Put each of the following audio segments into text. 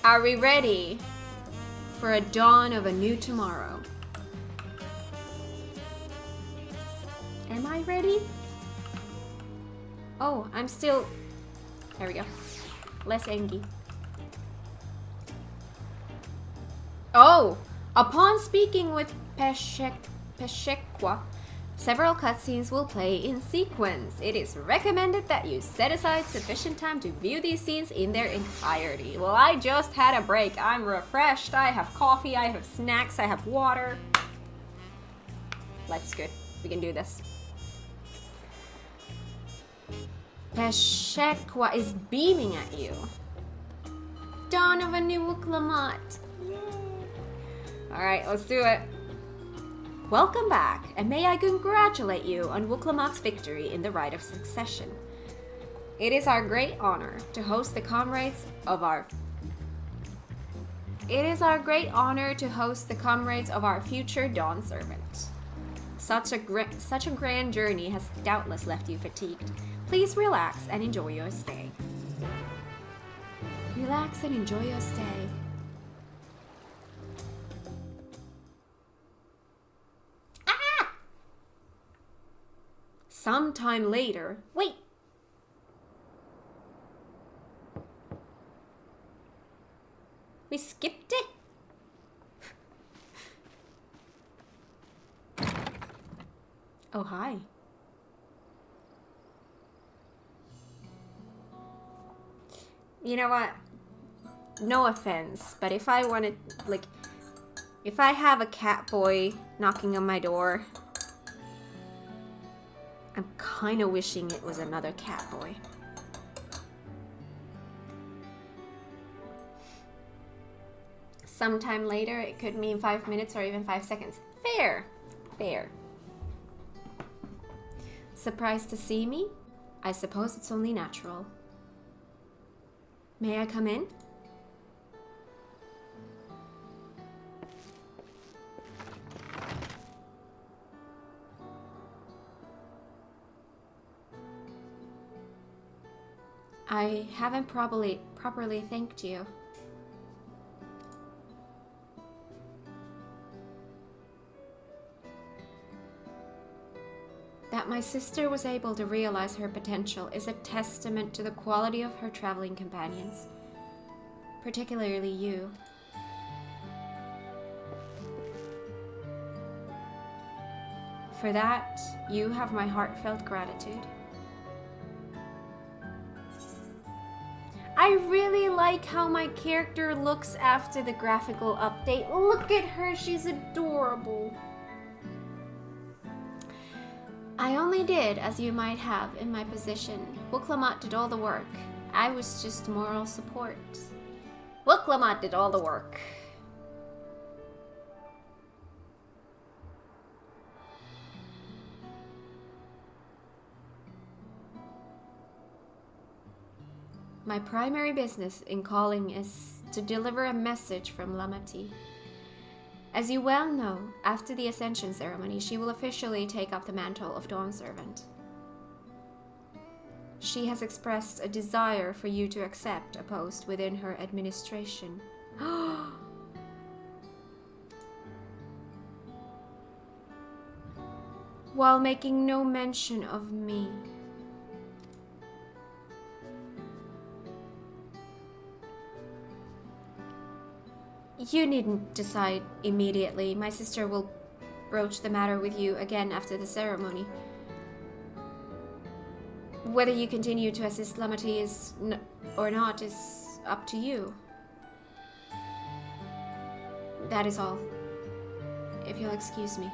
Are we ready for a dawn of a new tomorrow? Am I ready? Oh, I'm still... There we go. Less Engi. Oh! Upon speaking with Peshekwa, several cutscenes will play in sequence. It is recommended that you set aside sufficient time to view these scenes in their entirety. Well, I just had a break. I'm refreshed. I have coffee. I have snacks. I have water. Life's good. We can do this. Peshekwa is beaming at you. Dawn of a new Wuklamat. Alright, let's do it. Welcome back, and may I congratulate you on Wuklamat's victory in the Rite of Succession. It is our great honor to host the comrades of our future Dawn Servant. Such a grand journey has doubtless left you fatigued. Please relax and enjoy your stay. Relax and enjoy your stay. Sometime later. Wait! We skipped it? Oh, hi. You know what? No offense, but if I wanted, like, if I have a cat boy knocking on my door, I'm kind of wishing it was another cat boy. Sometime later, it could mean 5 minutes or even 5 seconds. Fair. Fair. Surprised to see me? I suppose it's only natural. May I come in? I haven't properly thanked you. That my sister was able to realize her potential is a testament to the quality of her traveling companions, particularly you. For that, you have my heartfelt gratitude. I really like how my character looks after the graphical update. Look at her, she's adorable. I only did as you might have in my position. Wuklamat did all the work. I was just moral support. Wuklamat did all the work. My primary business in calling is to deliver a message from Lamati. As you well know, after the Ascension ceremony, she will officially take up the mantle of Dawn Servant. She has expressed a desire for you to accept a post within her administration. While making no mention of me. You needn't decide immediately. My sister will broach the matter with you again after the ceremony. Whether you continue to assist Lamati or not is up to you. That is all. If you'll excuse me.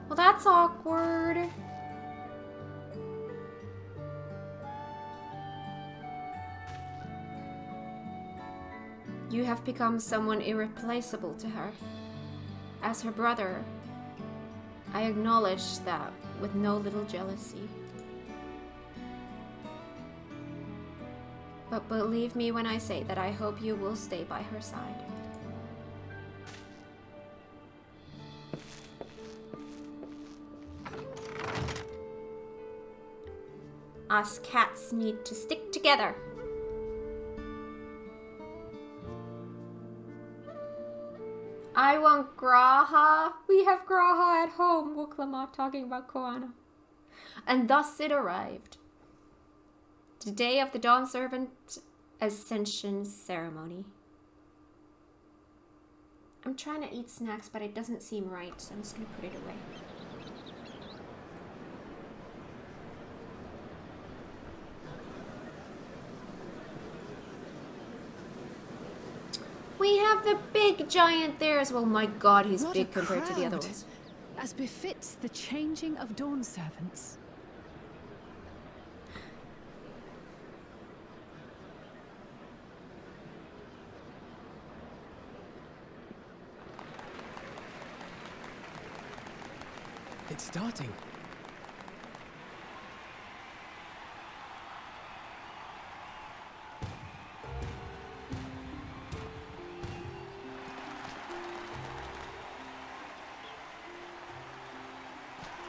Well, that's awkward. You have become someone irreplaceable to her. As her brother, I acknowledge that with no little jealousy. But believe me when I say that I hope you will stay by her side. Us cats need to stick together. I want Graha. We have Graha at home, Wuklama talking about Koana. And thus it arrived. The day of the Dawn Servant Ascension Ceremony. I'm trying to eat snacks, but it doesn't seem right, so I'm just gonna put it away. We have the big giant there as well. My god, he's What big a compared to the other crowd, ones. as befits the changing of Dawn Servants. It's starting.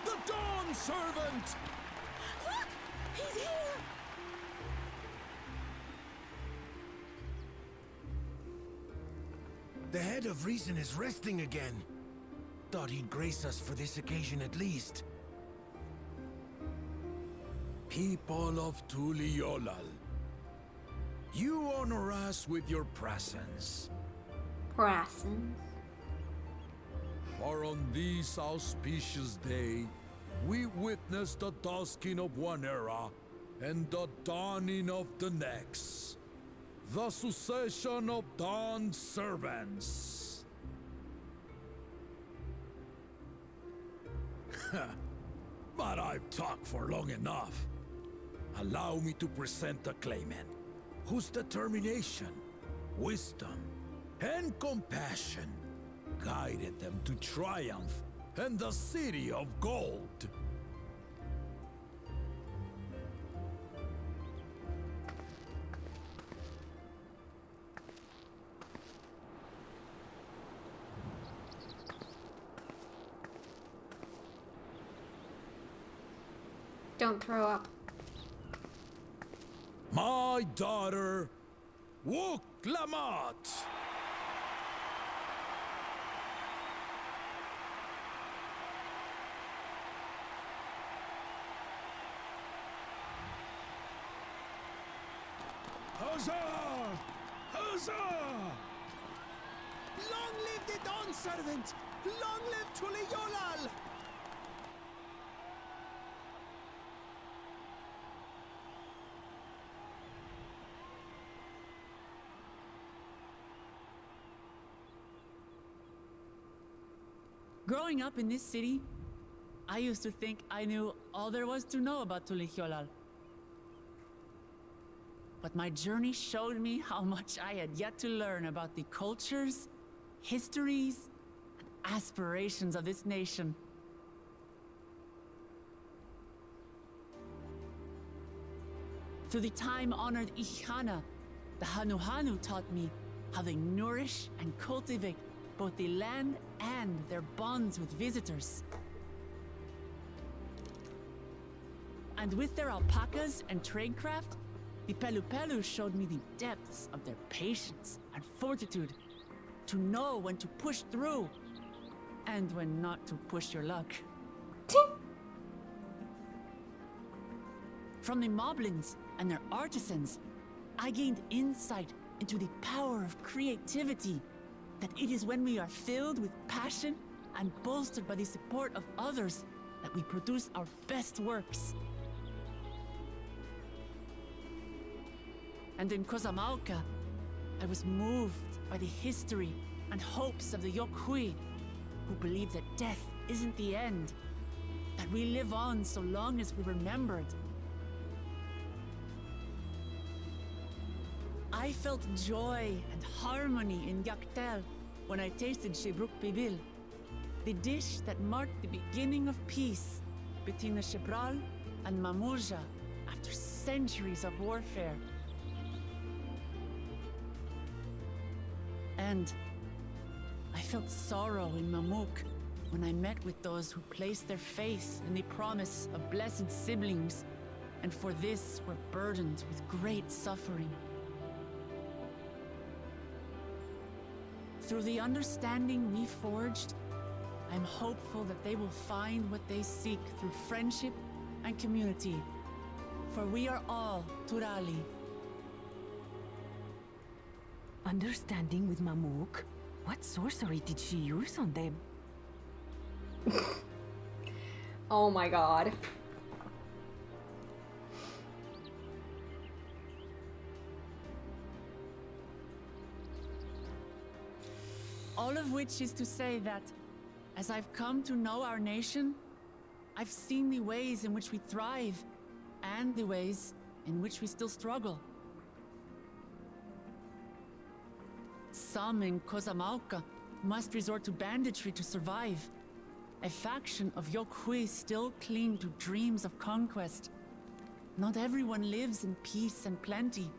The Dawn Servant! Look! He's here! The head of reason is resting again. Thought he'd grace us for this occasion at least. People of Tuliolal, you honor us with your presence. Brassens. For on this auspicious day, we witness the dusking of one era and the dawning of the next. The succession of Dawn Servants. But I've talked for long enough. Allow me to present the claimant, whose determination, wisdom, and compassion guided them to triumph and the city of gold. Don't throw up. My daughter, Wuklamat. Huzzah! Huzzah! Long live the Dawn Servant! Long live Tuliolal! Growing up in this city, I used to think I knew all there was to know about Tulihyolal. But my journey showed me how much I had yet to learn about the cultures, histories, and aspirations of this nation. Through the time-honored Ihana, the Hanuhanu taught me how they nourish and cultivate both the land and their bonds with visitors. And with their alpacas and tradecraft, the Pelupelu showed me the depths of their patience and fortitude to know when to push through and when not to push your luck. From the Moblins and their artisans, I gained insight into the power of creativity, that it is when we are filled with passion and bolstered by the support of others that we produce our best works. And in Kozamauka, I was moved by the history and hopes of the Yokhui, who believe that death isn't the end, that we live on so long as we're remembered. I felt joy and harmony in Yaktel when I tasted Shebruk Bibil, the dish that marked the beginning of peace between the Shebral and Mamurja after centuries of warfare. And I felt sorrow in Mamuk when I met with those who placed their faith in the promise of blessed siblings and for this we're burdened with great suffering. Through the understanding we forged, I'm hopeful that they will find what they seek through friendship and community. For we are all Turali. Understanding with Mamuk? What sorcery did she use on them? Oh my god. All of which is to say that, as I've come to know our nation, I've seen the ways in which we thrive, and the ways in which we still struggle. Some in Kozamauka must resort to banditry to survive. A faction of Yokhui still cling to dreams of conquest. Not everyone lives in peace and plenty.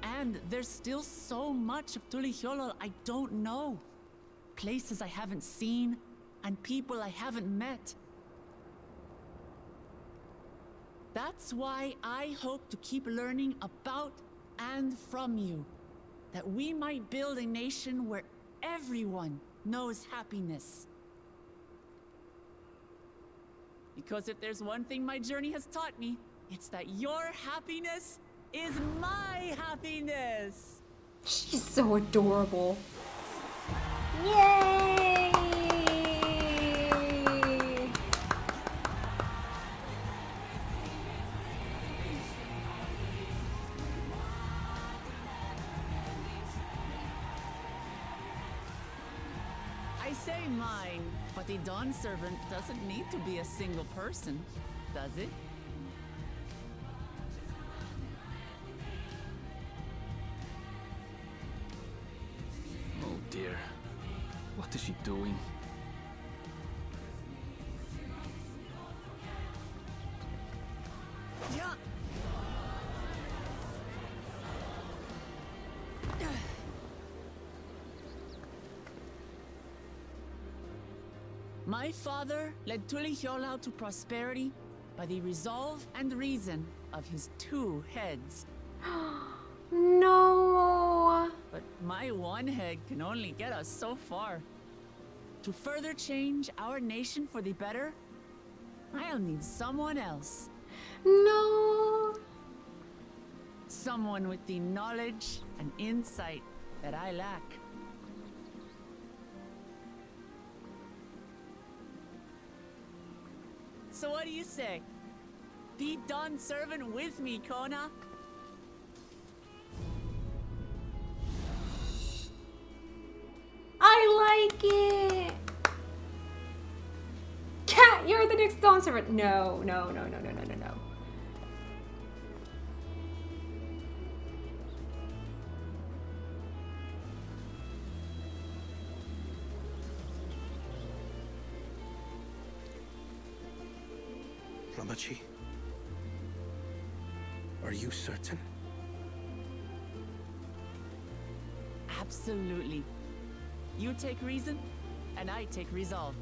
And there's still so much of Tulihiolol I don't know. Places I haven't seen, and people I haven't met. That's why I hope to keep learning about and from you, that we might build a nation where everyone knows happiness. Because if there's one thing my journey has taught me, it's that your happiness is my happiness! She's so adorable. Yay! I say mine, but the Dawn Servant doesn't need to be a single person, does it? Oh dear. What is she doing? Yeah. My father led Tulihiolao to prosperity by the resolve and reason of his 2 heads. No. But my one head can only get us so far. To further change our nation for the better, I'll need someone else. No. Someone with the knowledge and insight that I lack. So what do you say? Be Dawn Servant with me, Kona? I like it. Cat, you're the next Dawn Servant. No, no, no, no, no, no, no, no. Ramachi, are you certain? Absolutely. You take reason, and I take resolve.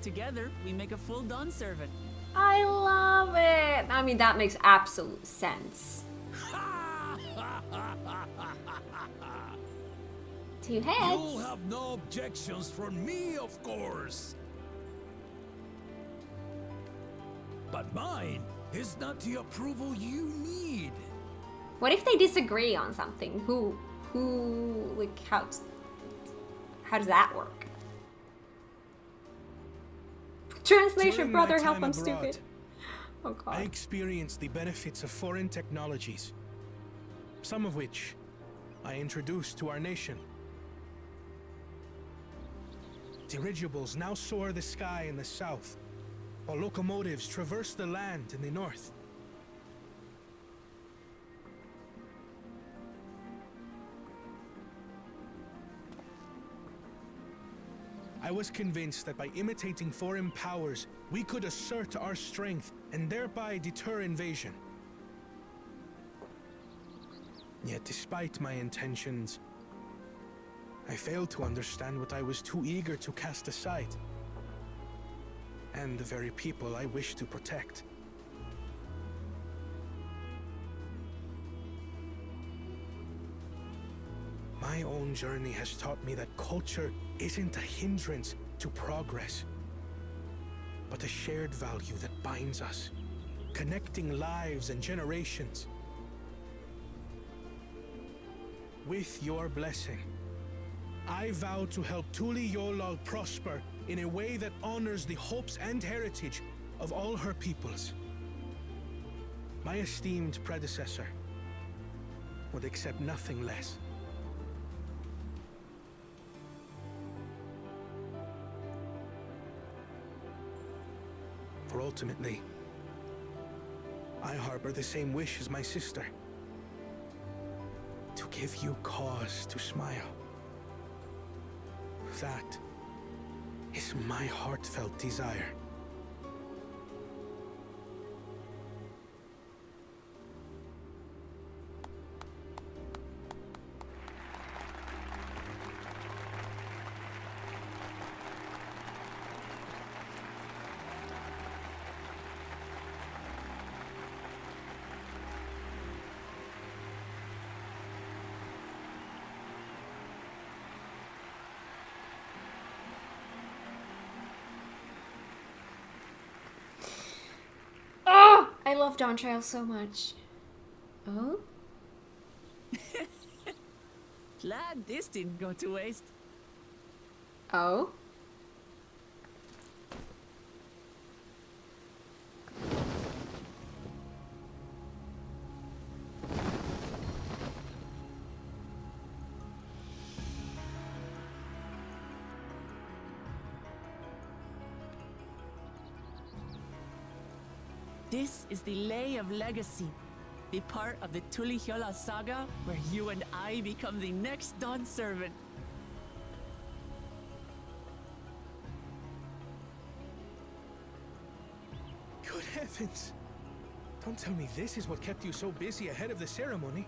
Together, we make a full Dawn Servant. I love it. I mean, that makes absolute sense. 2 heads. You'll have no objections from me, of course. But mine is not the approval you need. What if they disagree on something? Like, how does that work? Translation, During brother, my help, time I'm abroad, stupid. Oh I god. experienced the benefits of foreign technologies, some of which I introduced to our nation. Dirigibles now soar the sky in the south, while locomotives traverse the land in the north. I was convinced that by imitating foreign powers, we could assert our strength and thereby deter invasion. Yet despite my intentions, I failed to understand what I was too eager to cast aside. and the very people I wish to protect. My own journey has taught me that culture isn't a hindrance to progress, but a shared value that binds us, connecting lives and generations. With your blessing, I vow to help Tuli Yolal prosper in a way that honors the hopes and heritage of all her peoples. My esteemed predecessor would accept nothing less. For ultimately, I harbor the same wish as my sister. To give you cause to smile. That is my heartfelt desire. I love Dawntrail so much. Oh? Glad this didn't go to waste. Oh? This is the Lay of Legacy, the part of the Tulihyola saga where you and I become the next Dawn servant. Good heavens! Don't tell me this is what kept you so busy ahead of the ceremony.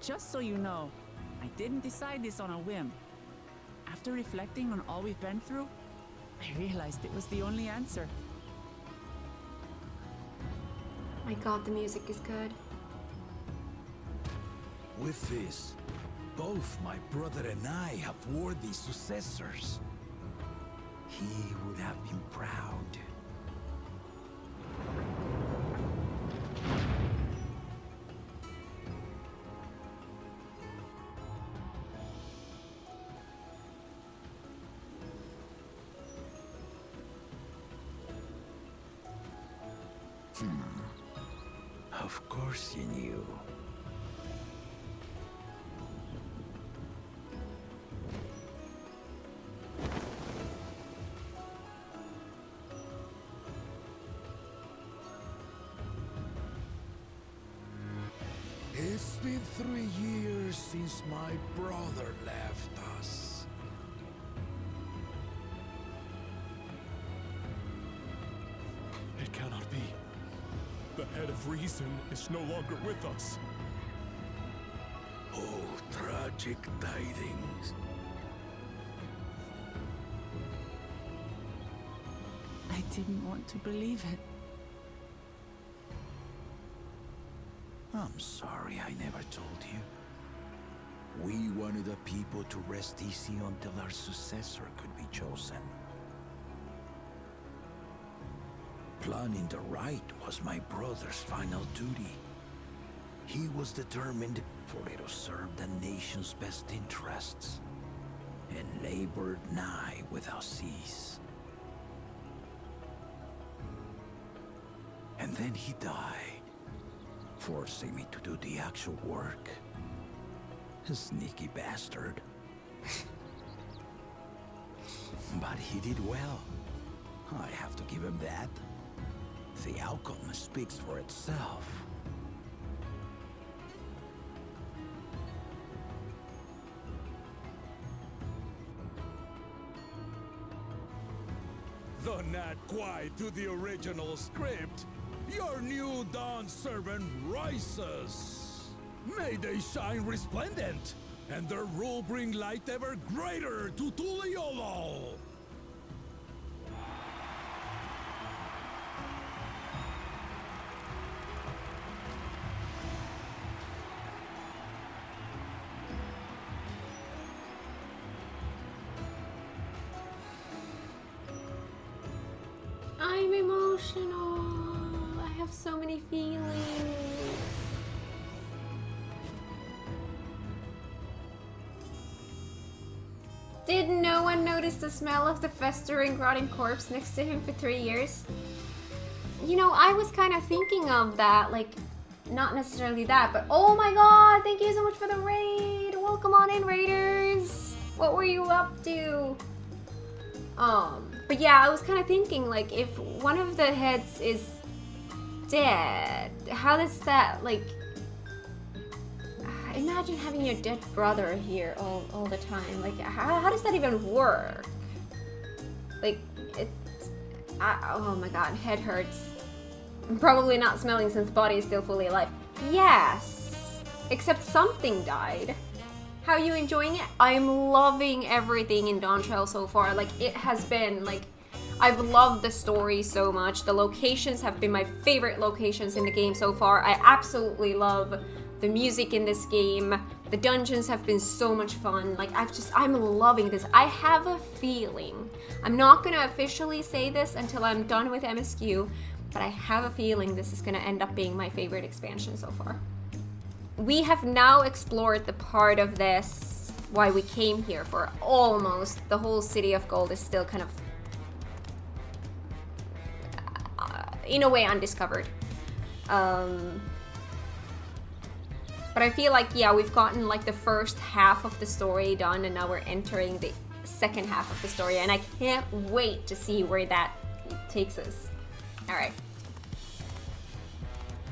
Just so you know, I didn't decide this on a whim. After reflecting on all we've been through, I realized it was the only answer. My god, the music is good. With this, both my brother and I have worthy successors. He would have been proud. Of course you knew. It's been 3 years since my brother left us. It cannot be. The head of reason is no longer with us. Oh, tragic tidings. I didn't want to believe it. I'm sorry I never told you. We wanted the people to rest easy until our successor could be chosen. Planning the right was my brother's final duty. He was determined for it to serve the nation's best interests, and labored nigh without cease. And then he died, forcing me to do the actual work. A sneaky bastard. But he did well. I have to give him that. The outcome speaks for itself. Though not quite to the original script, your new Dawn servant rises. May they shine resplendent, and their rule bring light ever greater to Tuliolol. emotional. I have so many feelings. Did no one notice the smell of the festering, rotting corpse next to him for 3 years? You know, I was kind of thinking of that, like, not necessarily that, but oh my god, thank you so much for the raid. Welcome on in, raiders. What were you up to? But yeah, I was kind of thinking, like, if one of the heads is dead, how does that, like, imagine having your dead brother here all the time. Like, how does that even work? Like, oh my god, head hurts. I'm probably not smelling since the body is still fully alive. Yes, except something died. How are you enjoying it? I'm loving everything in Dawntrail so far. Like, it has been, like, I've loved the story so much. The locations have been my favorite locations in the game so far. I absolutely love the music in this game. The dungeons have been so much fun. Like, I'm loving this. I have a feeling, I'm not gonna officially say this until I'm done with MSQ, but I have a feeling this is gonna end up being my favorite expansion so far. We have now explored the part of this, why we came here for almost the whole City of Gold is still kind of, in a way, undiscovered. But I feel like, yeah, we've gotten like the first half of the story done, and now we're entering the second half of the story, and I can't wait to see where that takes us. All right.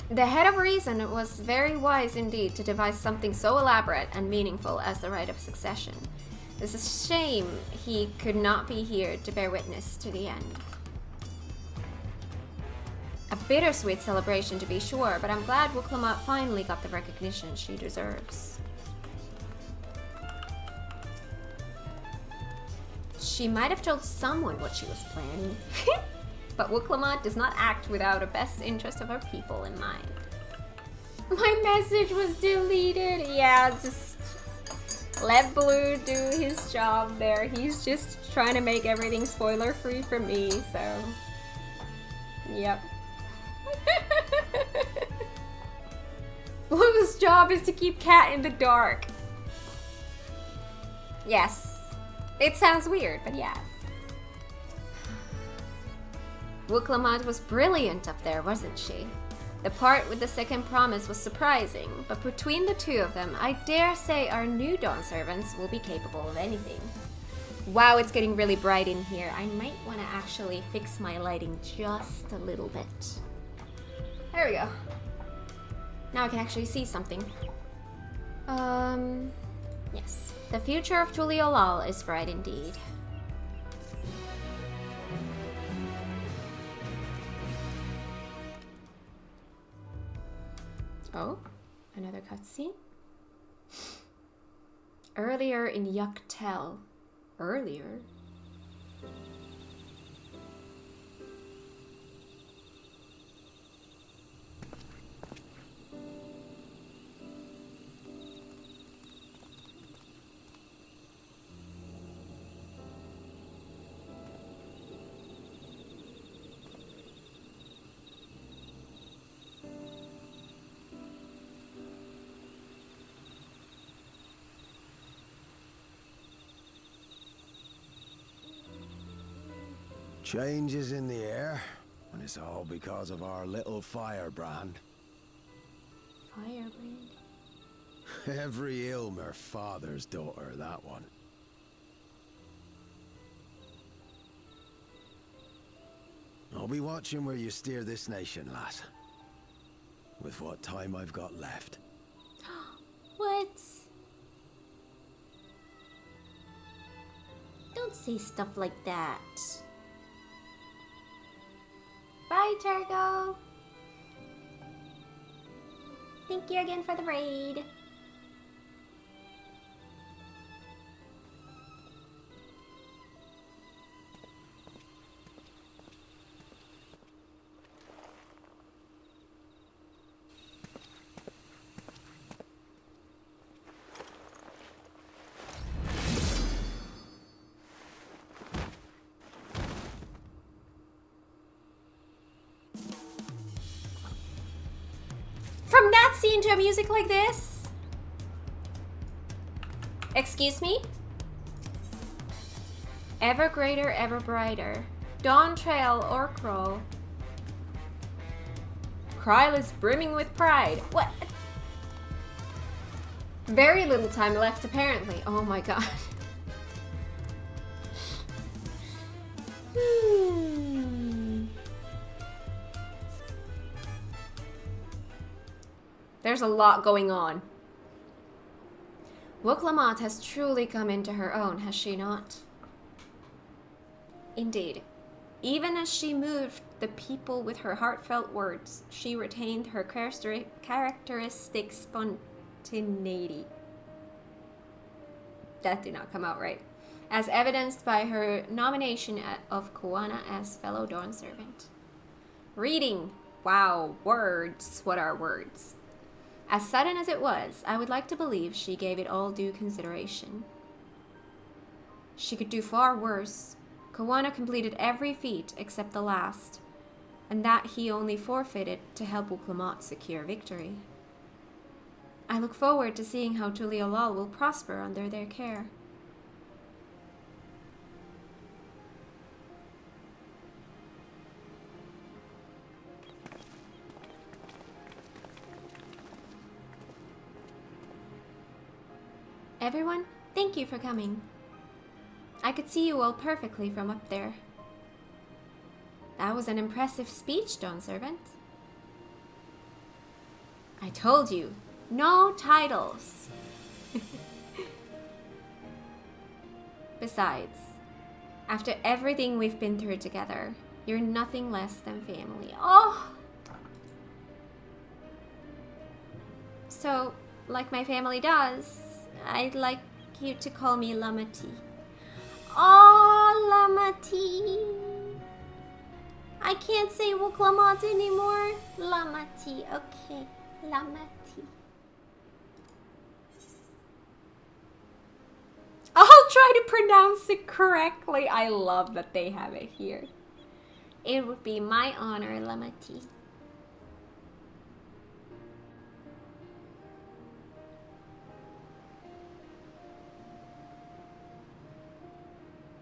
The head of reason was very wise indeed to devise something so elaborate and meaningful as the rite of succession. It's a shame he could not be here to bear witness to the end. A bittersweet celebration to be sure, but I'm glad Wuklama finally got the recognition she deserves. She might have told someone what she was planning. But Wuklama does not act without the best interest of her people in mind. My message was deleted. Yeah, just let Blue do his job there. He's just trying to make everything spoiler free for me, so yep. Blue's job is to keep Kat in the dark. Yes. It sounds weird, but yes. Wuklamat was brilliant up there, wasn't she? The part with the second promise was surprising, but between the two of them, I dare say our new Dawn servants will be capable of anything. Wow, it's getting really bright in here. I might want to actually fix my lighting just a little bit. There we go. Now I can actually see something. Yes. The future of Tuliolal is bright indeed. Oh, another cutscene. Earlier in Yaktel. Earlier? Change is in the air, and it's all because of our little firebrand. Firebrand? Every Ilmer father's daughter, that one. I'll be watching where you steer this nation, lass. With what time I've got left. What? Don't say stuff like that. Bye, Turgo. Thank you again for the raid. from that scene to a music like this? Excuse me? Ever greater, ever brighter. Dawntrail or Kroll. Kryl is brimming with pride. What? Very little time left, apparently. Oh my god. There's a lot going on. Woklamat has truly come into her own, has she not? Indeed. Even as she moved the people with her heartfelt words, she retained her characteristic spontaneity. That did not come out right. As evidenced by her nomination of Kuwana as fellow Dawn servant. Reading. Wow, words. What are words? As sudden as it was, I would like to believe she gave it all due consideration. She could do far worse. Kuwana completed every feat except the last, and that he only forfeited to help Woklamat secure victory. I look forward to seeing how Tuliolal will prosper under their care. Everyone, thank you for coming. I could see you all perfectly from up there. That was an impressive speech, Dawn Servant. I told you, no titles. Besides, after everything we've been through together, you're nothing less than family. Oh! So, like my family does, I'd like you to call me Lamati. Oh, Lamati. I can't say Woklamat anymore. Lamati, okay. Lamati. I'll try to pronounce it correctly. I love that they have it here. It would be my honor, Lamati.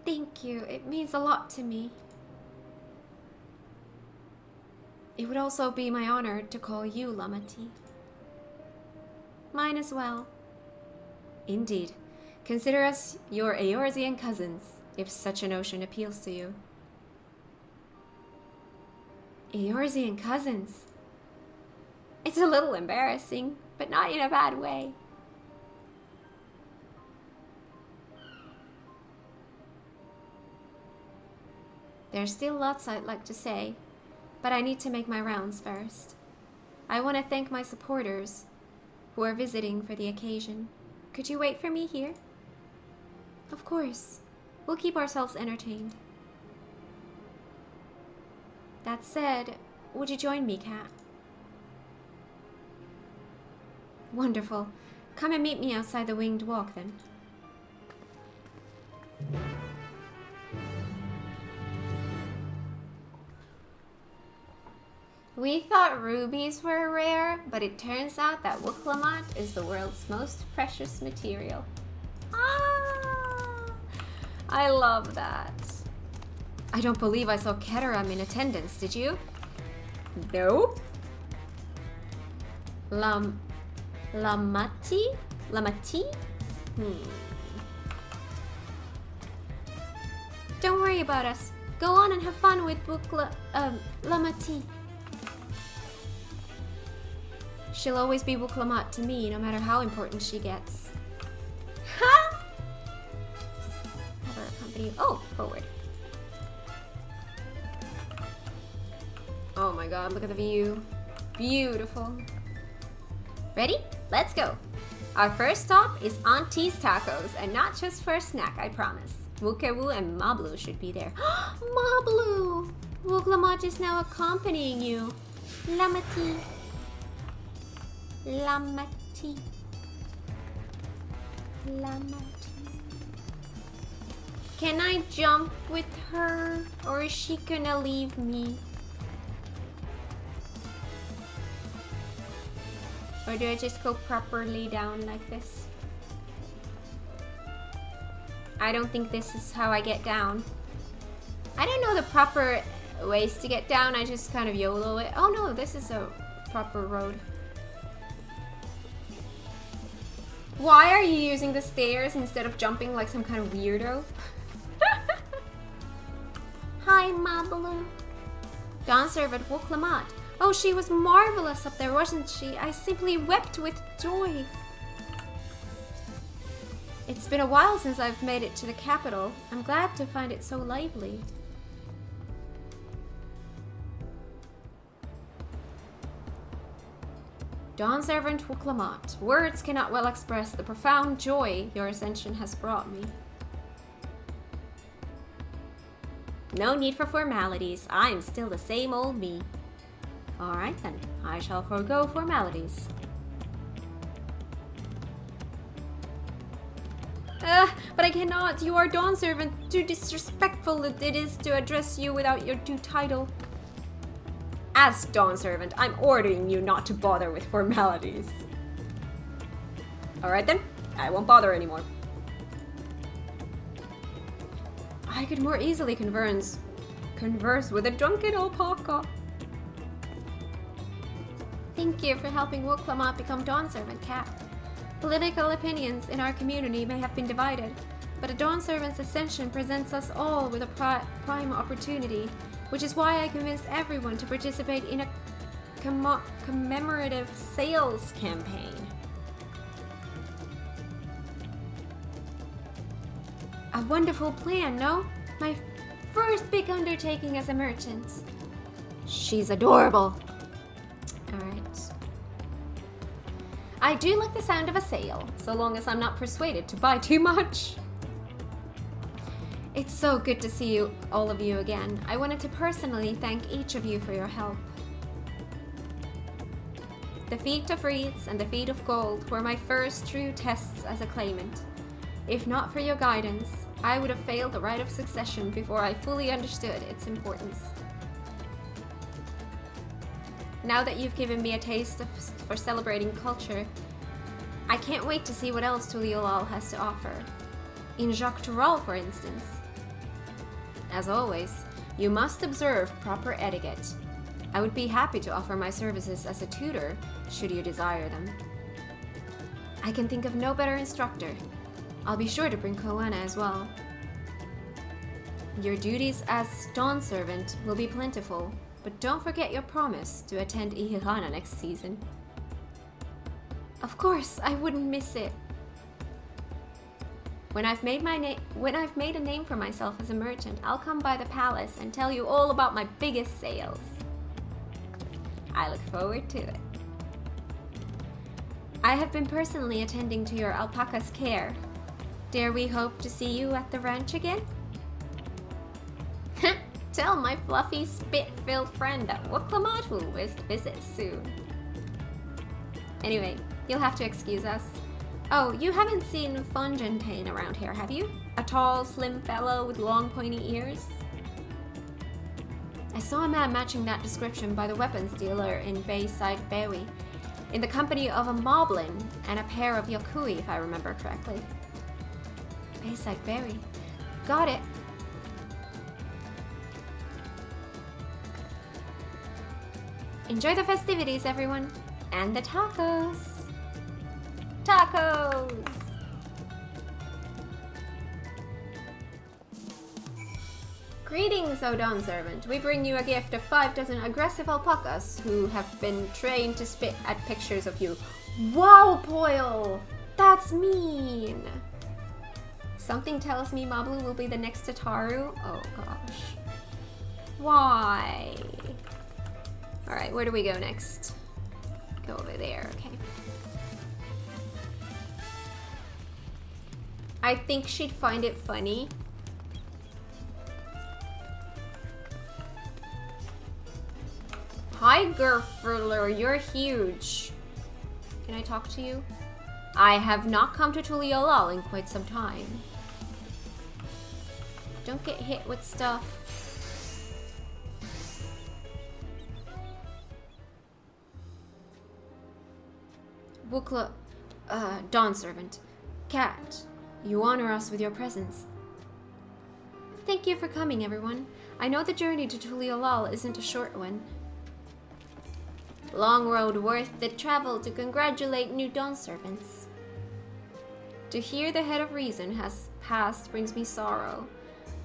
Thank you. It means a lot to me. It would also be my honor to call you Lamati. Mine as well. Indeed. Consider us your Eorzean cousins, if such a notion appeals to you. Eorzean cousins? It's a little embarrassing, but not in a bad way. There's still lots I'd like to say, but I need to make my rounds first. I want to thank my supporters who are visiting for the occasion. Could you wait for me here? Of course. We'll keep ourselves entertained. That said, would you join me, Kat? Wonderful. Come and meet me outside the Winged Walk, then. We thought rubies were rare, but it turns out that Woklamat is the world's most precious material. Ah! I love that. I don't believe I saw Keteram in attendance, did you? Nope. Lamati? Lamati? Don't worry about us. Go on and have fun with Lamati. She'll always be Woklamat to me, no matter how important she gets. Ha! Have her accompany you. Oh, forward. Oh my god, look at the view. Beautiful. Ready? Let's go. Our first stop is Auntie's Tacos, and not just for a snack, I promise. Wukewu and Mablu should be there. Mablu! Woklamat is now accompanying you. Lamati. Lamati. Lamati. Can I jump with her, or is she gonna leave me? Or do I just go properly down like this? I don't think this is how I get down. I don't know the proper ways to get down. I just kind of YOLO it. Oh no, this is a proper road. Why are you using the stairs instead of jumping like some kind of weirdo? Hi, Mabaloo. Dawnservant Woklamat. Oh, she was marvelous up there, wasn't she? I simply wept with joy. It's been a while since I've made it to the capital. I'm glad to find it so lively. Dawnservant Woklamat. Words cannot well express the profound joy your ascension has brought me. No need for formalities. I'm still the same old me. Alright then, I shall forego formalities. But I cannot. You are Dawnservant. Too disrespectful it is to address you without your due title. As Dawnservant, I'm ordering you not to bother with formalities. Alright then, I won't bother anymore. I could more easily converse with a drunken alpaca. Thank you for helping Woklamat become Dawnservant Cat. Political opinions in our community may have been divided, but a Dawnservant's ascension presents us all with a prime opportunity, which is why I convinced everyone to participate in a commemorative sales campaign. A wonderful plan, no? My first big undertaking as a merchant. She's adorable. Alright. I do like the sound of a sale, so long as I'm not persuaded to buy too much. It's so good to see you, all of you again. I wanted to personally thank each of you for your help. The Feat of Reeds and the Feat of Gold were my first true tests as a claimant. If not for your guidance, I would have failed the rite of succession before I fully understood its importance. Now that you've given me a taste for celebrating culture, I can't wait to see what else Tuliolal has to offer. In Jacques Tural, for instance. As always, you must observe proper etiquette. I would be happy to offer my services as a tutor, should you desire them. I can think of no better instructor. I'll be sure to bring Koana as well. Your duties as Dawnservant will be plentiful, but don't forget your promise to attend Ihihana next season. Of course, I wouldn't miss it. When I've made a name for myself as a merchant, I'll come by the palace and tell you all about my biggest sales. I look forward to it. I have been personally attending to your alpaca's care. Dare we hope to see you at the ranch again? Tell my fluffy, spit-filled friend that Woklamat will visit soon. Anyway, you'll have to excuse us. Oh, you haven't seen Fontaine around here, have you? A tall, slim fellow with long, pointy ears? I saw a man matching that description by the weapons dealer in Bayside Bewi, in the company of a moblin and a pair of Yokui, if I remember correctly. Bayside Bewi. Got it. Enjoy the festivities, everyone. And the tacos. Tacos! Greetings, O Dawnservant. We bring you a gift of 5 dozen aggressive alpacas who have been trained to spit at pictures of you. Wow, Poil! That's mean! Something tells me Mablu will be the next Tataru. Oh gosh. Why? Alright, where do we go next? Go over there, okay. I think she'd find it funny. Hi, Gerfurler, you're huge. Can I talk to you? I have not come to Tuliolal in quite some time. Don't get hit with stuff. Wukla, Dawn Servant. Kat, you honor us with your presence. Thank you for coming, everyone. I know the journey to Tuliolal isn't a short one. Long road worth the travel to congratulate new Dawn Servants. To hear the head of reason has passed brings me sorrow,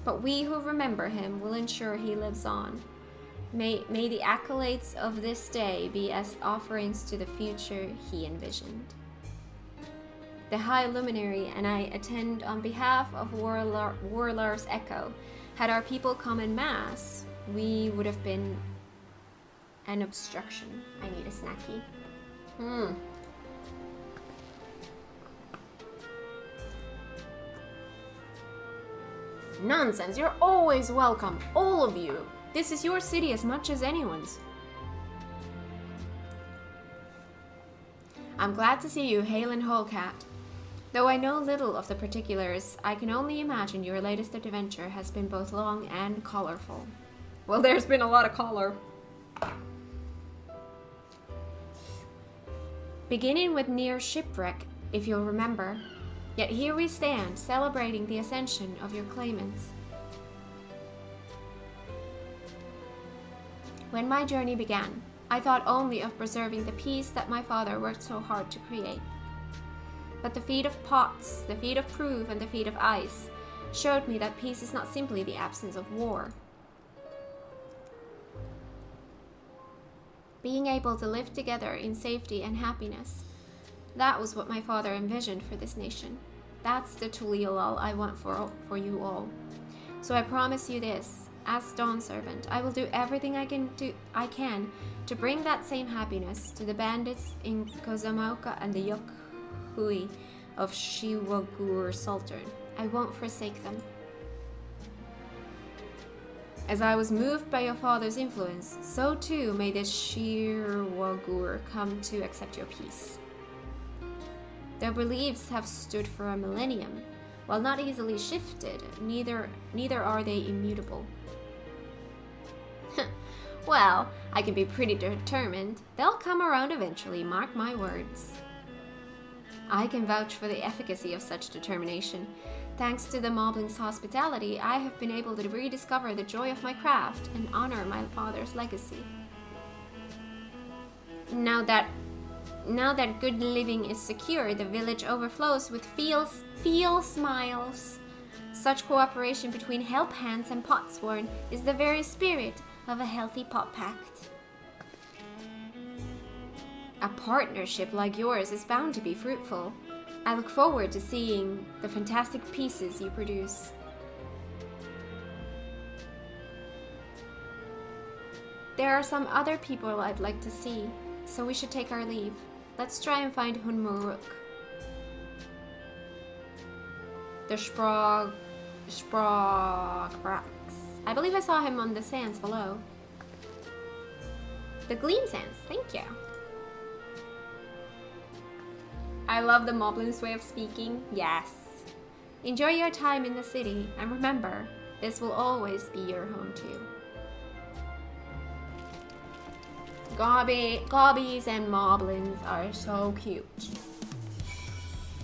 but we who remember him will ensure he lives on. May the accolades of this day be as offerings to the future he envisioned. The High Luminary and I attend on behalf of Warlar's Echo. Had our people come en masse, we would have been an obstruction. I need a snacky. Nonsense, you're always welcome, all of you. This is your city as much as anyone's. I'm glad to see you, hail and whole, Kat. Though I know little of the particulars, I can only imagine your latest adventure has been both long and colorful. Well, there's been a lot of color. Beginning with near shipwreck, if you'll remember. Yet here we stand, celebrating the ascension of your claimants. When my journey began, I thought only of preserving the peace that my father worked so hard to create. But the feat of pots, the feat of proof, and the feat of ice showed me that peace is not simply the absence of war. Being able to live together in safety and happiness, that was what my father envisioned for this nation. That's the Tuliolal I want for you all. So I promise you this, as Dawn Servant, I will do everything I can to bring that same happiness to the bandits in Kozamauka and the Yokhui of Shiwagur Sultan. I won't forsake them. As I was moved by your father's influence, so too may this Shirwagur come to accept your peace. Their beliefs have stood for a millennium. While not easily shifted, neither are they immutable. Well, I can be pretty determined. They'll come around eventually, mark my words. I can vouch for the efficacy of such determination. Thanks to the Mobling's hospitality, I have been able to rediscover the joy of my craft and honor my father's legacy. Now that good living is secure, the village overflows with feel smiles. Such cooperation between help hands and potsworn is the very spirit of a healthy pot pact. A partnership like yours is bound to be fruitful. I look forward to seeing the fantastic pieces you produce. There are some other people I'd like to see, so we should take our leave. Let's try and find Hunmuruk. The Sprogbrax. I believe I saw him on the sands below. The Gleam Sands, thank you. I love the Moblin's way of speaking. Yes. Enjoy your time in the city, and remember, this will always be your home too. Gobbies and Moblins are so cute.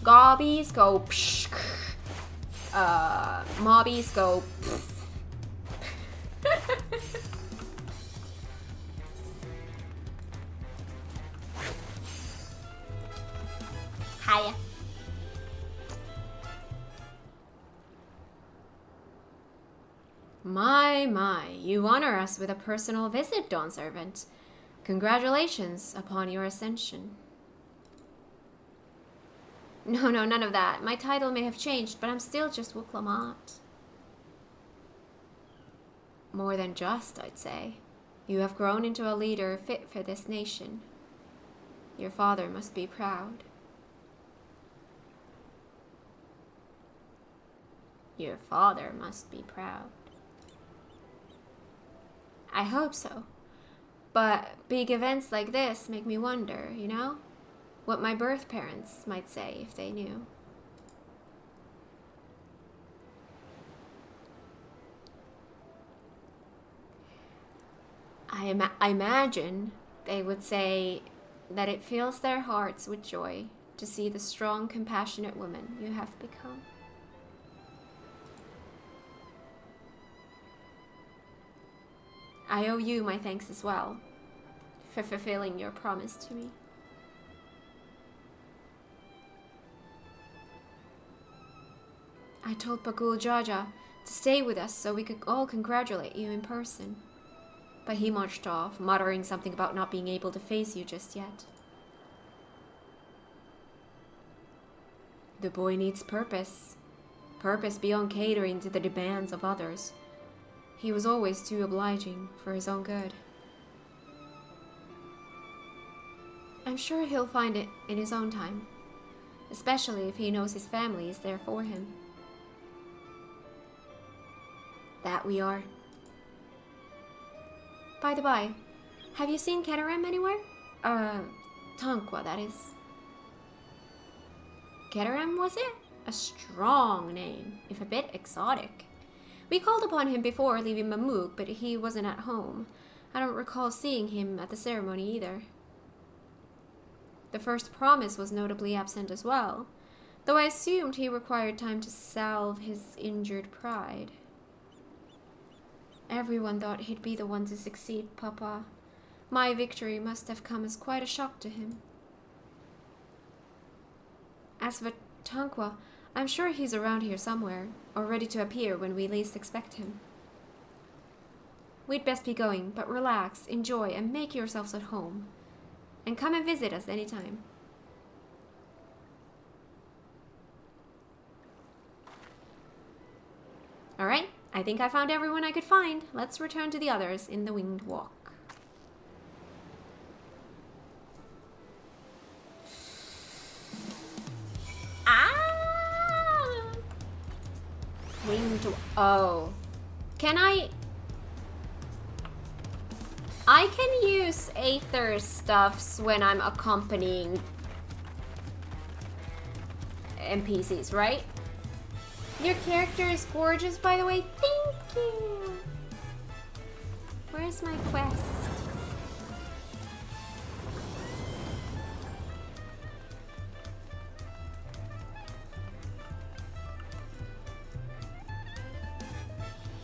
Gobbies go psh, Mobbies go pff. Hiya. My, you honor us with a personal visit, Dawn Servant. Congratulations upon your ascension. No, none of that. My title may have changed, but I'm still just Wuklamat. More than just, I'd say. You have grown into a leader fit for this nation. Your father must be proud. Your father must be proud. I hope so. But big events like this make me wonder, you know? What my birth parents might say if they knew. I imagine they would say, that it fills their hearts with joy to see the strong, compassionate woman you have become. I owe you my thanks as well for fulfilling your promise to me. I told Bagul Jaja to stay with us so we could all congratulate you in person. But he marched off, muttering something about not being able to face you just yet. The boy needs purpose. Purpose beyond catering to the demands of others. He was always too obliging for his own good. I'm sure he'll find it in his own time, especially if he knows his family is there for him. That we are. By the by, have you seen Keteram anywhere? Tonqua, that is. Keteram, was it? A strong name, if a bit exotic. We called upon him before leaving Mamuk, but he wasn't at home. I don't recall seeing him at the ceremony either. The first promise was notably absent as well, though I assumed he required time to salve his injured pride. Everyone thought he'd be the one to succeed Papa. My victory must have come as quite a shock to him. As for Tonqua, I'm sure he's around here somewhere, or ready to appear when we least expect him. We'd best be going, but relax, enjoy, and make yourselves at home. And come and visit us anytime. Alright, I think I found everyone I could find. Let's return to the others in the Winged Walk. Oh. Can I can use Aether stuffs when I'm accompanying NPCs, right? Your character is gorgeous, by the way. Thank you. Where's my quest?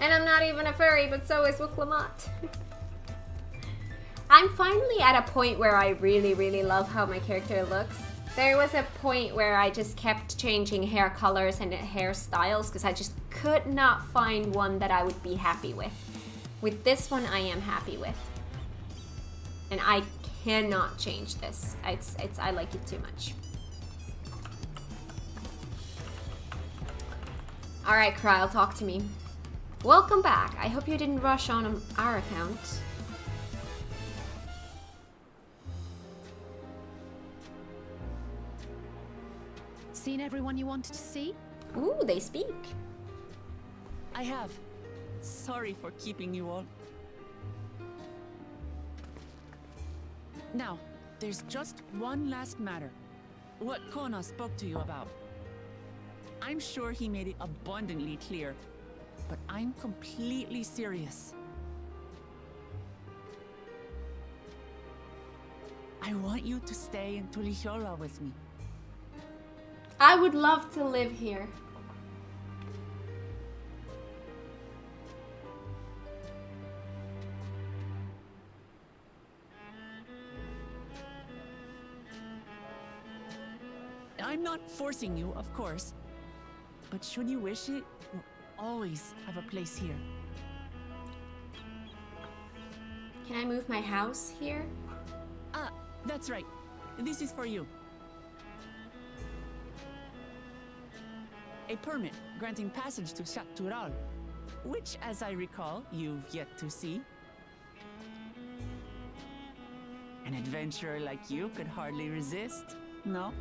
And I'm not even a furry, but so is Wuklamat. I'm finally at a point where I really, really love how my character looks. There was a point where I just kept changing hair colors and hairstyles because I just could not find one that I would be happy with. With this one, I am happy with. And I cannot change this. I like it too much. Alright, Kryl, talk to me. Welcome back. I hope you didn't rush on our account. Seen everyone you wanted to see? Ooh, they speak. I have. Sorry for keeping you all. Now, there's just one last matter. What Kona spoke to you about. I'm sure he made it abundantly clear, but I'm completely serious. I want you to stay in Tulihiola with me. I would love to live here. I'm not forcing you, of course, but should you wish it, you'll always have a place here. Can I move my house here? Ah, that's right. This is for you. A permit granting passage to Shatural, which, as I recall, you've yet to see. An adventurer like you could hardly resist, no?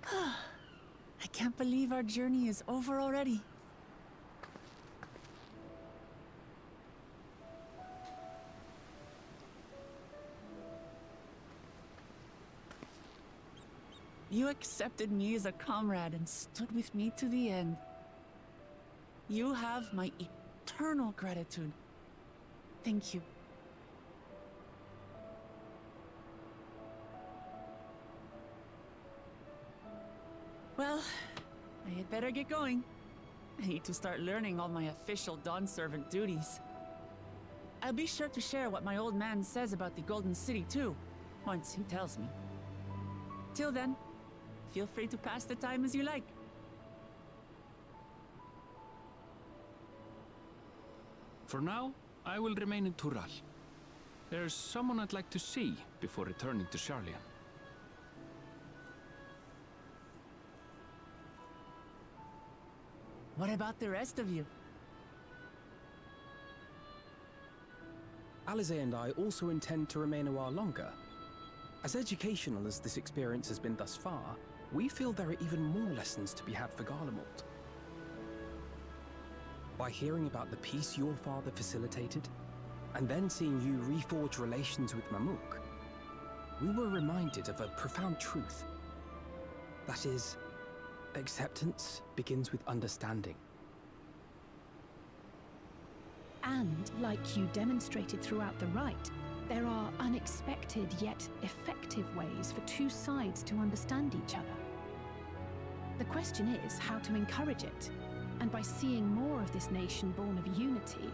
I can't believe our journey is over already. You accepted me as a comrade and stood with me to the end. You have my eternal gratitude. Thank you. Well, I had better get going. I need to start learning all my official Dawn servant duties. I'll be sure to share what my old man says about the Golden City too, once he tells me. Till then, feel free to pass the time as you like. For now, I will remain in Tural. There's someone I'd like to see before returning to Sharlayan. What about the rest of you? Alize and I also intend to remain a while longer. As educational as this experience has been thus far, we feel there are even more lessons to be had for Garlemald. By hearing about the peace your father facilitated, and then seeing you reforge relations with Mamook, we were reminded of a profound truth. That is, acceptance begins with understanding. And, like you demonstrated throughout the rite, there are unexpected yet effective ways for two sides to understand each other. The question is how to encourage it, and by seeing more of this nation born of unity,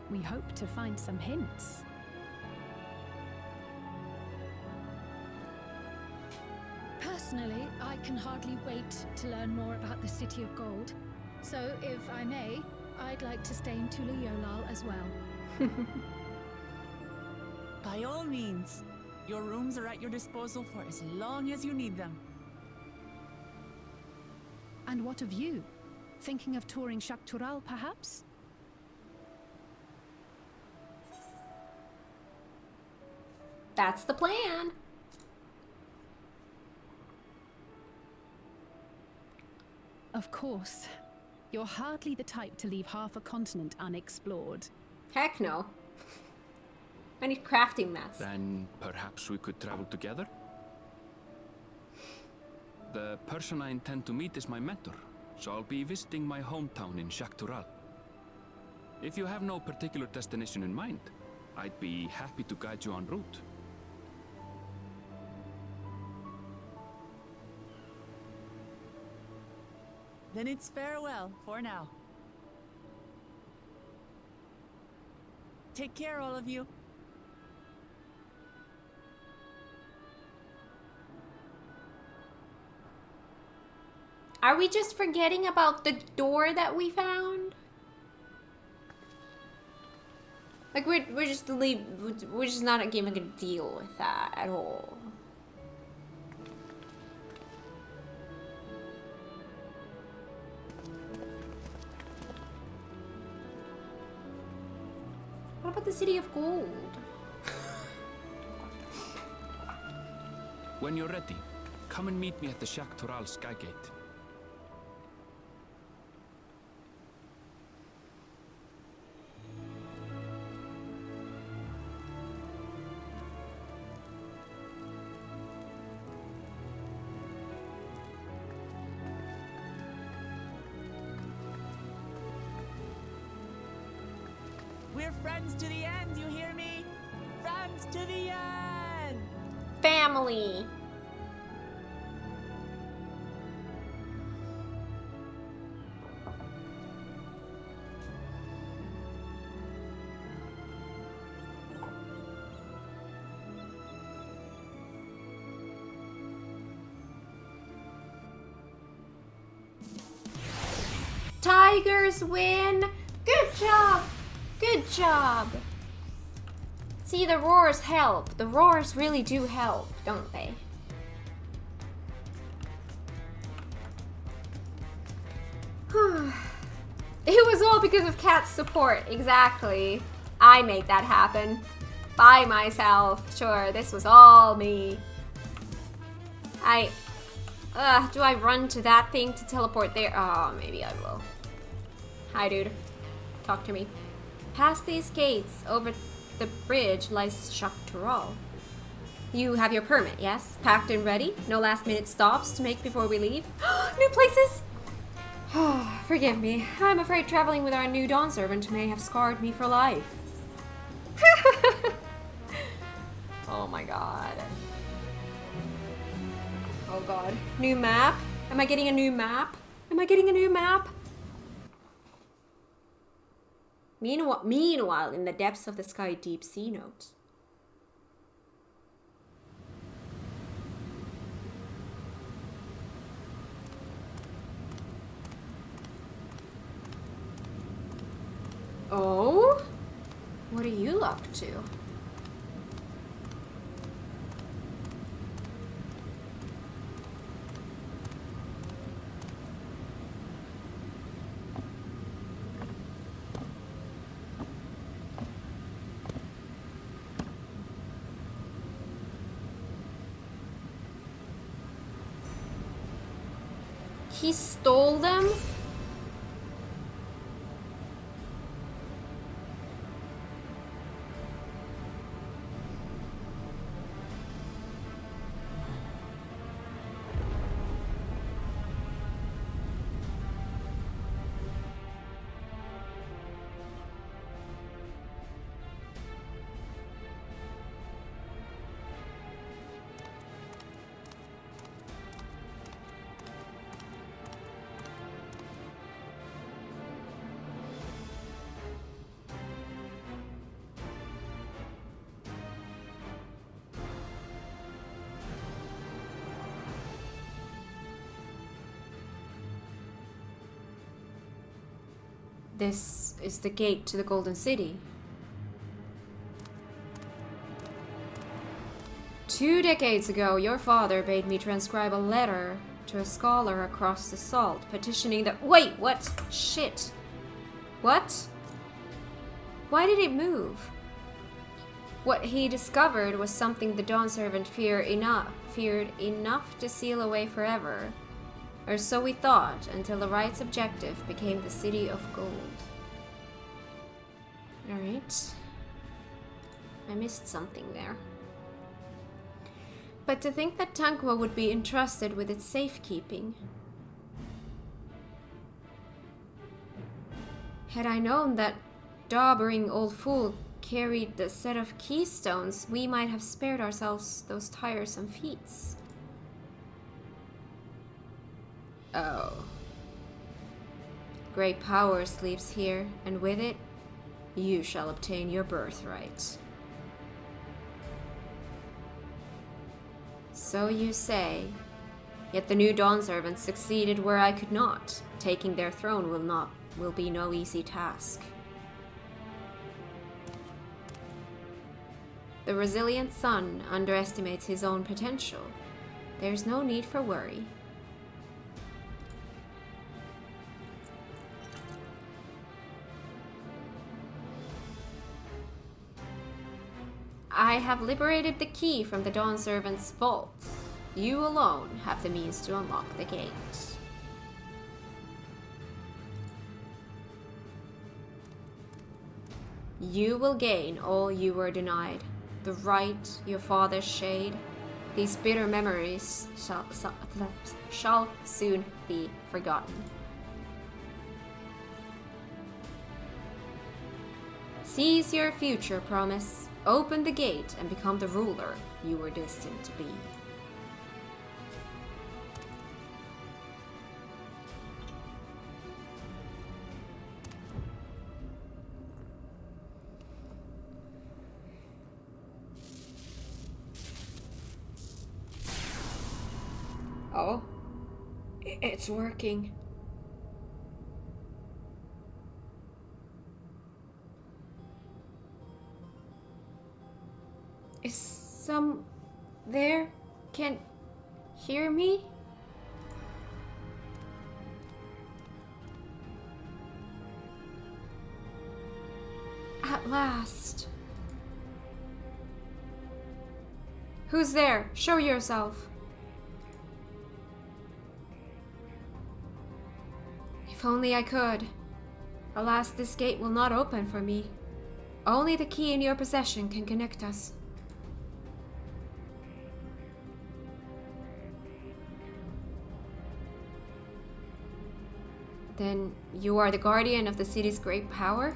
we hope to find some hints. Personally, I can hardly wait to learn more about the City of Gold. So, if I may, I'd like to stay in Tula Yolal as well. By all means, your rooms are at your disposal for as long as you need them. And what of you? Thinking of touring Shaktural, perhaps? That's the plan. Of course. You're hardly the type to leave half a continent unexplored. Heck no. I need crafting mats. Then perhaps we could travel together? The person I intend to meet is my mentor, so I'll be visiting my hometown in Shaktural. If you have no particular destination in mind, I'd be happy to guide you en route. Then it's farewell for now. Take care, all of you. Are we just forgetting about the door that we found? Like we're just not even gonna deal with that at all. What about the City of Gold? When you're ready, come and meet me at the Shaktural Skygate. We're friends to the end, you hear me? Friends to the end! Family. Tigers win. Good job. Good job. See, the roars help. The roars really do help, don't they? It was all because of Kat's support. Exactly. I made that happen. By myself. Sure, this was all me. Do I run to that thing to teleport there? Oh, maybe I will. Hi, dude. Talk to me. Past these gates, over the bridge, lies Shaktural. You have your permit, yes? Packed and ready? No last minute stops to make before we leave? New places? Forgive me. I'm afraid traveling with our new Dawn servant may have scarred me for life. Oh my god. Oh god. New map? Am I getting a new map? Am I getting a new map? Meanwhile, in the depths of the sky, deep sea note. Oh? What are you up to? He stole them? This is the gate to the Golden City. 2 decades ago, your father bade me transcribe a letter to a scholar across the salt, petitioning the— Wait, what? Shit. What? Why did it move? What he discovered was something the Dawn Servant feared enough to seal away forever. Or so we thought, until the right's objective became the City of Gold. Alright. I missed something there. But to think that Tanqua would be entrusted with its safekeeping. Had I known that daubering old fool carried the set of keystones, we might have spared ourselves those tiresome feats. Oh. Great power sleeps here, and with it, you shall obtain your birthright. So you say, yet the new Dawn Servants succeeded where I could not. Taking their throne will be no easy task. The resilient son underestimates his own potential. There's no need for worry. I have liberated the key from the Dawn Servant's vault. You alone have the means to unlock the gate. You will gain all you were denied. The right, your father's shade. These bitter memories shall soon be forgotten. Seize your future, promise. Open the gate and become the ruler you were destined to be. Oh, it's working. Is some there can hear me? At last. Who's there? Show yourself. If only I could. Alas, this gate will not open for me. Only the key in your possession can connect us. Then you are the guardian of the city's great power?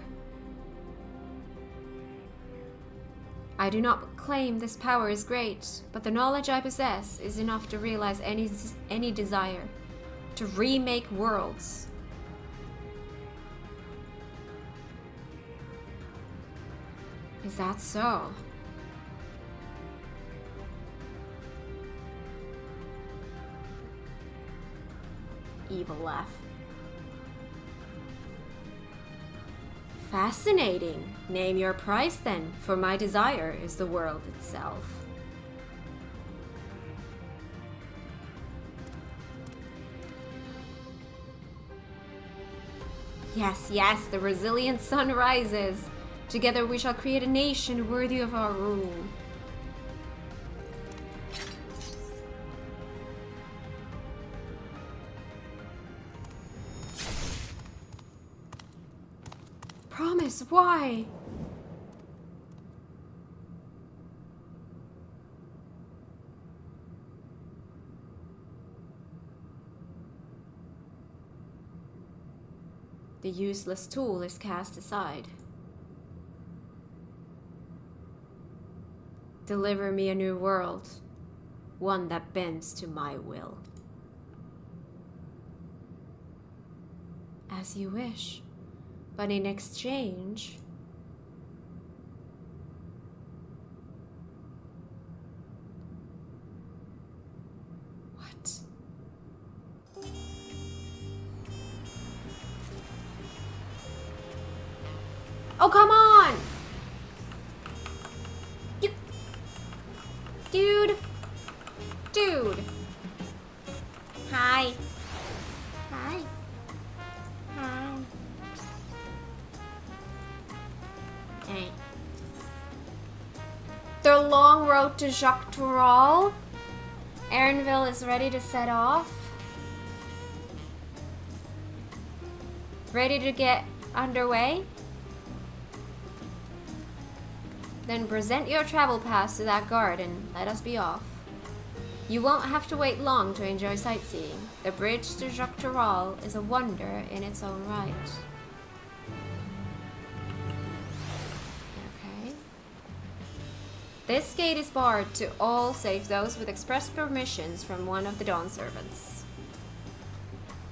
I do not claim this power is great, but the knowledge I possess is enough to realize any desire to remake worlds. Is that so? Evil laugh. Fascinating. Name your price then, for my desire is the world itself. Yes, yes, the resilient sun rises. Together we shall create a nation worthy of our rule. Promise, why? The useless tool is cast aside. Deliver me a new world, one that bends to my will. As you wish. But in exchange... What? Oh, come on! Dude! Dude! Hi. Hi. Hi. Okay. The long road to Jacques Toural. Erinville is ready to set off. Ready to get underway? Then present your travel pass to that guard and let us be off. You won't have to wait long to enjoy sightseeing. The bridge to Jacques Toural is a wonder in its own right. Okay. This gate is barred to all save those with express permissions from one of the Dawn servants.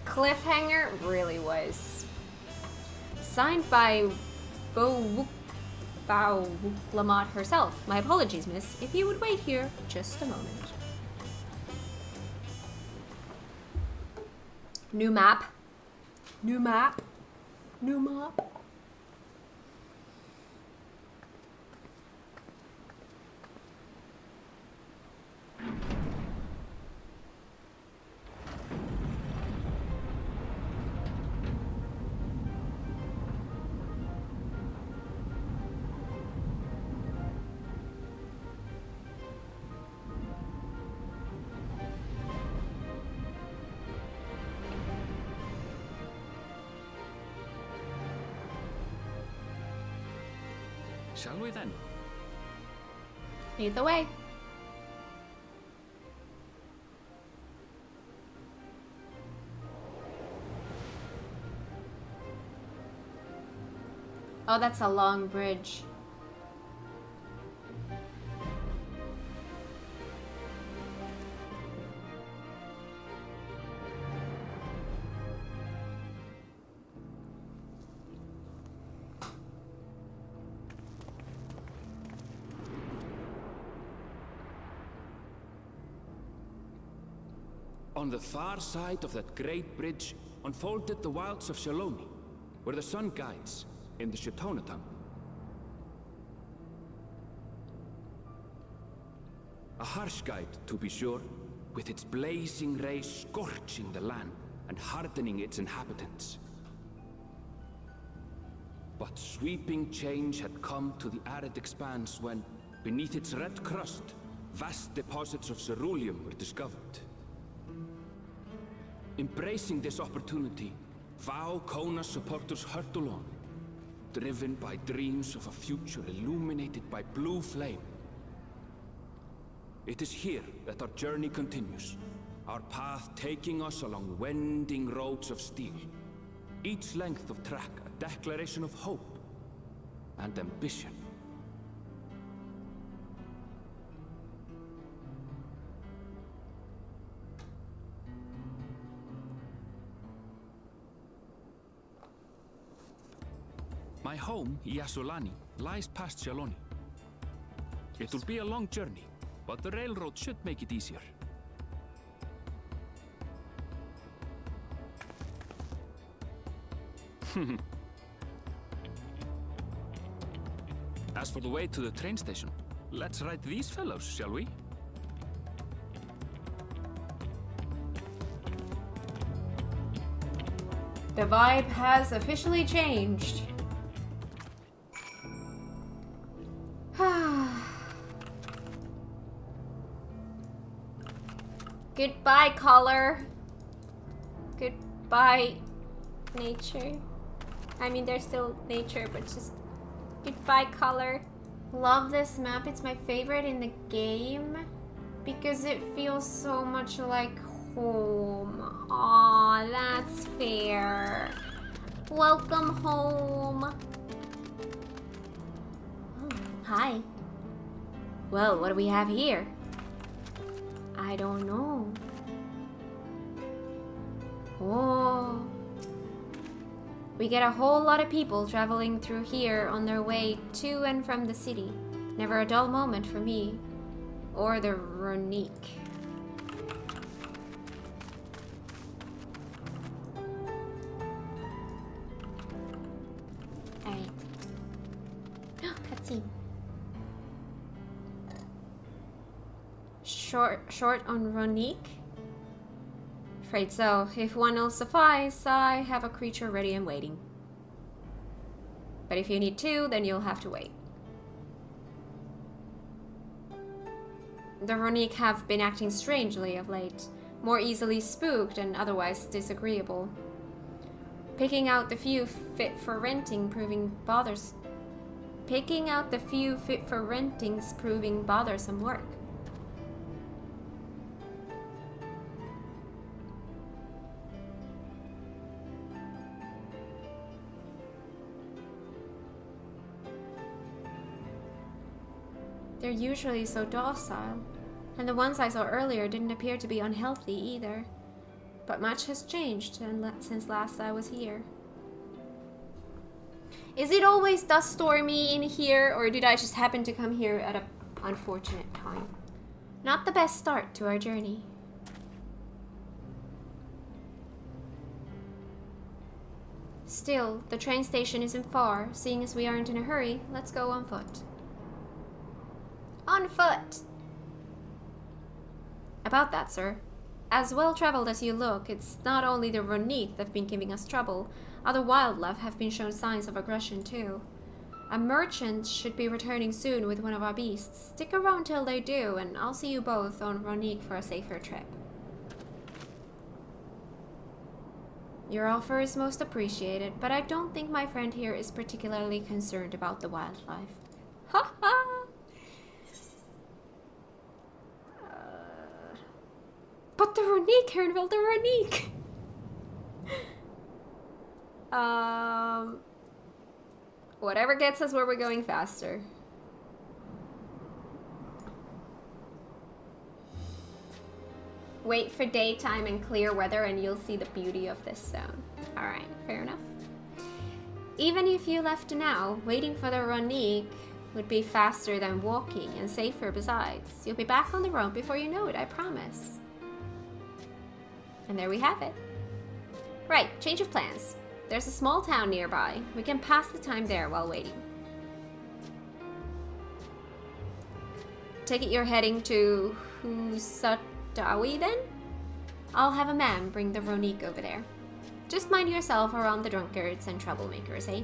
Cliffhanger really was. Signed by Bao Lamont herself. My apologies, miss. If you would wait here just a moment. New map. New map. New map. Shall we then? Lead the way. Oh, that's a long bridge. On the far side of that great bridge unfolded the wilds of Shaloni, where the sun guides in the Shitonatam. A harsh guide, to be sure, with its blazing rays scorching the land and hardening its inhabitants. But sweeping change had come to the arid expanse when, beneath its red crust, vast deposits of ceruleum were discovered. Embracing this opportunity, Vau Kona supporters hurtle on, driven by dreams of a future illuminated by blue flame. It is here that our journey continues, our path taking us along winding roads of steel, Each length of track a declaration of hope and ambition. My home, Yasulani, lies past Shaloni. It will be a long journey, but the railroad should make it easier. As for the way to the train station, let's ride these fellows, shall we? The vibe has officially changed. Goodbye, color. Goodbye, nature. I mean, there's still nature, but just goodbye, color. Love this map. It's my favorite in the game because it feels so much like home. Aw, that's fair. Welcome home. Oh, hi. Well, what do we have here? I don't know. Oh. We get a whole lot of people traveling through here on their way to and from the city. Never a dull moment for me. Or the Ronique. Alright. Cutscene. Short on Ronique? Afraid so. If one will suffice, I have a creature ready and waiting. But if you need two, then you'll have to wait. The Ronique have been acting strangely of late, more easily spooked and otherwise disagreeable. Picking out the few fit for renting proving bothersome work. They're usually so docile, and the ones I saw earlier didn't appear to be unhealthy either. But much has changed since last I was here. Is it always dust stormy in here, or did I just happen to come here at an unfortunate time? Not the best start to our journey. Still, the train station isn't far. Seeing as we aren't in a hurry, let's go on foot. On foot! About that, sir. As well-traveled as you look, it's not only the Ronique that've been giving us trouble. Other wildlife have been shown signs of aggression, too. A merchant should be returning soon with one of our beasts. Stick around till they do, and I'll see you both on Ronique for a safer trip. Your offer is most appreciated, but I don't think my friend here is particularly concerned about the wildlife. Ha ha! But the Ronique, Hernville, the Ronique! Whatever gets us where we're going faster. Wait for daytime and clear weather and you'll see the beauty of this zone. Alright, fair enough. Even if you left now, waiting for the Ronique would be faster than walking and safer besides. You'll be back on the road before you know it, I promise. And there we have it. Right, change of plans. There's a small town nearby. We can pass the time there while waiting. Take it you're heading to Husatawi then? I'll have a man bring the Ronique over there. Just mind yourself around the drunkards and troublemakers, eh?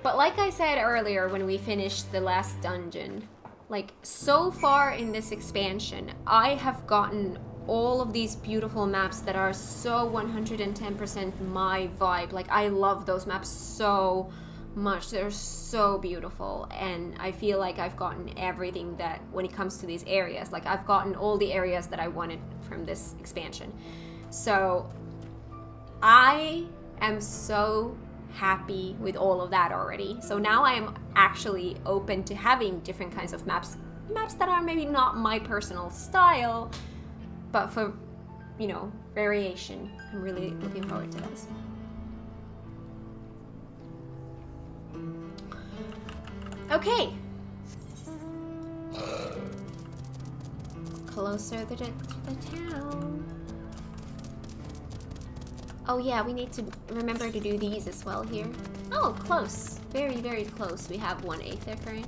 But like I said earlier when we finished the last dungeon, like so far in this expansion, I have gotten all of these beautiful maps that are so 110% my vibe. Like, I love those maps so much. They're so beautiful, and I feel like I've gotten everything that, when it comes to these areas, like I've gotten all the areas that I wanted from this expansion. So I am so happy with all of that already. So now I am actually open to having different kinds of maps that are maybe not my personal style, but for, you know, variation. I'm really looking forward to this. Okay. Closer to the town. Oh yeah, we need to remember to do these as well here. Oh, close. Very, very close. We have 1 aether current.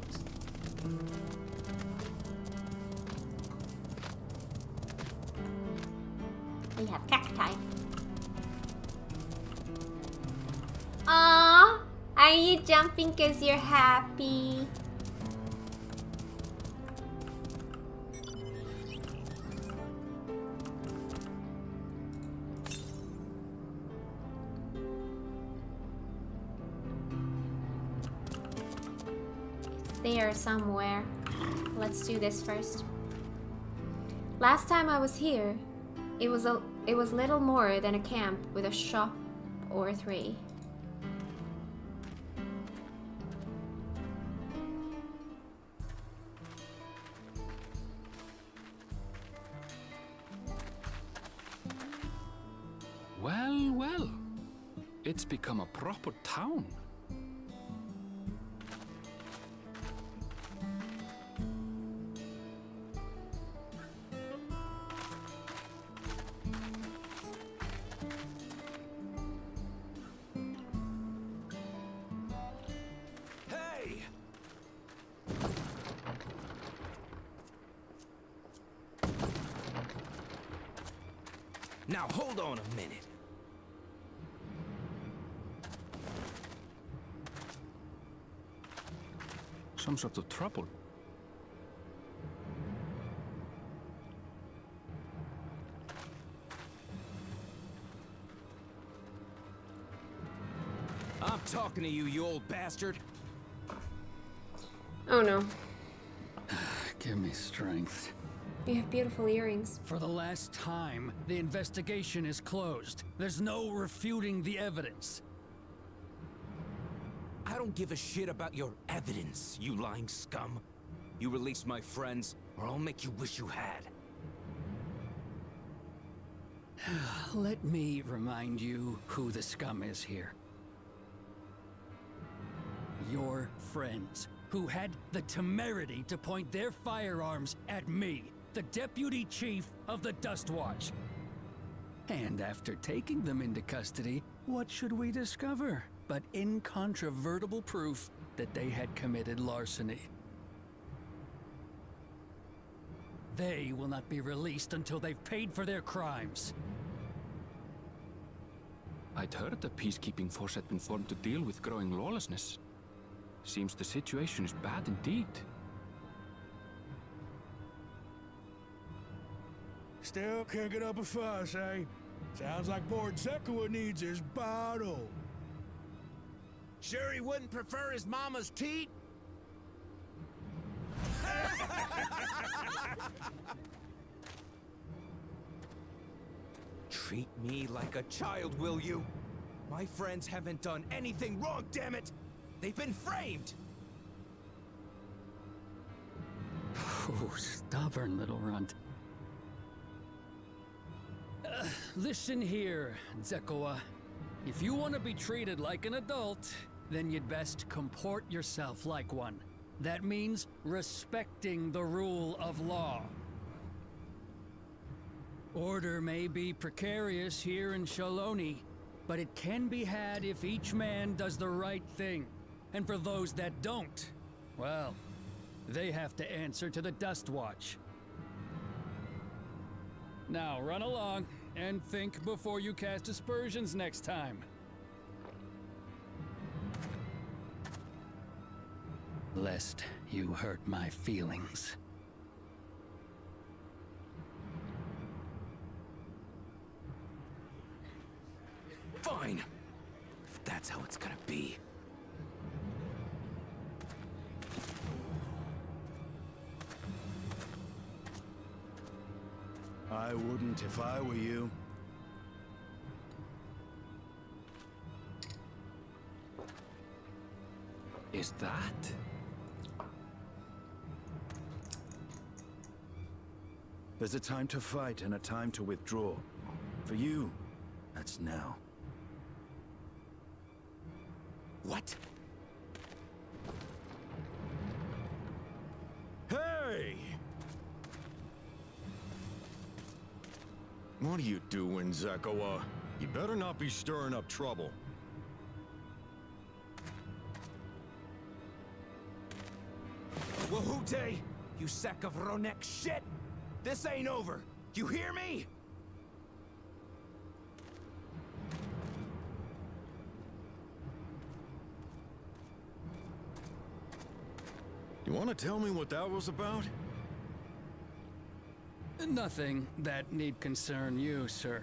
We have cacti. Aww, are you jumping because you're happy? There somewhere. Let's do this first. Last time I was here, it was little more than a camp with a shop or 3. Well, well. It's become a proper town. Now hold on a minute. Some sort of trouble. I'm talking to you, you old bastard. Oh no. Give me strength. You have beautiful earrings. For the last time, the investigation is closed. There's no refuting the evidence. I don't give a shit about your evidence, you lying scum. You release my friends, or I'll make you wish you had. Let me remind you who the scum is here. Your friends, who had the temerity to point their firearms at me, the Deputy Chief of the Dust Watch. And after taking them into custody, what should we discover but incontrovertible proof that they had committed larceny? They will not be released until they've paid for their crimes. I'd heard the peacekeeping force had been formed to deal with growing lawlessness. Seems the situation is bad indeed. Still can't get up a fuss, eh? Sounds like poor Zekua needs his bottle. Sure he wouldn't prefer his mama's teat? Treat me like a child, will you? My friends haven't done anything wrong, damn it! They've been framed! Oh, stubborn little runt. Listen here, Zekua. If you want to be treated like an adult, then you'd best comport yourself like one. That means respecting the rule of law. Order may be precarious here in Shaloni, but it can be had if each man does the right thing. And for those that don't, well, they have to answer to the Dust Watch. Now run along and think before you cast aspersions next time. Lest you hurt my feelings. Fine. If that's how it's gonna be. I wouldn't if I were you. is that? There's a time to fight and a time to withdraw. For you, that's now. What? Hey! What are you doing, Zekawa? You better not be stirring up trouble. Wahute! You sack of Ronek shit! This ain't over! You hear me? You want to tell me what that was about? Nothing that need concern you, sir.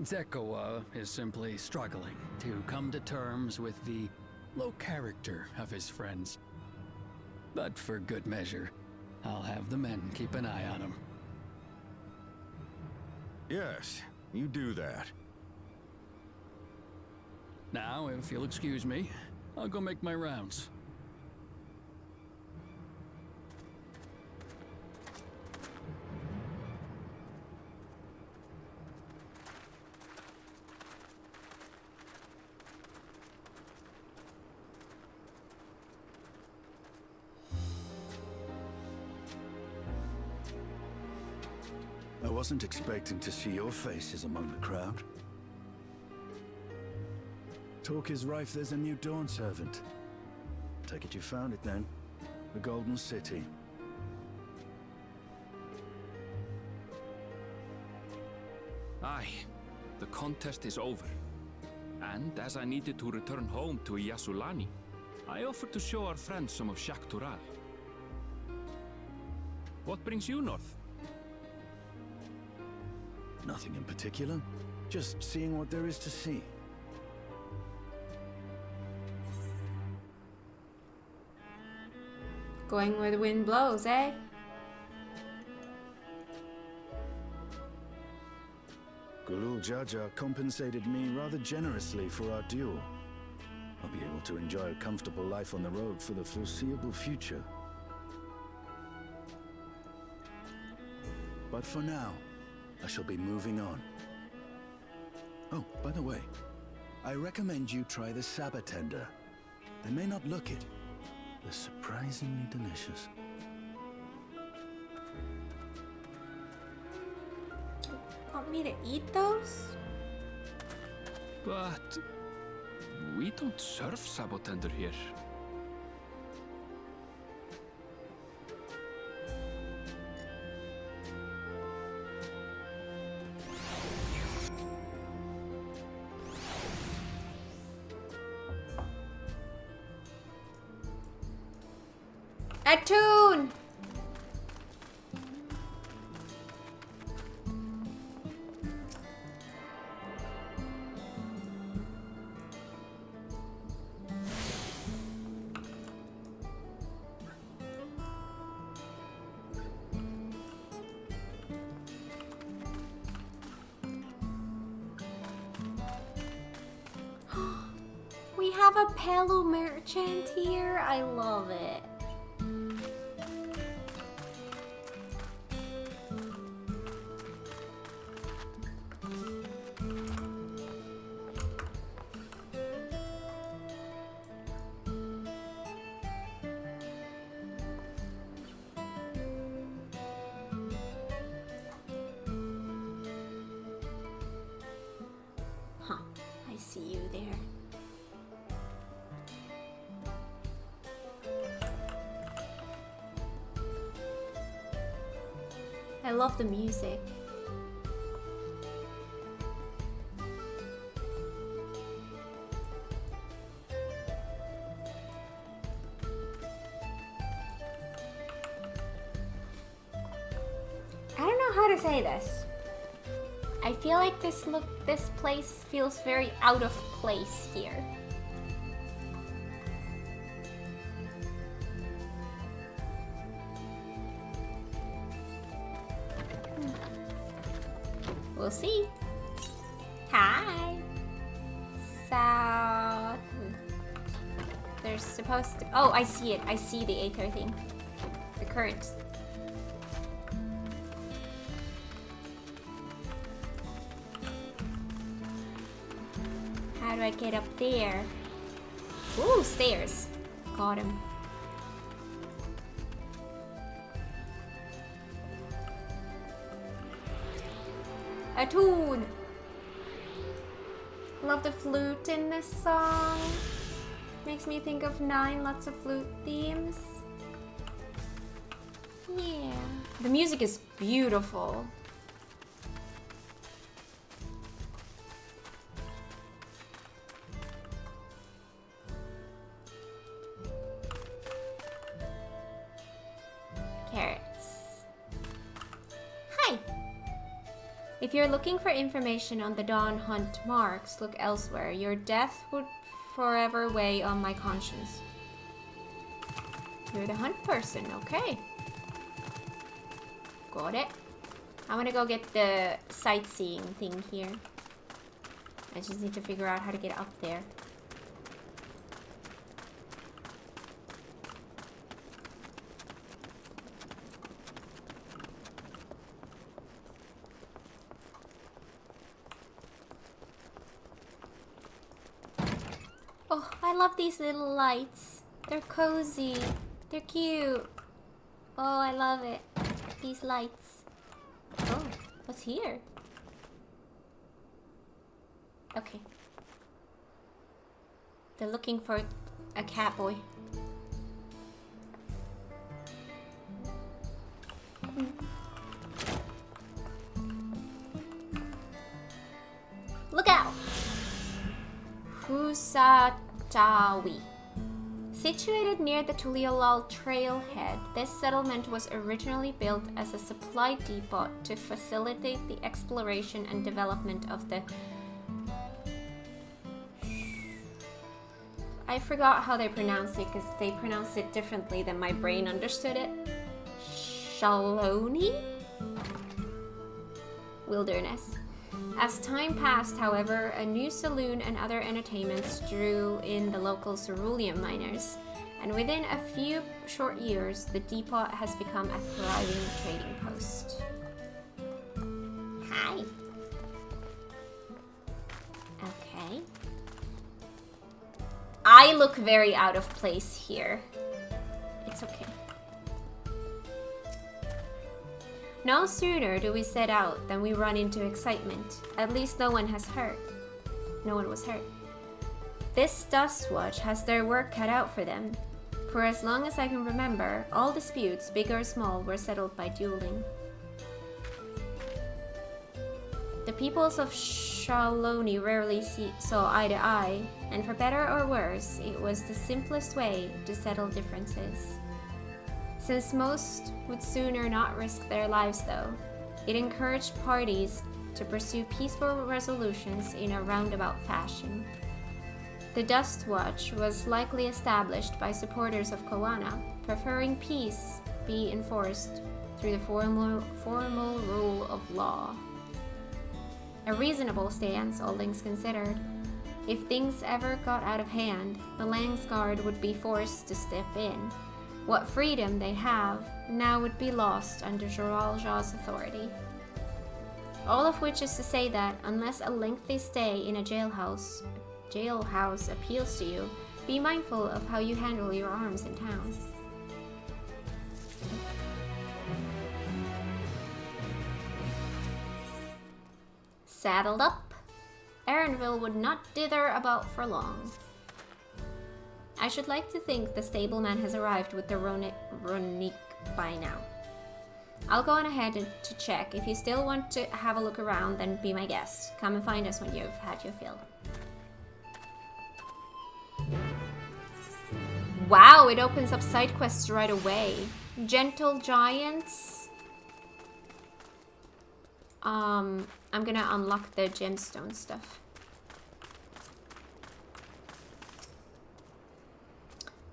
Zekawa is simply struggling to come to terms with the low character of his friends. But for good measure, I'll have the men keep an eye on him. Yes, you do that. Now, if you'll excuse me, I'll go make my rounds. I wasn't expecting to see your faces among the crowd. Talk is rife there's a new Dawn servant. Take it you found it then. The Golden City. Aye, the contest is over. And as I needed to return home to Yasulani, I offered to show our friends some of Shaktural. What brings you north? Nothing in particular. Just seeing what there is to see. Going where the wind blows, eh? Gulul Jaja compensated me rather generously for our duel. I'll be able to enjoy a comfortable life on the road for the foreseeable future. But for now, I shall be moving on. Oh, by the way, I recommend you try the Sabatender. They may not look it. They're surprisingly delicious. Want me to eat those? But we don't serve Sabotender here. Attune! We have a Pelu merchant here. I love it. Huh, I see you there. I love the music. I don't know how to say this. I feel like this place feels very out of place here. We'll see. Hi. South. There's supposed to... Oh, I see it. I see the aether thing. The current. How do I get up there? Ooh, stairs. Got him. A tune! Love the flute in this song. Makes me think of 9, lots of flute themes. Yeah. The music is beautiful. Carrots. Hi! If you're looking for information on the Dawn Hunt marks, look elsewhere. Your death would forever weigh on my conscience. You're the hunt person, okay. Got it. I want to go get the sightseeing thing here. I just need to figure out how to get up there. Oh, I love these little lights. They're cozy. They're cute. Oh, I love it. These lights. Oh, what's here? Okay. They're looking for a cat boy. Look out! Husatawi. Situated near the Tuliolal trailhead, this settlement was originally built as a supply depot to facilitate the exploration and development of the... I forgot how they pronounce it because they pronounce it differently than my brain understood it. Shaloni? Wilderness. As time passed, however, a new saloon and other entertainments drew in the local cerulean miners, and within a few short years, the depot has become a thriving trading post. Hi. Okay. I look very out of place here. It's okay. No sooner do we set out than we run into excitement. At least no one was hurt. This Dustwatch has their work cut out for them. For as long as I can remember, all disputes, big or small, were settled by dueling. The peoples of Shaloni rarely saw eye to eye, and for better or worse, it was the simplest way to settle differences. Since most would sooner not risk their lives though, it encouraged parties to pursue peaceful resolutions in a roundabout fashion. The Dust Watch was likely established by supporters of Koana, preferring peace be enforced through the formal rule of law. A reasonable stance, all things considered. If things ever got out of hand, the Langsguard would be forced to step in. What freedom they have now would be lost under Joralja's authority. All of which is to say that, unless a lengthy stay in a jailhouse appeals to you, be mindful of how you handle your arms in town. Saddled up, Erinville would not dither about for long. I should like to think the stableman has arrived with the Ronique by now. I'll go on ahead to check. If you still want to have a look around, then be my guest. Come and find us when you've had your fill. Wow, it opens up side quests right away. Gentle Giants. I'm gonna unlock the gemstone stuff.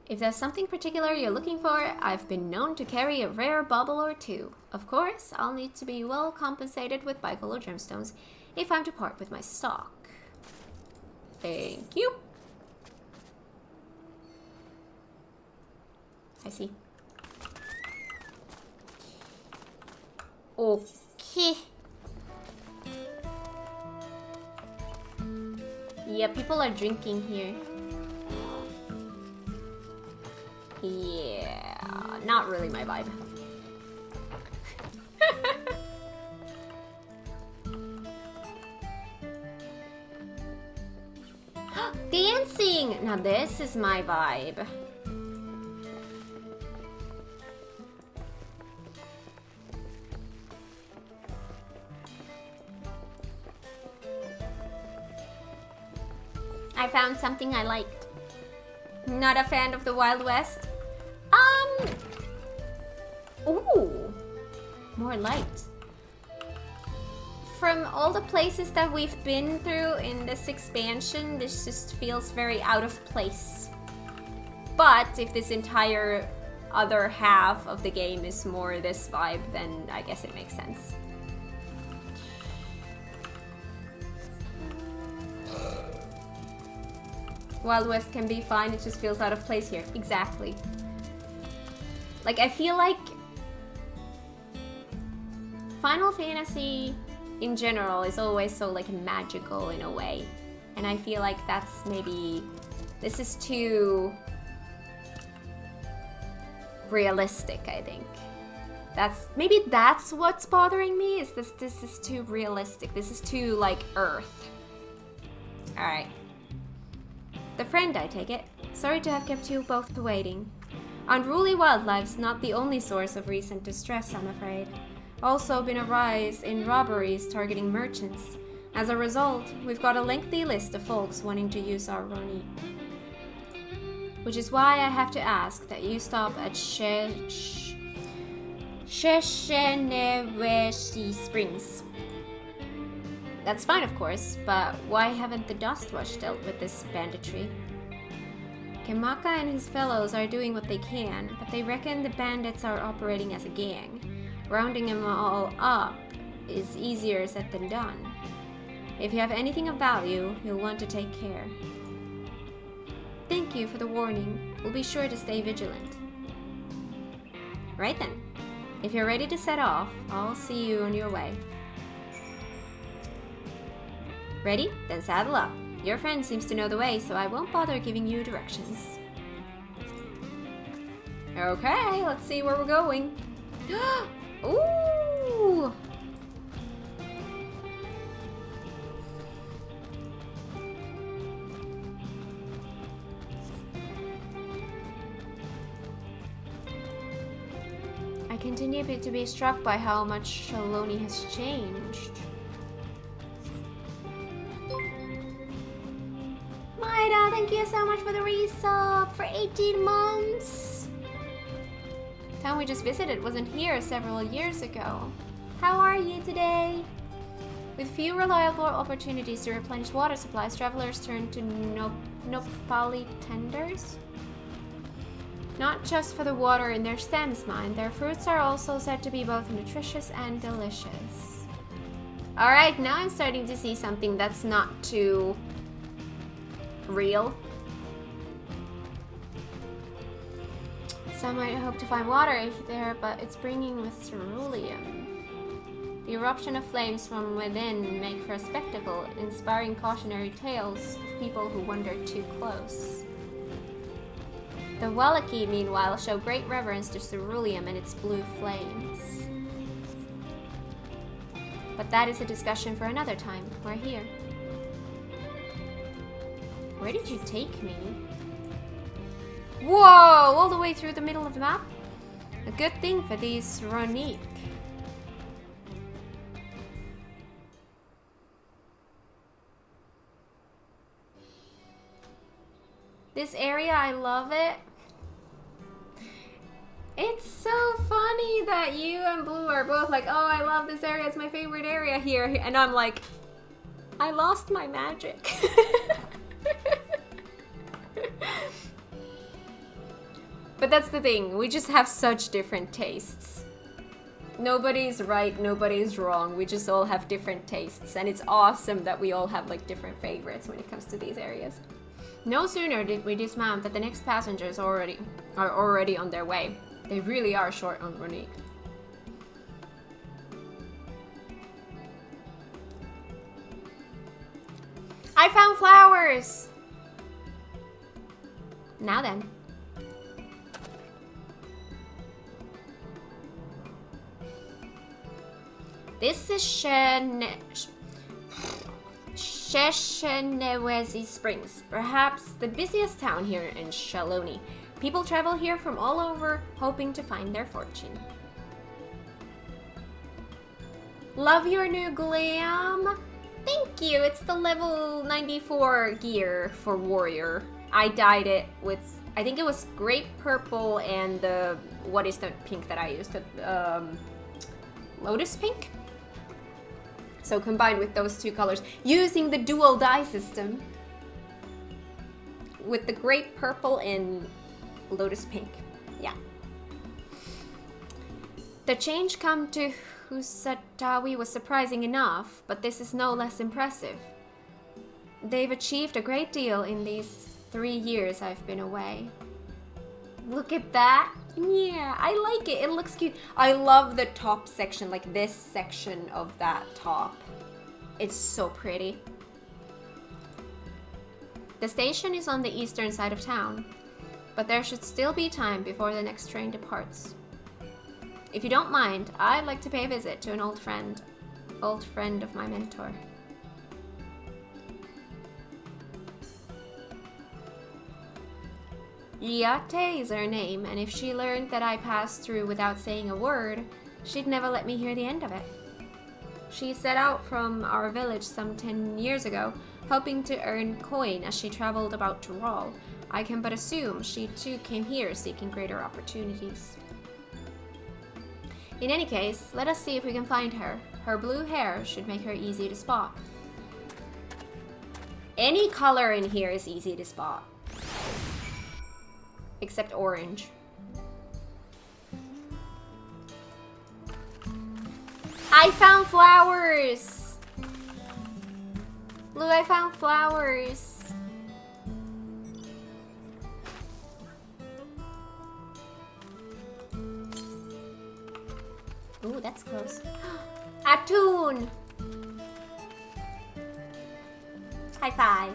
If there's something particular you're looking for, I've been known to carry a rare bauble or two. Of course, I'll need to be well compensated with bicolor gemstones if I'm to part with my stock. Thank you. I see. Okay. Yeah, people are drinking here. Yeah, not really my vibe. Dancing! Now this is my vibe. I found something I liked. Not a fan of the Wild West. Ooh, more light. From all the places that we've been through in this expansion, this just feels very out of place. But if this entire other half of the game is more this vibe, then I guess it makes sense. Wild West can be fine, it just feels out of place here. Exactly. Like, I feel like Final Fantasy in general is always so like magical in a way. And I feel like that's maybe, this is too realistic, I think. Maybe that's what's bothering me, is this is too realistic. This is too like Earth. Alright. The friend, I take it. Sorry to have kept you both waiting. Unruly wildlife's not the only source of recent distress, I'm afraid. Also been a rise in robberies targeting merchants. As a result, we've got a lengthy list of folks wanting to use our Roni. Which is why I have to ask that you stop at Shesheneweshi Springs. That's fine, of course, but why haven't the Dustwatch dealt with this banditry? Kamaka and his fellows are doing what they can, but they reckon the bandits are operating as a gang. Rounding them all up is easier said than done. If you have anything of value, you'll want to take care. Thank you for the warning. We'll be sure to stay vigilant. Right then. If you're ready to set off, I'll see you on your way. Ready? Then saddle up. Your friend seems to know the way, so I won't bother giving you directions. Okay, let's see where we're going. Ooh! I continue to be struck by how much Shaloni has changed. Maida, thank you so much for the resub for 18 months. Town we just visited wasn't here several years ago. How are you today? With few reliable opportunities to replenish water supplies, travelers turn to Nopali tenders. Not just for the water in their stems, mind. Their fruits are also said to be both nutritious and delicious. Alright, now I'm starting to see something that's not too real. Some might hope to find water if there, but it's bringing with ceruleum. The eruption of flames from within make for a spectacle, inspiring cautionary tales of people who wander too close. The Wallaki, meanwhile, show great reverence to ceruleum and its blue flames. But that is a discussion for another time. We're here. Where did you take me? Whoa! All the way through the middle of the map? A good thing for these Ronique. This area, I love it. It's so funny that you and Blue are both like, oh, I love this area, it's my favorite area here. And I'm like, I lost my magic. But that's the thing, we just have such different tastes. Nobody's right, nobody's wrong, we just all have different tastes. And it's awesome that we all have like different favorites when it comes to these areas. No sooner did we dismount that the next passengers are already on their way. They really are short on Runique. I found flowers! Now then. This is Sheshenewezi Springs, perhaps the busiest town here in Shaloni. People travel here from all over, hoping to find their fortune. Love your new glam. Thank you. It's the level 94 gear for warrior. I dyed it with, I think it was grape purple and the, what is the pink that I used? The lotus pink. So combined with those two colors, using the dual dye system with the grape purple and lotus pink. Yeah. The change come to Husatawi was surprising enough, but this is no less impressive. They've achieved a great deal in these 3 years I've been away. Look at that. Yeah, I like it. It looks cute. I love the top section, like this section of that top. It's so pretty. The station is on the eastern side of town, but there should still be time before the next train departs. If you don't mind, I'd like to pay a visit to an old friend of my mentor. Yate is her name, and if she learned that I passed through without saying a word, she'd never let me hear the end of it. She set out from our village some 10 years ago, hoping to earn coin as she traveled about Tural. I can but assume she too came here seeking greater opportunities. In any case, let us see if we can find her. Her blue hair should make her easy to spot. Any color in here is easy to spot. Except orange. I found flowers! Look, I found flowers. Ooh, that's close. Atun! High five.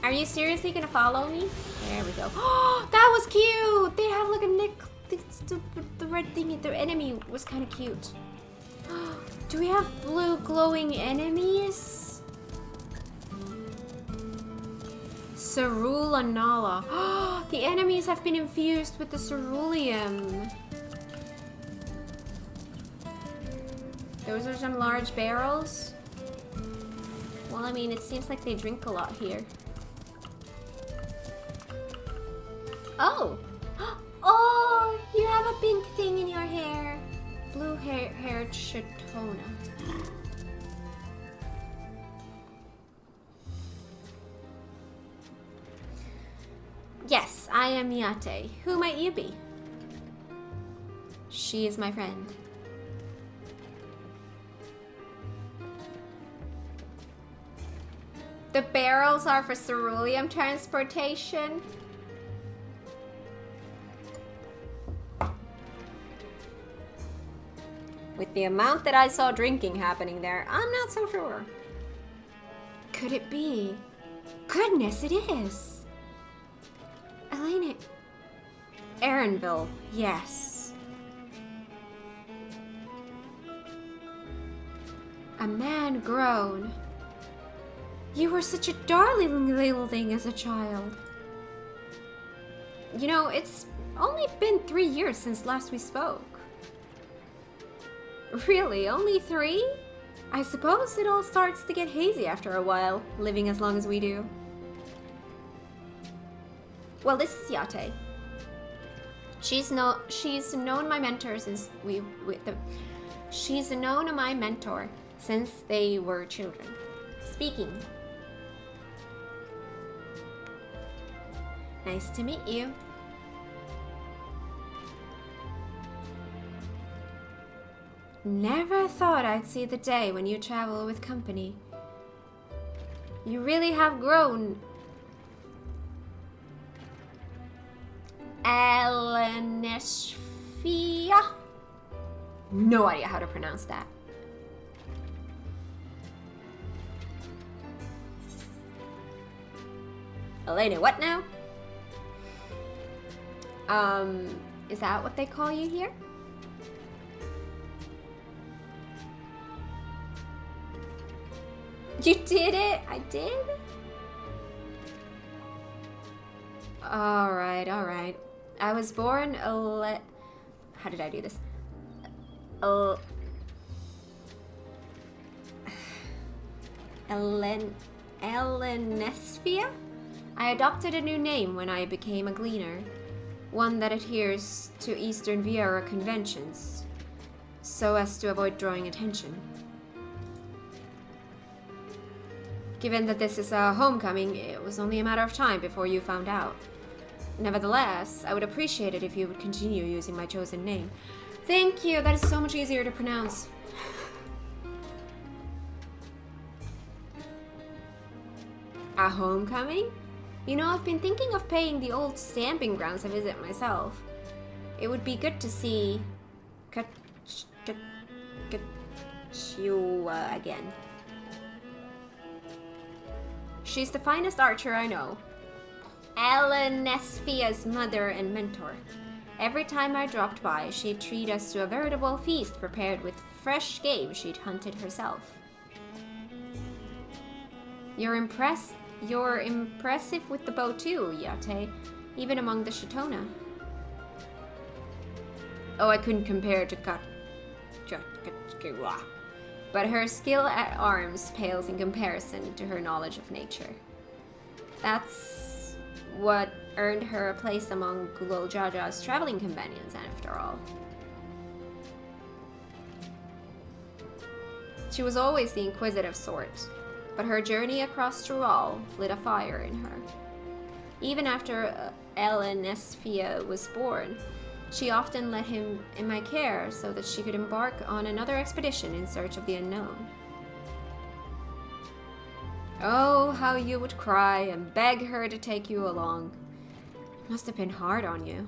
Are you seriously gonna follow me? There we go. Oh, that was cute! They have like a neck. The red thing, their enemy was kind of cute. Do we have blue glowing enemies? Cerula Nala. The enemies have been infused with the ceruleum. Those are some large barrels. Well, I mean, it seems like they drink a lot here. Oh! Oh! You have a pink thing in your hair. Blue-haired Shatona. Yes, I am Yate. Who might you be? She is my friend. The barrels are for ceruleum transportation. With the amount that I saw drinking happening there, I'm not so sure. Could it be? Goodness, it is. Elena. Erinville, yes. A man grown. You were such a darling little thing as a child. You know, it's only been 3 years since last we spoke. Really, only 3? I suppose it all starts to get hazy after a while, living as long as we do. Well, this is Yate. She's known my mentor since she's known my mentor since they were children. Speaking. Nice to meet you. Never thought I'd see the day when you travel with company. You really have grown. Elenesphia? No idea how to pronounce that. Elena, what now? Is that what they call you here? You did it! I did? Alright, alright. I was born how did I do this? Elenesphia? I adopted a new name when I became a gleaner. One that adheres to Eastern Viera conventions, so as to avoid drawing attention. Given that this is a homecoming, it was only a matter of time before you found out. Nevertheless, I would appreciate it if you would continue using my chosen name. Thank you, that is so much easier to pronounce. A homecoming? You know, I've been thinking of paying the old stamping grounds a visit myself. It would be good to see Kachua again. She's the finest archer I know. Elenesfia's mother and mentor. Every time I dropped by, she'd treat us to a veritable feast prepared with fresh game she'd hunted herself. You're impressive with the bow too, Yate, even among the Shatona. Oh, I couldn't compare to Kachua. But her skill at arms pales in comparison to her knowledge of nature. That's what earned her a place among Gulol Jaja's traveling companions, after all. She was always the inquisitive sort, but her journey across Tural lit a fire in her. Even after Elenesphia was born, she often let him in my care so that she could embark on another expedition in search of the unknown. Oh, how you would cry and beg her to take you along. It must have been hard on you.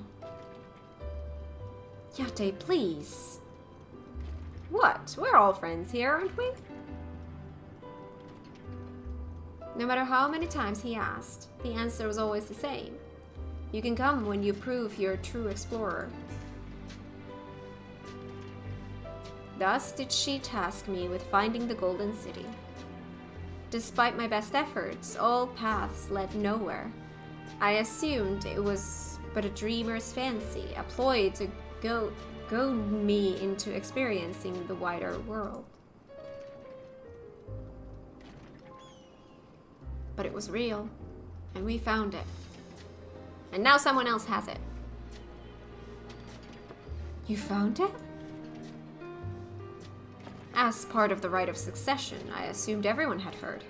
Yate, please. What? We're all friends here, aren't we? No matter how many times he asked, the answer was always the same. You can come when you prove you're a true explorer. Thus did she task me with finding the Golden City. Despite my best efforts, all paths led nowhere. I assumed it was but a dreamer's fancy, a ploy to goad me into experiencing the wider world. But it was real, and we found it. And now someone else has it. You found it? As part of the rite of succession, I assumed everyone had heard.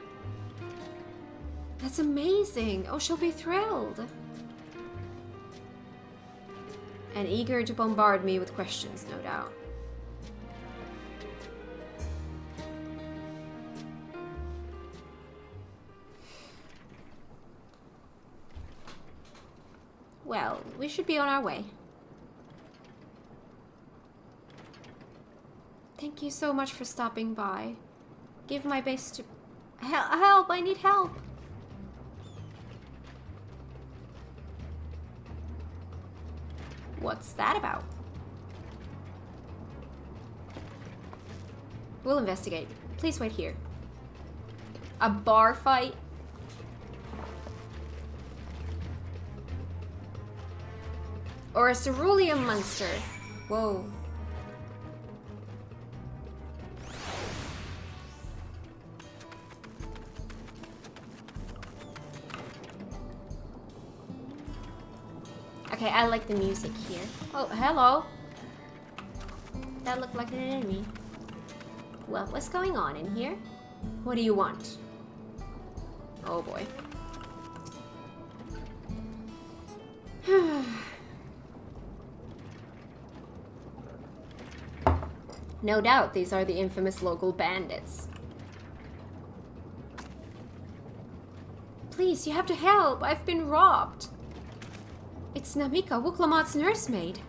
That's amazing! Oh, she'll be thrilled! And eager to bombard me with questions, no doubt. Well, we should be on our way. Thank you so much for stopping by. Give my best to... Help! I need help! What's that about? We'll investigate. Please wait here. A bar fight? Or a cerulean monster? Whoa. Okay, I like the music here. Oh, hello. That looked like an enemy. Well, what's going on in here? What do you want? Oh boy. No doubt these are the infamous local bandits. Please, you have to help. I've been robbed. It's Namika, Wuklamat's nursemaid.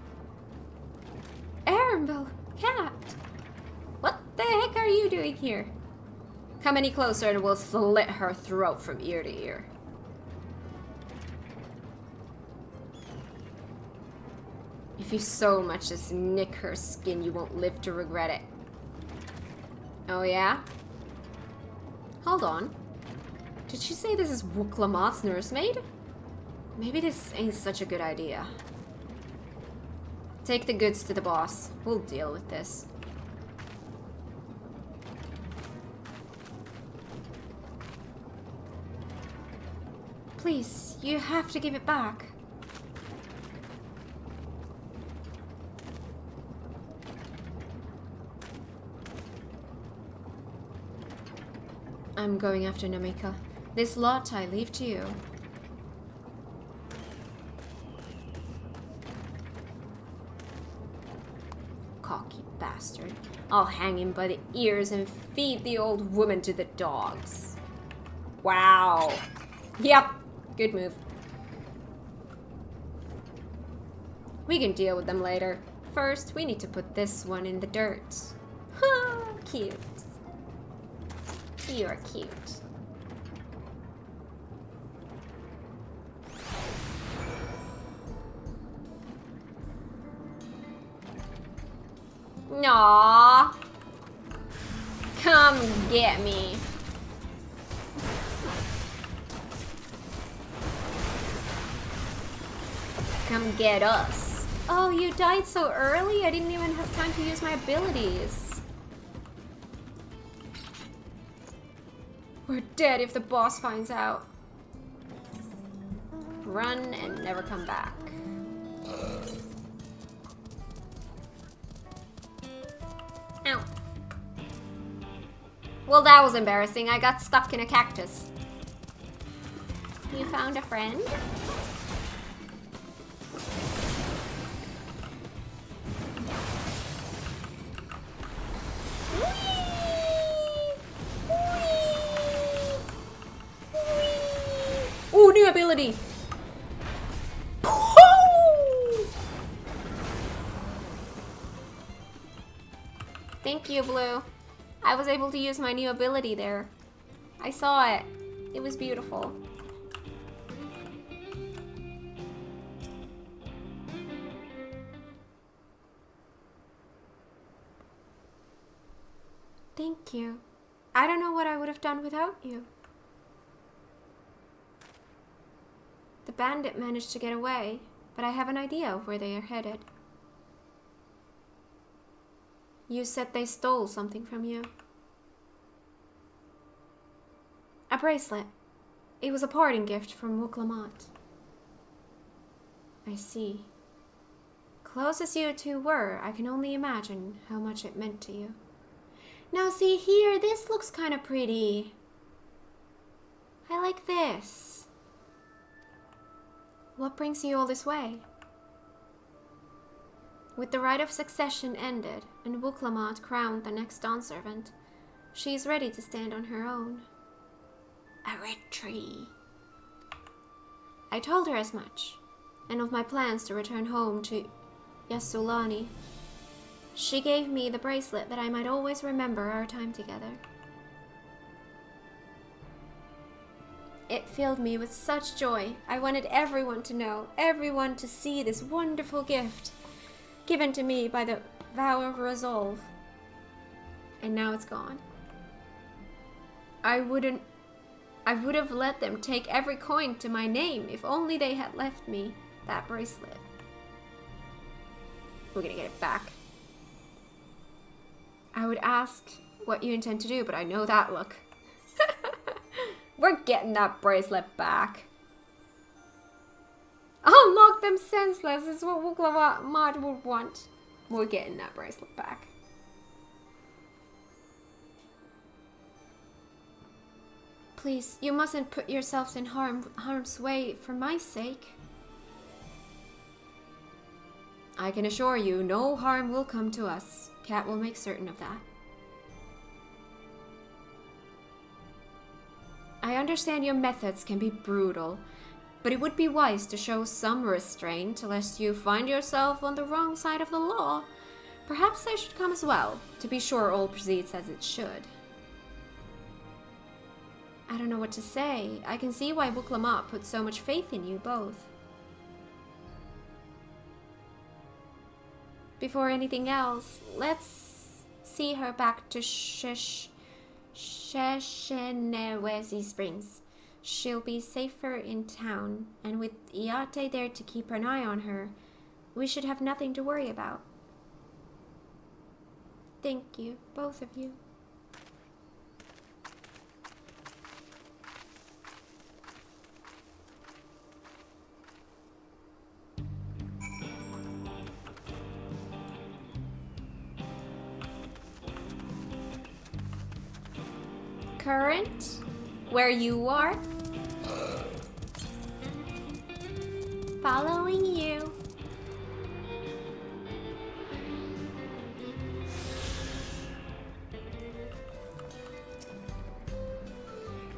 Arambel, cat. What the heck are you doing here? Come any closer and we'll slit her throat from ear to ear. If you so much as nick her skin, you won't live to regret it. Oh yeah? Hold on. Did she say this is Wuklamat's nursemaid? Maybe this ain't such a good idea. Take the goods to the boss. We'll deal with this. Please, you have to give it back. I'm going after Namika. This lot I leave to you. Cocky bastard. I'll hang him by the ears and feed the old woman to the dogs. Wow. Yep. Good move. We can deal with them later. First, we need to put this one in the dirt. Ha! Cute. You're cute. Aww. Come get me. Come get us. Oh, you died so early? I didn't even have time to use my abilities. We're dead if the boss finds out. Run and never come back. Ow. Well, that was embarrassing. I got stuck in a cactus. You found a friend? Ooh, new ability! Thank you, Blue. I was able to use my new ability there. I saw it. It was beautiful. Thank you. I don't know what I would have done without you. The bandit managed to get away, but I have an idea of where they are headed. You said they stole something from you. A bracelet. It was a parting gift from Wuklamat. I see. Close as you two were, I can only imagine how much it meant to you. Now see here, this looks kind of pretty. I like this. What brings you all this way? With the right of succession ended and Wuklamat crowned the next Dawn Servant, she is ready to stand on her own. A red tree. I told her as much, and of my plans to return home to Yasulani. She gave me the bracelet that I might always remember our time together. It filled me with such joy. I wanted everyone to know, everyone to see this wonderful gift given to me by the vow of resolve. And now it's gone. I would have let them take every coin to my name if only they had left me that bracelet. We're gonna get it back. I would ask what you intend to do, but I know that look. We're getting that bracelet back. I'll knock them senseless is what Wuklamat would want. We're getting that bracelet back. Please, you mustn't put yourselves in harm's way for my sake. I can assure you, no harm will come to us. Kat will make certain of that. I understand your methods can be brutal, but it would be wise to show some restraint lest you find yourself on the wrong side of the law. Perhaps I should come as well, to be sure all proceeds as it should. I don't know what to say. I can see why Wuklamat put so much faith in you both. Before anything else, let's see her back to Sheshenewezi Springs. She'll be safer in town, and with Iate there to keep an eye on her, we should have nothing to worry about. Thank you, both of you. Current, where you are? Following you.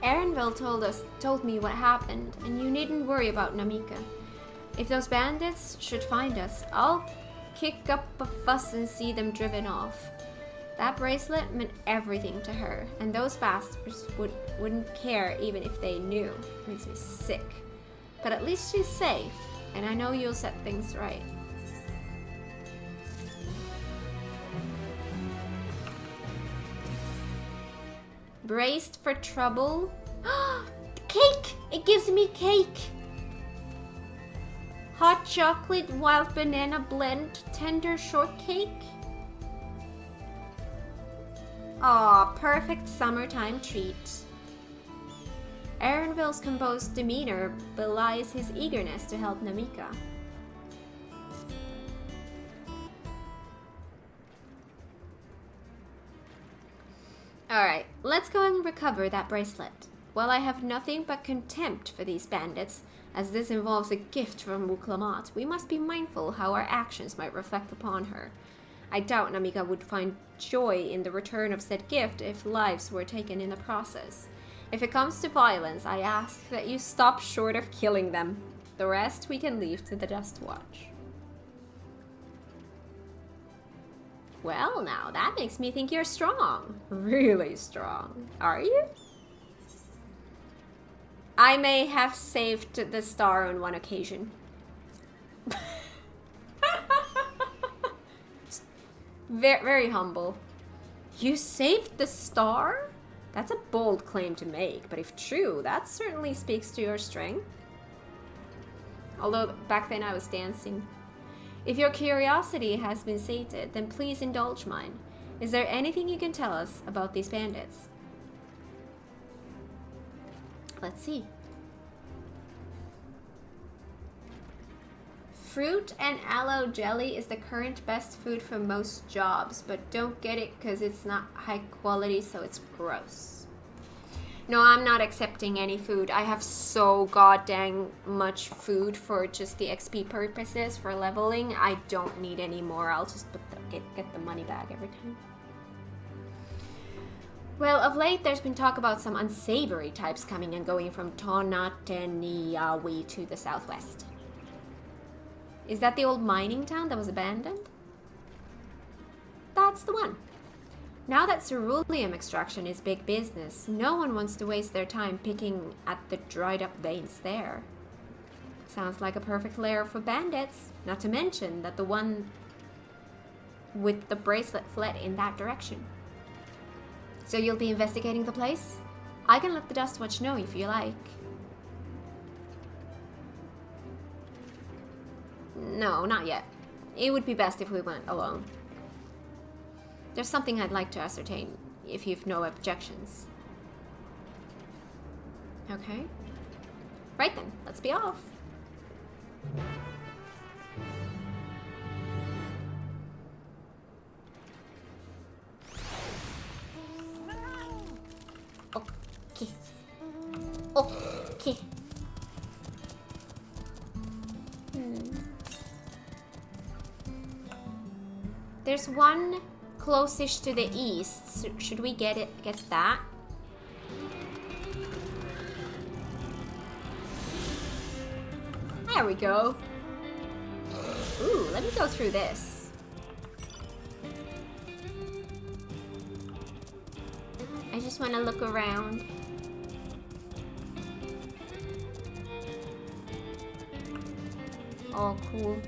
Erenville told me what happened, and you needn't worry about Namika. If those bandits should find us, I'll kick up a fuss and see them driven off. That bracelet meant everything to her, and those bastards wouldn't care even if they knew. It makes me sick. But at least she's safe, and I know you'll set things right. Braced for trouble? Cake! It gives me cake! Hot chocolate, wild banana blend, tender shortcake? Aw, perfect summertime treat. Erenville's composed demeanor belies his eagerness to help Namika. Alright, let's go and recover that bracelet. While I have nothing but contempt for these bandits, as this involves a gift from Wuklamat, we must be mindful how our actions might reflect upon her. I doubt Namika would find joy in the return of said gift if lives were taken in the process. If it comes to violence, I ask that you stop short of killing them. The rest we can leave to the Dust Watch. Well, now that makes me think you're strong. Really strong. Are you? I may have saved the star on one occasion. Very humble. You saved the star? That's a bold claim to make, but if true, that certainly speaks to your strength. Although back then I was dancing. If your curiosity has been sated, then please indulge mine. Is there anything you can tell us about these bandits? Let's see. Fruit and aloe jelly is the current best food for most jobs, but don't get it because it's not high quality, so it's gross. No, I'm not accepting any food. I have so goddamn much food for just the XP purposes for leveling. I don't need any more. I'll just get the money back every time. Well, of late there's been talk about some unsavory types coming and going from Tonateniyawi to the southwest. Is that the old mining town that was abandoned? That's the one. Now that ceruleum extraction is big business, no one wants to waste their time picking at the dried up veins there. Sounds like a perfect lair for bandits, not to mention that the one with the bracelet fled in that direction. So you'll be investigating the place? I can let the Dust Watch know if you like. No, not yet. It would be best if we went alone. There's something I'd like to ascertain, if you've no objections. Okay. Right then, let's be off. Okay. Okay. There's one closest to the east. So should we get that? There we go. Ooh, let me go through this. I just want to look around. Oh, cool.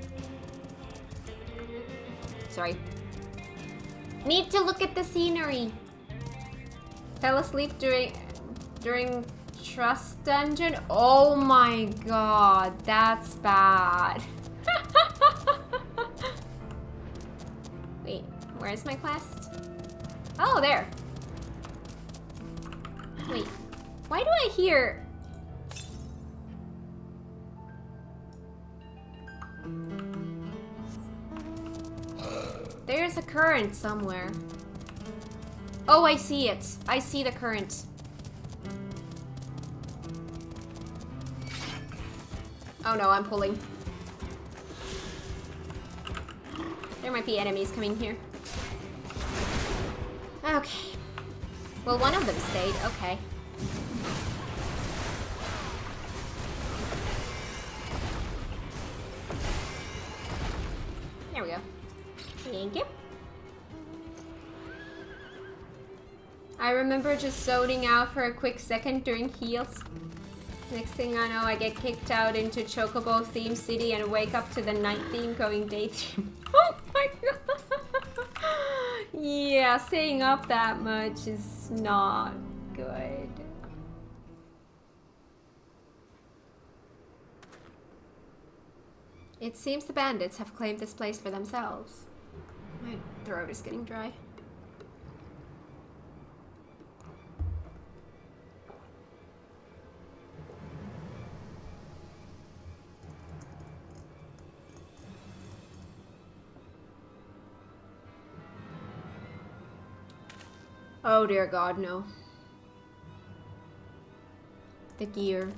Sorry. Need to look at the scenery. Fell asleep during Trust Dungeon? Oh my god, that's bad. Wait, where's my quest? Oh, there. Wait, why do I hear... There's a current somewhere. Oh, I see it. I see the current. Oh no, I'm pulling. There might be enemies coming here. Okay. Well, one of them stayed. Okay. There we go. Thank you. I remember just zoning out for a quick second during heals. Next thing I know, I get kicked out into Chocobo theme city and wake up to the night theme going day theme. Oh my god! Yeah, staying up that much is not good. It seems the bandits have claimed this place for themselves. My throat is getting dry. Oh dear god, no. The gear.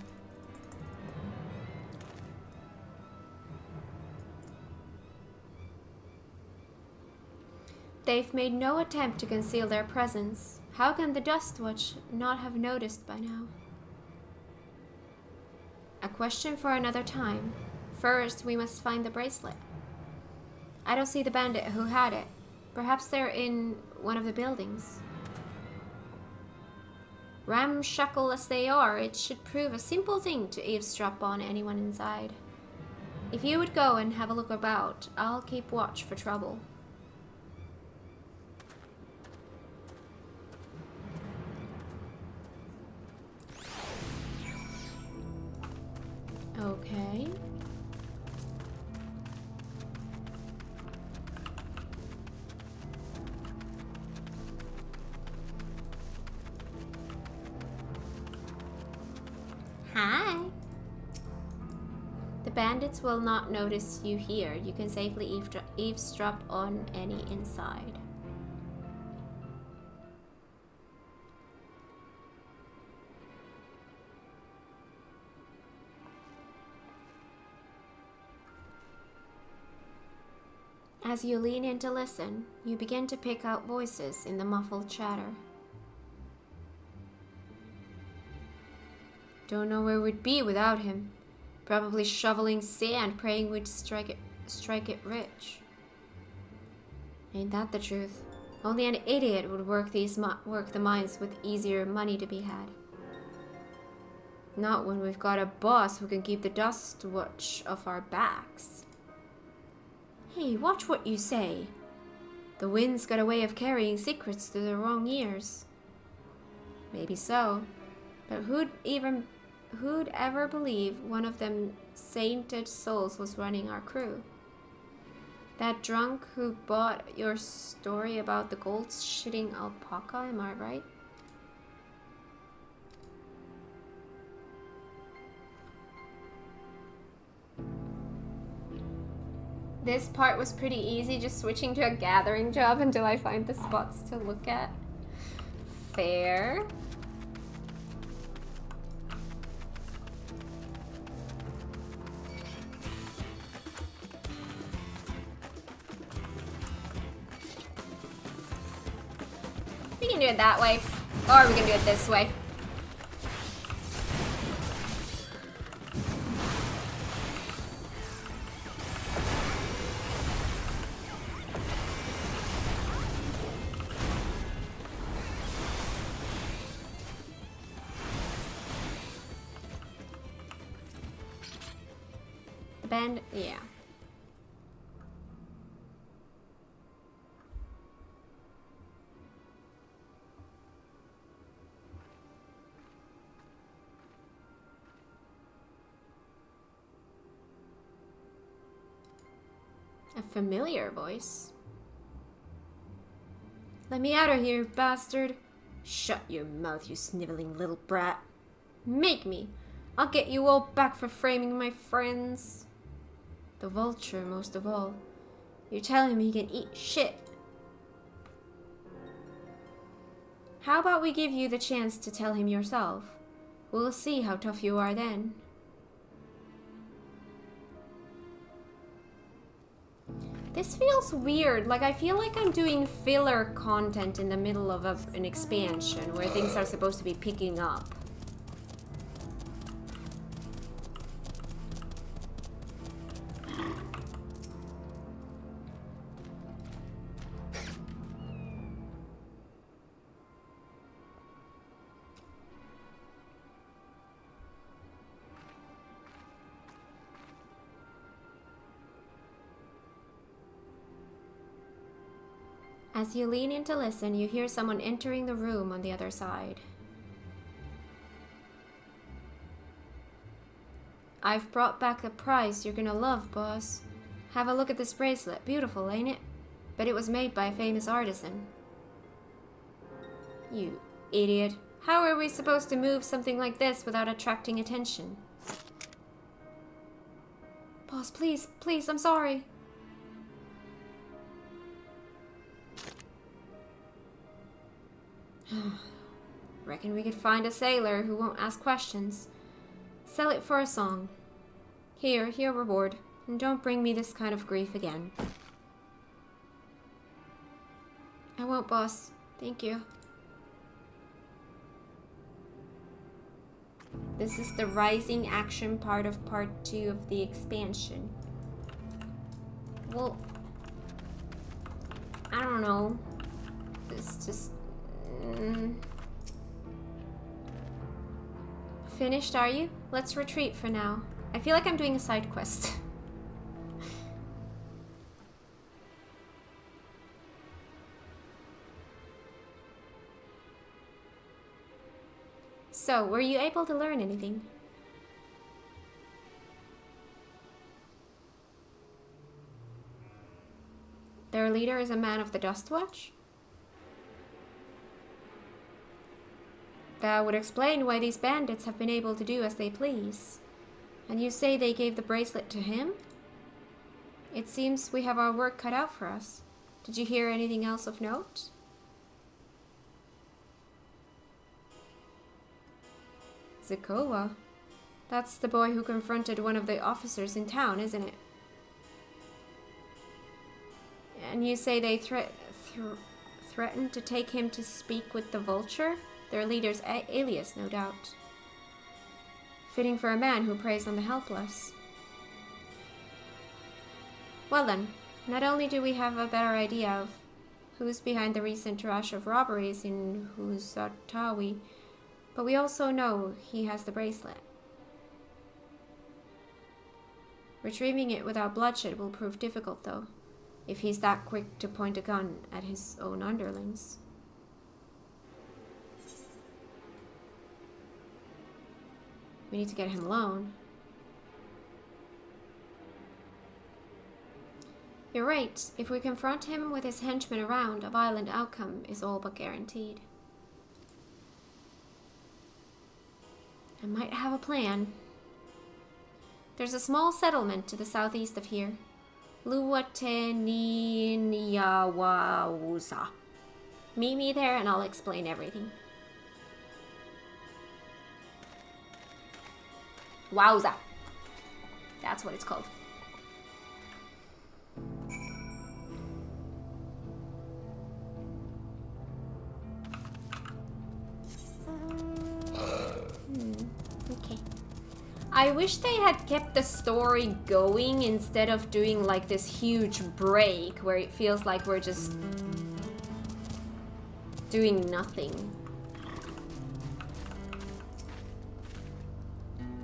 They've made no attempt to conceal their presence. How can the Dustwatch not have noticed by now? A question for another time. First, we must find the bracelet. I don't see the bandit who had it. Perhaps they're in one of the buildings. Ramshackle as they are, it should prove a simple thing to eavesdrop on anyone inside. If you would go and have a look about, I'll keep watch for trouble. Okay. Hi. The bandits will not notice you here. You can safely eavesdrop on any inside. As you lean in to listen, you begin to pick out voices in the muffled chatter. Don't know where we'd be without him. Probably shoveling sand, praying we'd strike it rich. Ain't that the truth? Only an idiot would work the mines with easier money to be had. Not when we've got a boss who can keep the Dustwatch off our backs. Hey, watch what you say. The wind's got a way of carrying secrets to the wrong ears. Maybe so, but who'd ever believe one of them sainted souls was running our crew? That drunk who bought your story about the gold-shitting alpaca, am I right? This part was pretty easy, just switching to a gathering job until I find the spots to look at. Fair. can do it that way. Or we can do it this way. The band, yeah. A familiar voice. Let me out of here, bastard. Shut your mouth, you sniveling little brat. Make me. I'll get you all back for framing my friends. The vulture, most of all. You're telling me he can eat shit. How about we give you the chance to tell him yourself? We'll see how tough you are then. This feels weird, like I feel like I'm doing filler content in the middle of an expansion where things are supposed to be picking up. As you lean in to listen, you hear someone entering the room on the other side. I've brought back a prize you're gonna love, boss. Have a look at this bracelet. Beautiful, ain't it? Bet it was made by a famous artisan. You idiot. How are we supposed to move something like this without attracting attention? Boss, please, please, I'm sorry. Reckon we could find a sailor who won't ask questions. Sell it for a song. Here, your reward. And don't bring me this kind of grief again. I won't, boss. Thank you. This is the rising action part of part 2 of the expansion. Well, I don't know. This just... Finished, are you? Let's retreat for now. I feel like I'm doing a side quest. So, were you able to learn anything? Their leader is a man of the Dustwatch? That would explain why these bandits have been able to do as they please. And you say they gave the bracelet to him? It seems we have our work cut out for us. Did you hear anything else of note? Zakoa? That's the boy who confronted one of the officers in town, isn't it? And you say they threatened to take him to speak with the vulture? Their leader's alias, no doubt. Fitting for a man who preys on the helpless. Well then, not only do we have a better idea of who's behind the recent rush of robberies in Huzatawi, but we also know he has the bracelet. Retrieving it without bloodshed will prove difficult, though, if he's that quick to point a gun at his own underlings. We need to get him alone. You're right. If we confront him with his henchmen around, a violent outcome is all but guaranteed. I might have a plan. There's a small settlement to the southeast of here. Luwateniyawausa. Meet me there and I'll explain everything. Wowza. That's what it's called. I wish they had kept the story going instead of doing like this huge break where it feels like we're just doing nothing.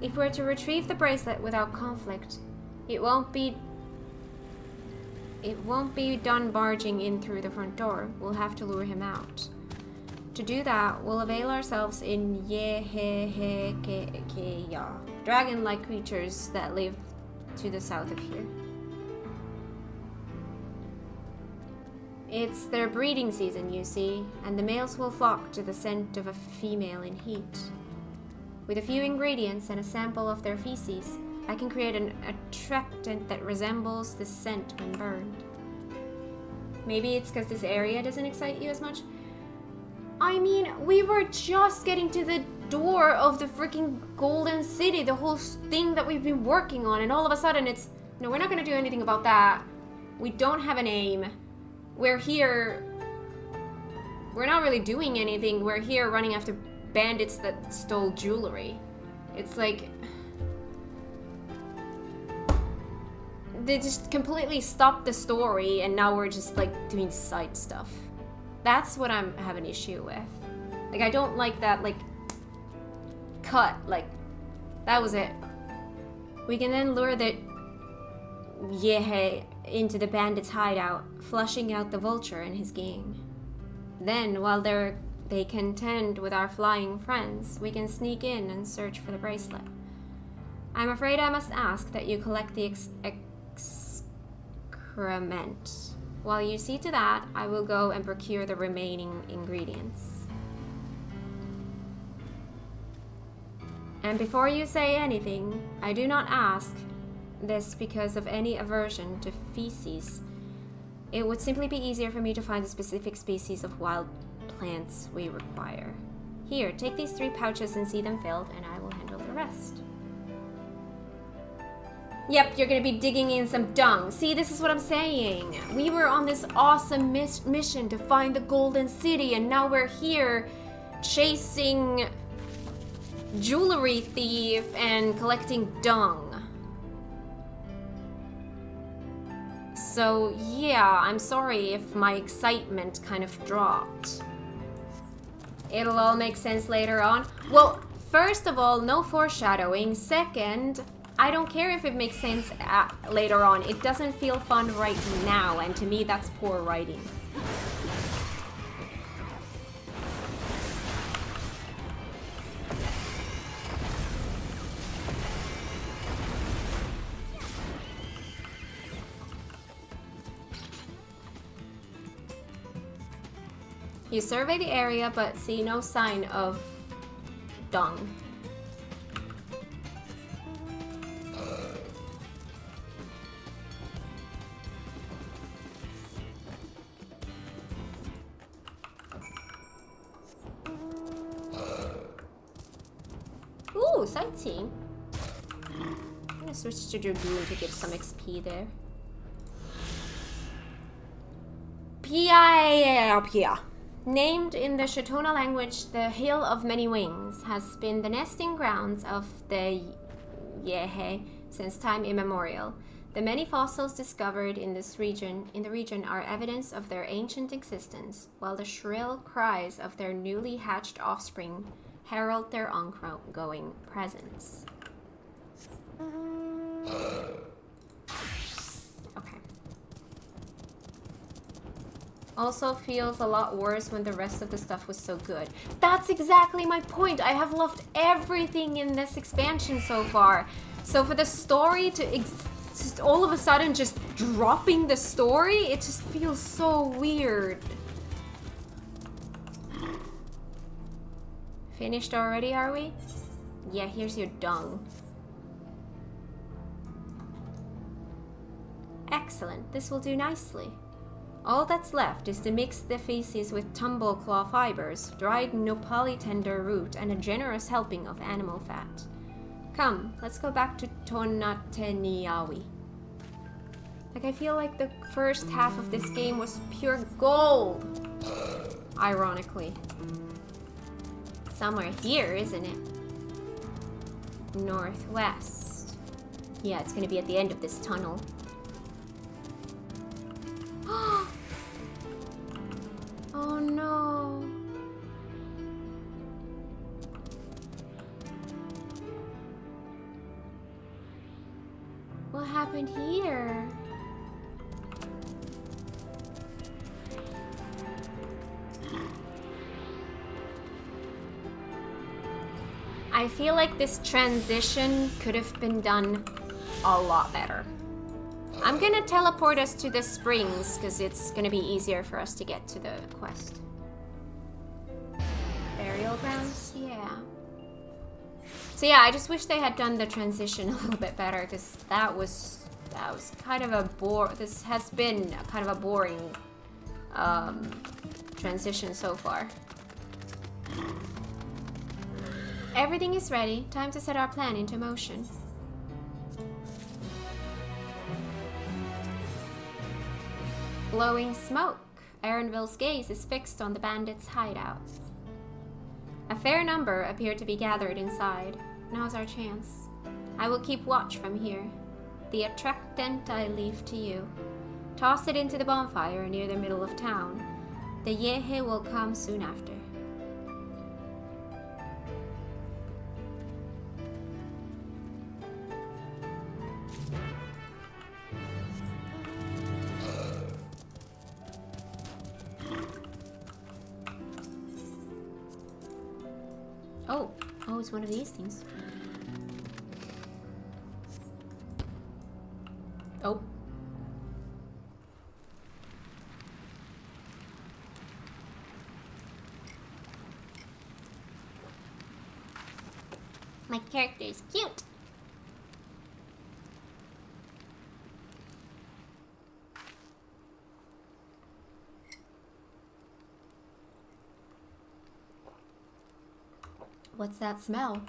If we're to retrieve the bracelet without conflict, it won't be done barging in through the front door. We'll have to lure him out. To do that, we'll avail ourselves in Yehehekeya, dragon-like creatures that live to the south of here. It's their breeding season, you see, and the males will flock to the scent of a female in heat. With a few ingredients and a sample of their feces, I can create an attractant that resembles the scent when burned. Maybe it's because this area doesn't excite you as much? I mean, we were just getting to the door of the freaking Golden City, the whole thing that we've been working on, and all of a sudden it's... No, we're not gonna do anything about that. We don't have an aim. We're here... We're not really doing anything. We're here running after bandits that stole jewelry. It's like... They just completely stopped the story, and now we're just, like, doing side stuff. That's what I have an issue with. Like, I don't like that, like, cut. Like, that was it. We can then lure the Yehe into the bandits' hideout, flushing out the vulture and his gang. Then, while they contend with our flying friends, we can sneak in and search for the bracelet. I'm afraid I must ask that you collect the excrement. While you see to that, I will go and procure the remaining ingredients. And before you say anything, I do not ask this because of any aversion to feces. It would simply be easier for me to find the specific species of wild plants we require. Here, take these 3 pouches and see them filled, and I will handle the rest. Yep, you're gonna be digging in some dung. See, this is what I'm saying. We were on this awesome mission to find the Golden City, and now we're here chasing jewelry thief and collecting dung. So, yeah, I'm sorry if my excitement kind of dropped. It'll all make sense later on. Well, first of all, no foreshadowing. Second, I don't care if it makes sense later on. It doesn't feel fun right now, and to me that's poor writing. You survey the area but see no sign of dung. Ooh, sightseeing. I'm gonna switch to Dragoon to get some XP there. Pia. Named in the Shatona language, the Hill of Many Wings has been the nesting grounds of the Yehe since time immemorial. The many fossils discovered in the region are evidence of their ancient existence, while the shrill cries of their newly hatched offspring herald their ongoing presence. Okay. Also feels a lot worse when the rest of the stuff was so good. That's exactly my point. I have loved everything in this expansion so far. So for the story to just all of a sudden just dropping the story, it just feels so weird. Finished already, are we? Yeah, here's your dung. Excellent, this will do nicely. All that's left is to mix the feces with tumbleclaw fibers, dried nopali tender root, and a generous helping of animal fat. Come, let's go back to Tonateniawi. Like, I feel like the first half of this game was pure gold. Ironically. Somewhere here, isn't it? northwest. Yeah, it's gonna be at the end of this tunnel. Oh no. What happened here? I feel like this transition could have been done a lot better. I'm gonna teleport us to the springs because it's gonna be easier for us to get to the quest. Burial grounds? Yeah. So yeah, I just wish they had done the transition a little bit better because that was kind of a this has been kind of a boring transition so far. Everything is ready. Time to set our plan into motion. Blowing smoke. Aaronville's gaze is fixed on the bandits' hideout. A fair number appear to be gathered inside. Now's our chance. I will keep watch from here. The attractant I leave to you. Toss it into the bonfire near the middle of town. The Yehe will come soon after. Oh, it's one of these things. Oh. My character is cute. What's that smell?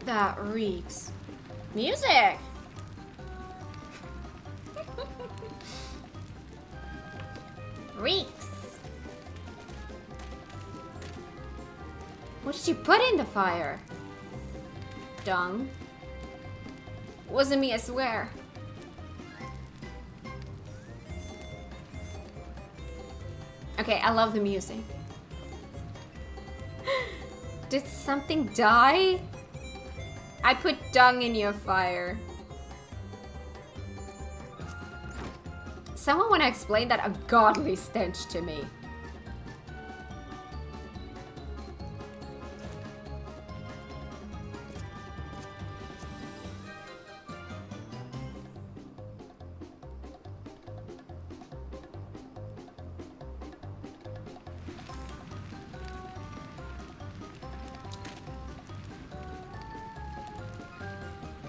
That reeks. Music! Reeks. What did you put in the fire? Dung. Wasn't me, I swear. Okay, I love the music. Did something die? I put dung in your fire. Someone wanna explain that ungodly stench to me.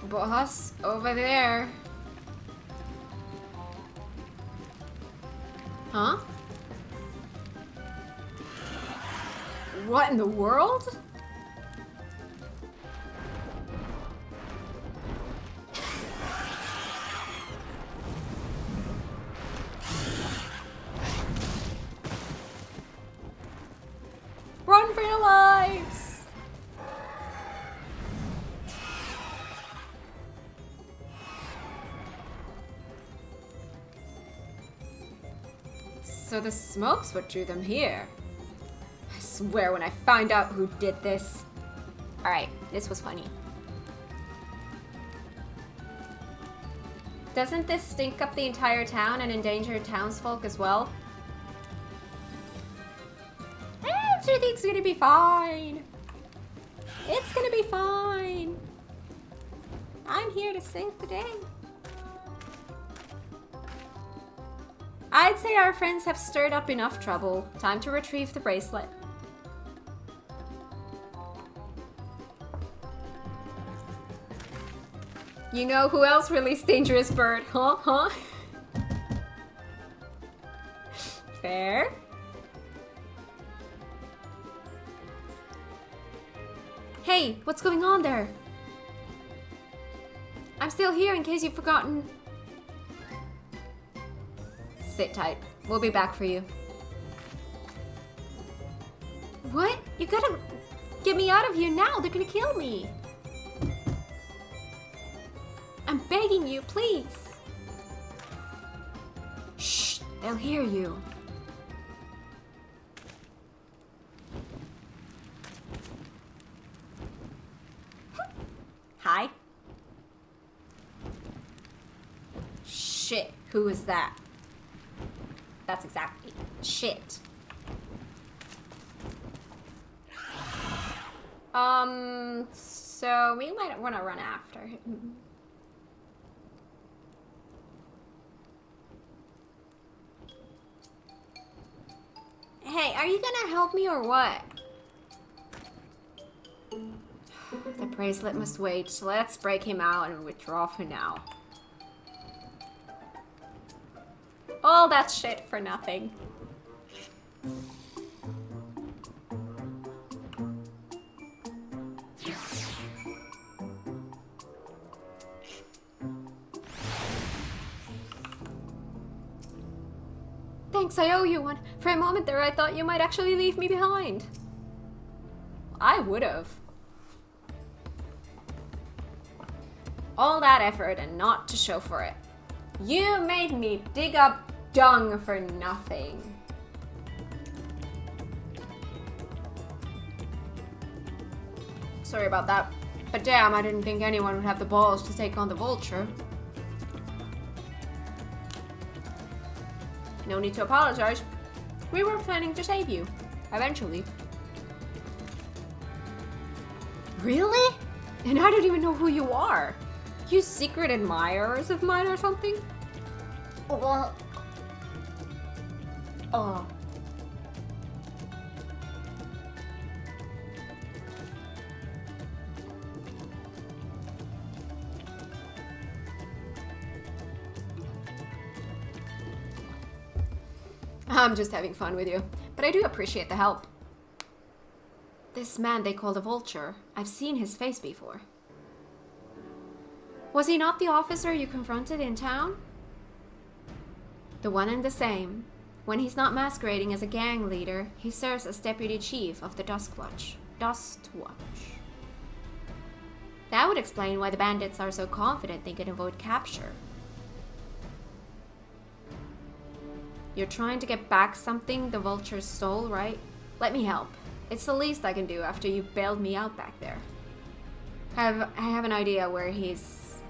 Boss, over there. Huh? What in the world? Run for your lives! So the smoke's what drew them here. I swear when I find out who did this. Alright, this was funny. Doesn't this stink up the entire town and endanger townsfolk as well? Everything's gonna be fine. It's gonna be fine. I'm here to save the day. I'd say our friends have stirred up enough trouble. Time to retrieve the bracelet. You know who else released Dangerous Bird? Huh? Fair. Hey, what's going on there? I'm still here in case you've forgotten. Sit tight. We'll be back for you. What? You gotta get me out of here now. They're gonna kill me. I'm begging you, please. Shh, they'll hear you. Hi. Shit, who is that? That's exactly shit. So we might want to run after him. Hey, are you gonna help me or what? The bracelet must wait, so let's break him out and withdraw for now. All that shit for nothing. Thanks, I owe you one. For a moment there, I thought you might actually leave me behind. I would've. All that effort and not to show for it. You made me dig up dung for nothing. Sorry about that. But damn, I didn't think anyone would have the balls to take on the vulture. No need to apologize. We were planning to save you. Eventually. Really? And I don't even know who you are. You secret admirers of mine or something? Well... Oh. I'm just having fun with you, but I do appreciate the help. This man they call the Vulture, I've seen his face before. Was he not the officer you confronted in town? The one and the same. When he's not masquerading as a gang leader, he serves as deputy chief of the Dustwatch. That would explain why the bandits are so confident they can avoid capture. You're trying to get back something the Vulture stole, right? Let me help. It's the least I can do after you bailed me out back there. I have an idea where he's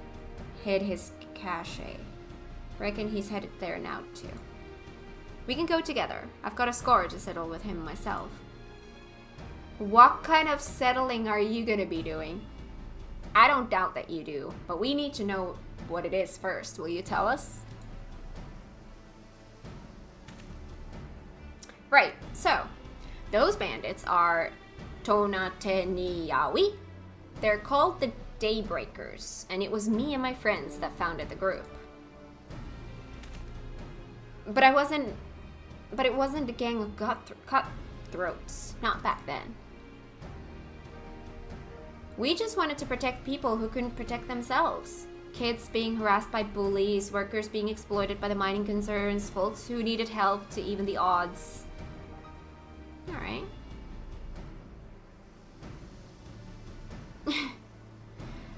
hid his cache. Reckon he's headed there now too. We can go together. I've got a score to settle with him myself. What kind of settling are you gonna be doing? I don't doubt that you do, but we need to know what it is first. Will you tell us? Right, so, those bandits are Tonateniyawi. They're called the Daybreakers, and it was me and my friends that founded the group. But it wasn't a gang of cutthroats, not back then. We just wanted to protect people who couldn't protect themselves. Kids being harassed by bullies, workers being exploited by the mining concerns, folks who needed help to even the odds. Alright.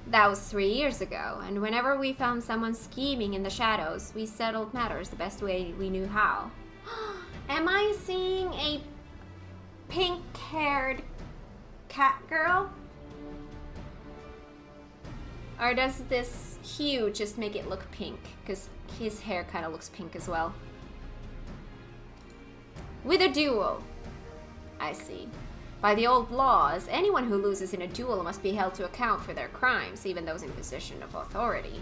That was 3 years ago, and whenever we found someone scheming in the shadows, we settled matters the best way we knew how. Am I seeing a pink-haired cat girl? Or does this hue just make it look pink? Because his hair kind of looks pink as well. With a duel. I see. By the old laws, anyone who loses in a duel must be held to account for their crimes, even those in position of authority.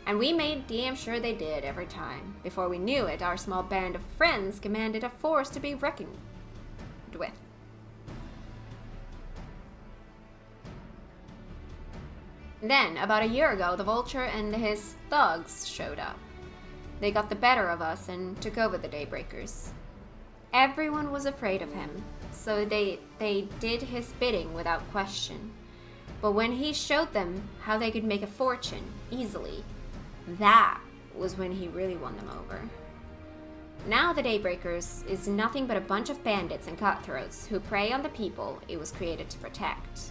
And we made damn sure they did every time. Before we knew it, our small band of friends commanded a force to be reckoned with. Then, about a year ago, the Vulture and his thugs showed up. They got the better of us and took over the Daybreakers. Everyone was afraid of him, so they did his bidding without question. But when he showed them how they could make a fortune easily, that was when he really won them over. Now the Daybreakers is nothing but a bunch of bandits and cutthroats who prey on the people it was created to protect.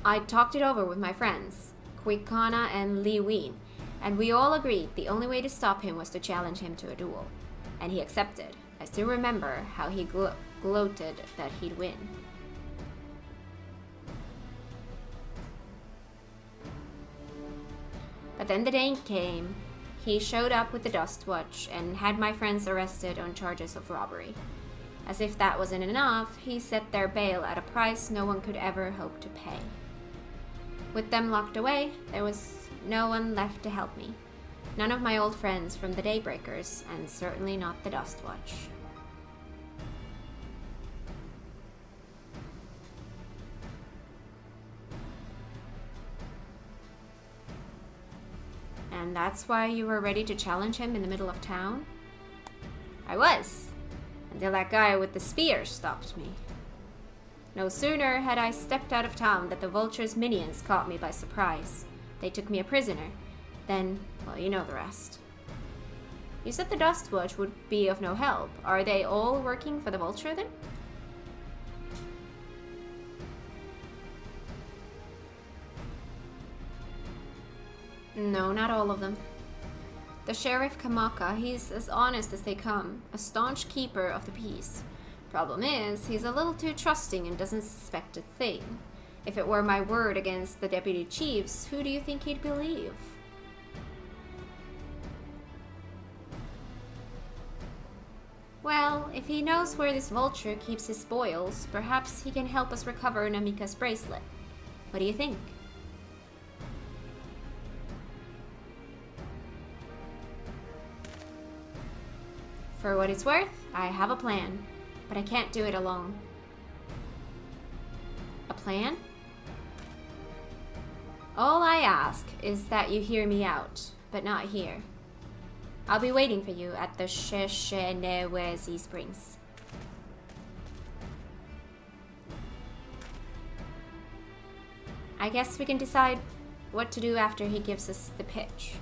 I talked it over with my friends, Quikana and Li Ween, and we all agreed the only way to stop him was to challenge him to a duel. And he accepted. I still remember how he gloated that he'd win. But then the day came. He showed up with the Dustwatch and had my friends arrested on charges of robbery. As if that wasn't enough, he set their bail at a price no one could ever hope to pay. With them locked away, there was no one left to help me. None of my old friends from the Daybreakers, and certainly not the Dustwatch. And that's why you were ready to challenge him in the middle of town? I was, until that guy with the spear stopped me. No sooner had I stepped out of town that the Vulture's minions caught me by surprise. They took me a prisoner. Then, well, you know the rest. You said the Dustwatch would be of no help. Are they all working for the Vulture then? No, not all of them. The Sheriff Kamaka, he's as honest as they come, a staunch keeper of the peace. Problem is, he's a little too trusting and doesn't suspect a thing. If it were my word against the deputy chiefs, who do you think he'd believe? Well, if he knows where this Vulture keeps his spoils, perhaps he can help us recover Namika's bracelet. What do you think? For what it's worth, I have a plan, but I can't do it alone. A plan? All I ask is that you hear me out, but not here. I'll be waiting for you at the Sheshenewezi Springs. I guess we can decide what to do after he gives us the pitch.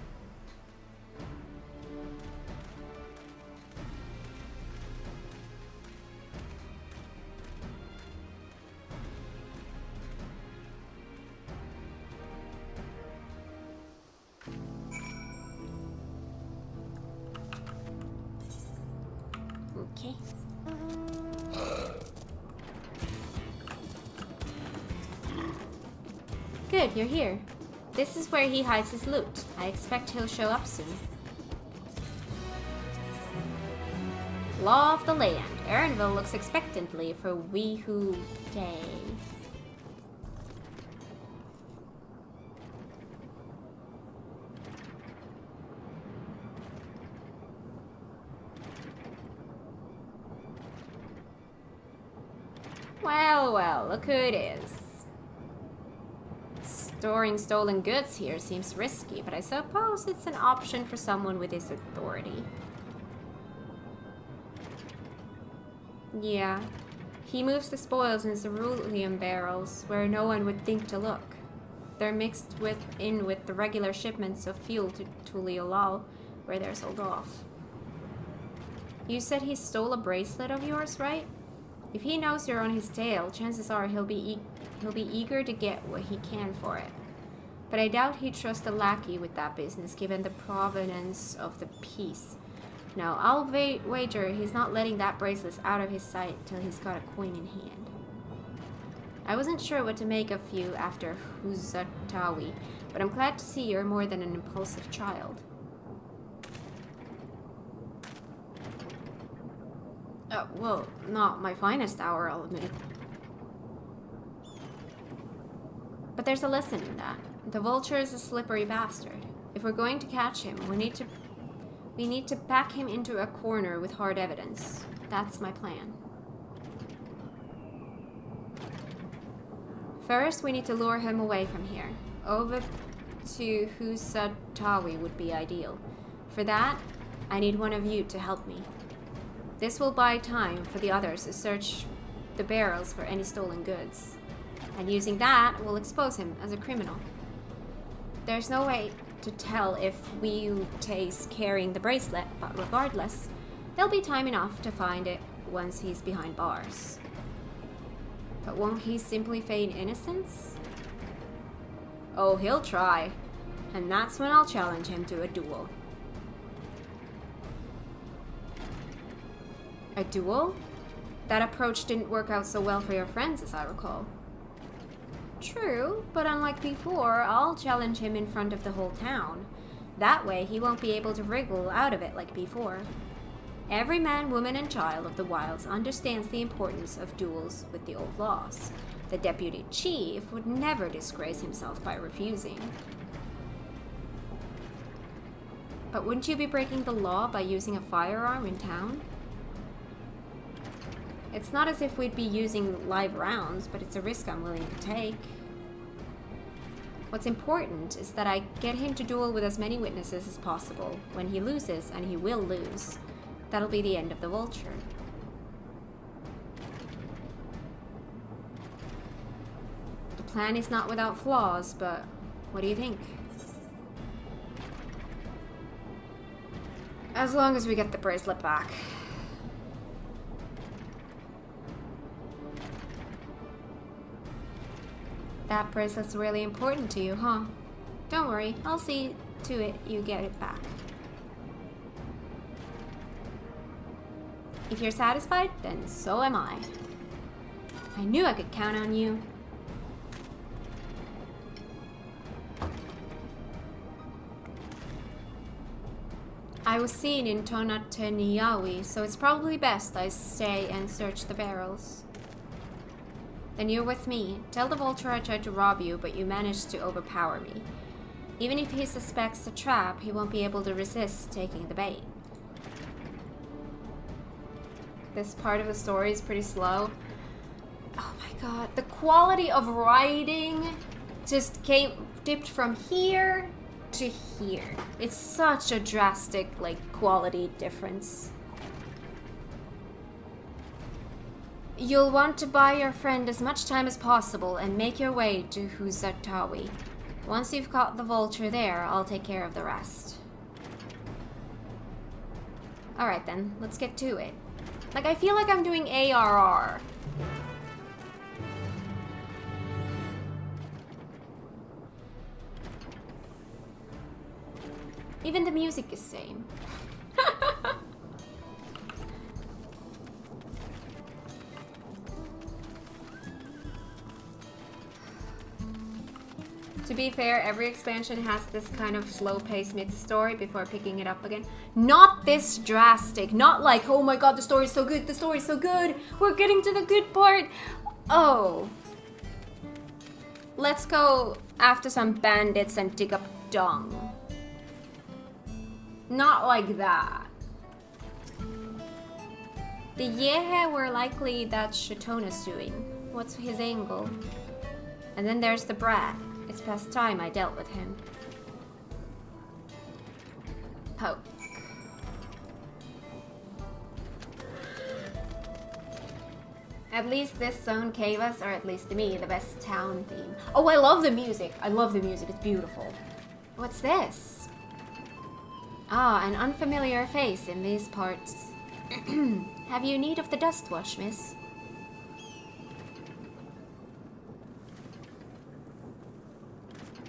Okay. Good, you're here. This is where he hides his loot. I expect he'll show up soon. Law of the land. Erinville looks expectantly for Weehoo Day. Well, well, look who it is. Storing stolen goods here seems risky, but I suppose it's an option for someone with his authority. Yeah, he moves the spoils in cerulean barrels where no one would think to look. They're mixed in with the regular shipments of fuel to Tuliolal, where they're sold off. You said he stole a bracelet of yours, right? If he knows you're on his tail, chances are he'll be eager to get what he can for it. But I doubt he'd trust a lackey with that business, given the provenance of the piece. No, I'll wager he's not letting that bracelet out of his sight till he's got a coin in hand. I wasn't sure what to make of you after Huzatawi, but I'm glad to see you're more than an impulsive child. Well, not my finest hour, I'll admit. But there's a lesson in that. The Vulture is a slippery bastard. If we're going to catch him, we need to back him into a corner with hard evidence. That's my plan. First, we need to lure him away from here. Over to Huzatawi would be ideal. For that, I need one of you to help me. This will buy time for the others to search the barrels for any stolen goods. And using that, we'll expose him as a criminal. There's no way to tell if Wu Tai's carrying the bracelet, but regardless, there'll be time enough to find it once he's behind bars. But won't he simply feign innocence? Oh, he'll try. And that's when I'll challenge him to a duel. A duel? That approach didn't work out so well for your friends, as I recall. True, but unlike before, I'll challenge him in front of the whole town. That way, he won't be able to wriggle out of it like before. Every man, woman, and child of the wilds understands the importance of duels with the old laws. The deputy chief would never disgrace himself by refusing. But wouldn't you be breaking the law by using a firearm in town? It's not as if we'd be using live rounds, but it's a risk I'm willing to take. What's important is that I get him to duel with as many witnesses as possible. When he loses, and he will lose, that'll be the end of the vulture. The plan is not without flaws, but what do you think? As long as we get the bracelet back. That bracelet's really important to you, huh? Don't worry, I'll see to it you get it back. If you're satisfied, then so am I. I knew I could count on you. I was seen in Tonateniyawi, so it's probably best I stay and search the barrels. Then you're with me. Tell the vulture I tried to rob you, but you managed to overpower me. Even if he suspects a trap, he won't be able to resist taking the bait. This part of the story is pretty slow. Oh my god, the quality of writing just dipped from here to here. It's such a drastic, quality difference. You'll want to buy your friend as much time as possible and make your way to Huzatawi. Once you've caught the vulture there, I'll take care of the rest. Alright then, let's get to it. I feel like I'm doing ARR. Even the music is same. To be fair, every expansion has this kind of slow-paced mid-story before picking it up again. Not this drastic. Not like, oh my god, the story's so good, the story's so good. We're getting to the good part. Oh. Let's go after some bandits and dig up dung. Not like that. The Yehe were likely that's Shatona's doing. What's his angle? And then there's the brat. It's past time I dealt with him. Poke. At least this zone gave us, or at least to me, the best town theme. Oh, I love the music. I love the music. It's beautiful. What's this? Ah, an unfamiliar face in these parts. Have you need of the dust wash, miss?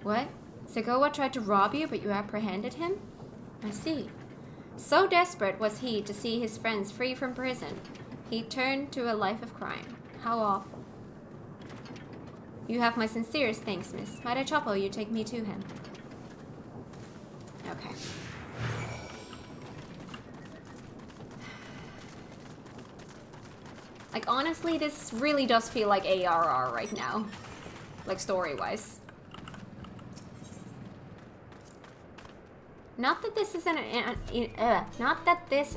What? Segowa tried to rob you, but you apprehended him? I see. So desperate was he to see his friends free from prison, he turned to a life of crime. How awful. You have my sincerest thanks, miss. Might I trouble you take me to him? Okay. Honestly, this really does feel like ARR right now. Story-wise. Not that this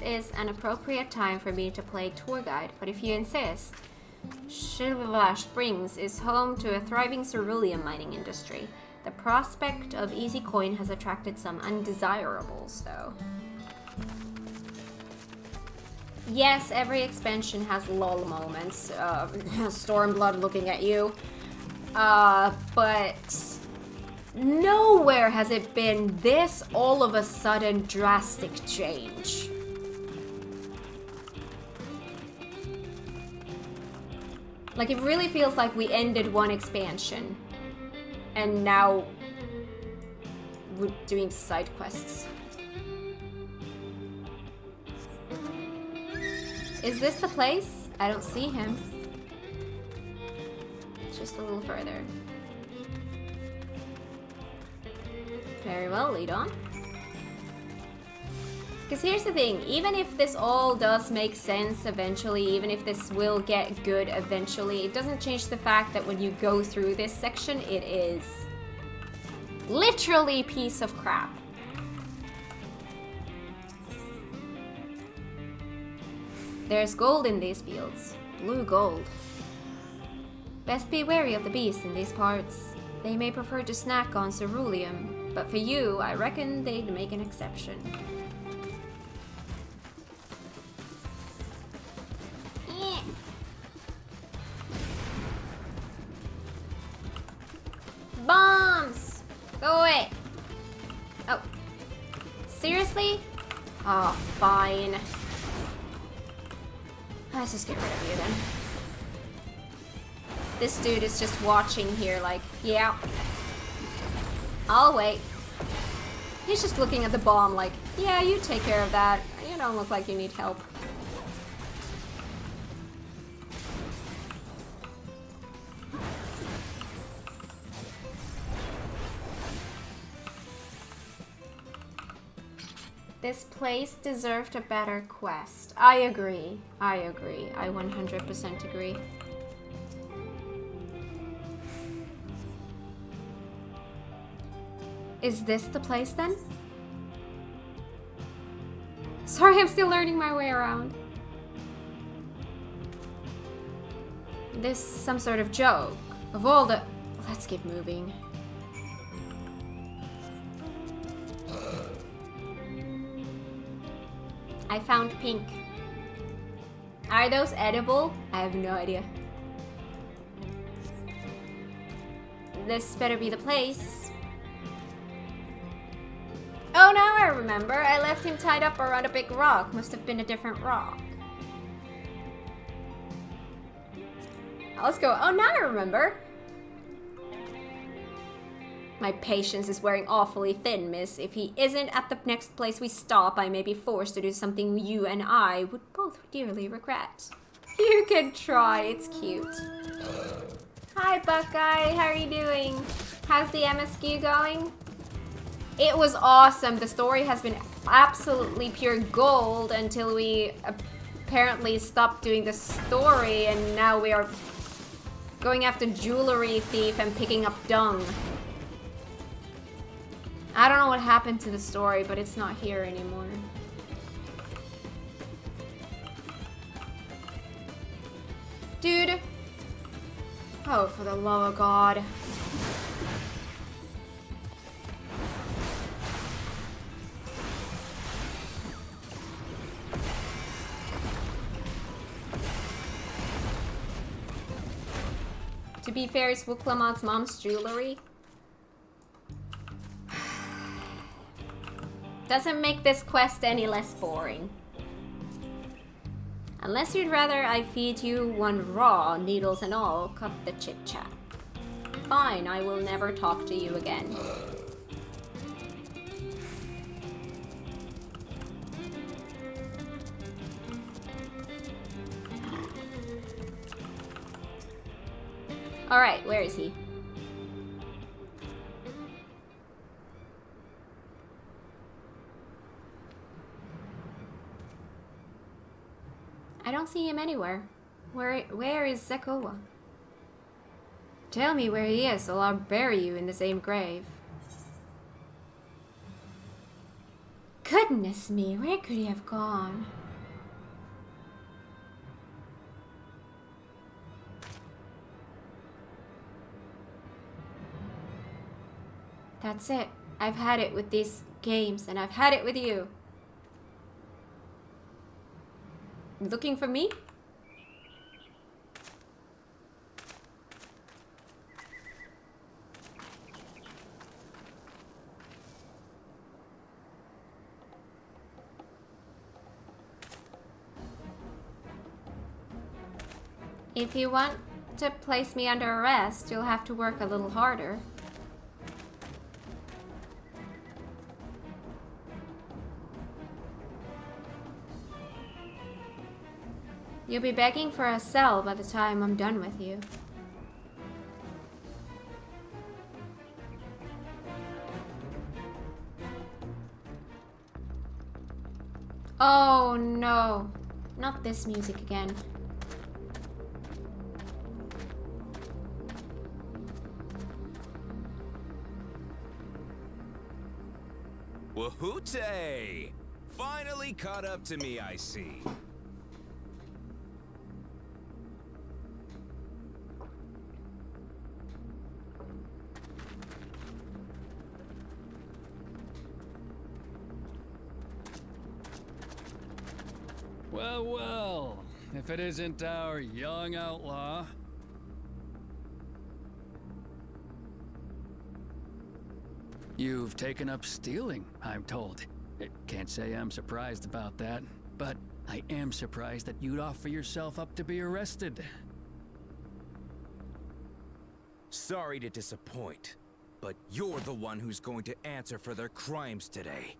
is an appropriate time for me to play tour guide, but if you insist, Shilvila Springs is home to a thriving cerulean mining industry. The prospect of easy coin has attracted some undesirables, though. Yes, every expansion has lull moments. Stormblood looking at you. But Nowhere has it been this all of a sudden drastic change. Like, it really feels like we ended one expansion and now we're doing side quests. Is this the place? I don't see him. Just a little further. Very well, lead on. Because here's the thing, even if this all does make sense eventually, even if this will get good eventually, it doesn't change the fact that when you go through this section, it is literally a piece of crap. There's gold in these fields. Blue gold. Best be wary of the beasts in these parts. They may prefer to snack on ceruleum, but for you, I reckon they'd make an exception. Bombs! Go away! Oh. Seriously? Oh, fine. Let's just get rid of you then. This dude is just watching here like, yeah. I'll wait. He's just looking at the bomb like, yeah, you take care of that. You don't look like you need help. This place deserved a better quest. I agree. I agree. I 100% agree. Is this the place then? Sorry, I'm still learning my way around. This some sort of joke. Of all the... Let's keep moving. I found pink. Are those edible? I have no idea. This better be the place. Oh, now I remember. I left him tied up around a big rock. Must have been a different rock. Let's go. Oh, now I remember. My patience is wearing awfully thin, miss. If he isn't at the next place we stop, I may be forced to do something you and I would both dearly regret. You can try, it's cute. Hi, Buckeye, how are you doing? How's the MSQ going? It was awesome. The story has been absolutely pure gold until we apparently stopped doing the story, and now we are going after jewelry thief and picking up dung. I don't know what happened to the story, but it's not here anymore. Dude. Oh, for the love of God. To be fair, it's Wuklamat's mom's jewelry. Doesn't make this quest any less boring. Unless you'd rather I feed you one raw, needles and all, cut the chit-chat. Fine, I will never talk to you again. Alright, where is he? I don't see him anywhere. Where is Zekowa? Tell me where he is, or I'll bury you in the same grave. Goodness me, where could he have gone? That's it. I've had it with these games, and I've had it with you. Looking for me? If you want to place me under arrest, you'll have to work a little harder. You'll be begging for a cell by the time I'm done with you. Oh no, not this music again. Wahoote! Finally caught up to me, I see. Well, well, if it isn't our young outlaw. You've taken up stealing, I'm told. Can't say I'm surprised about that, but I am surprised that you'd offer yourself up to be arrested. Sorry to disappoint, but you're the one who's going to answer for their crimes today.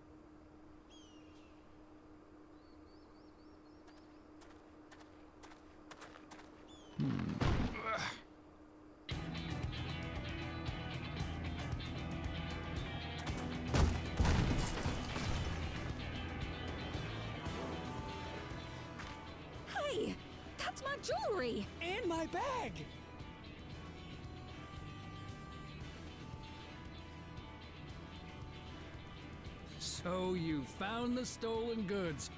Hey, that's my jewelry! And my bag! So you found the stolen goods.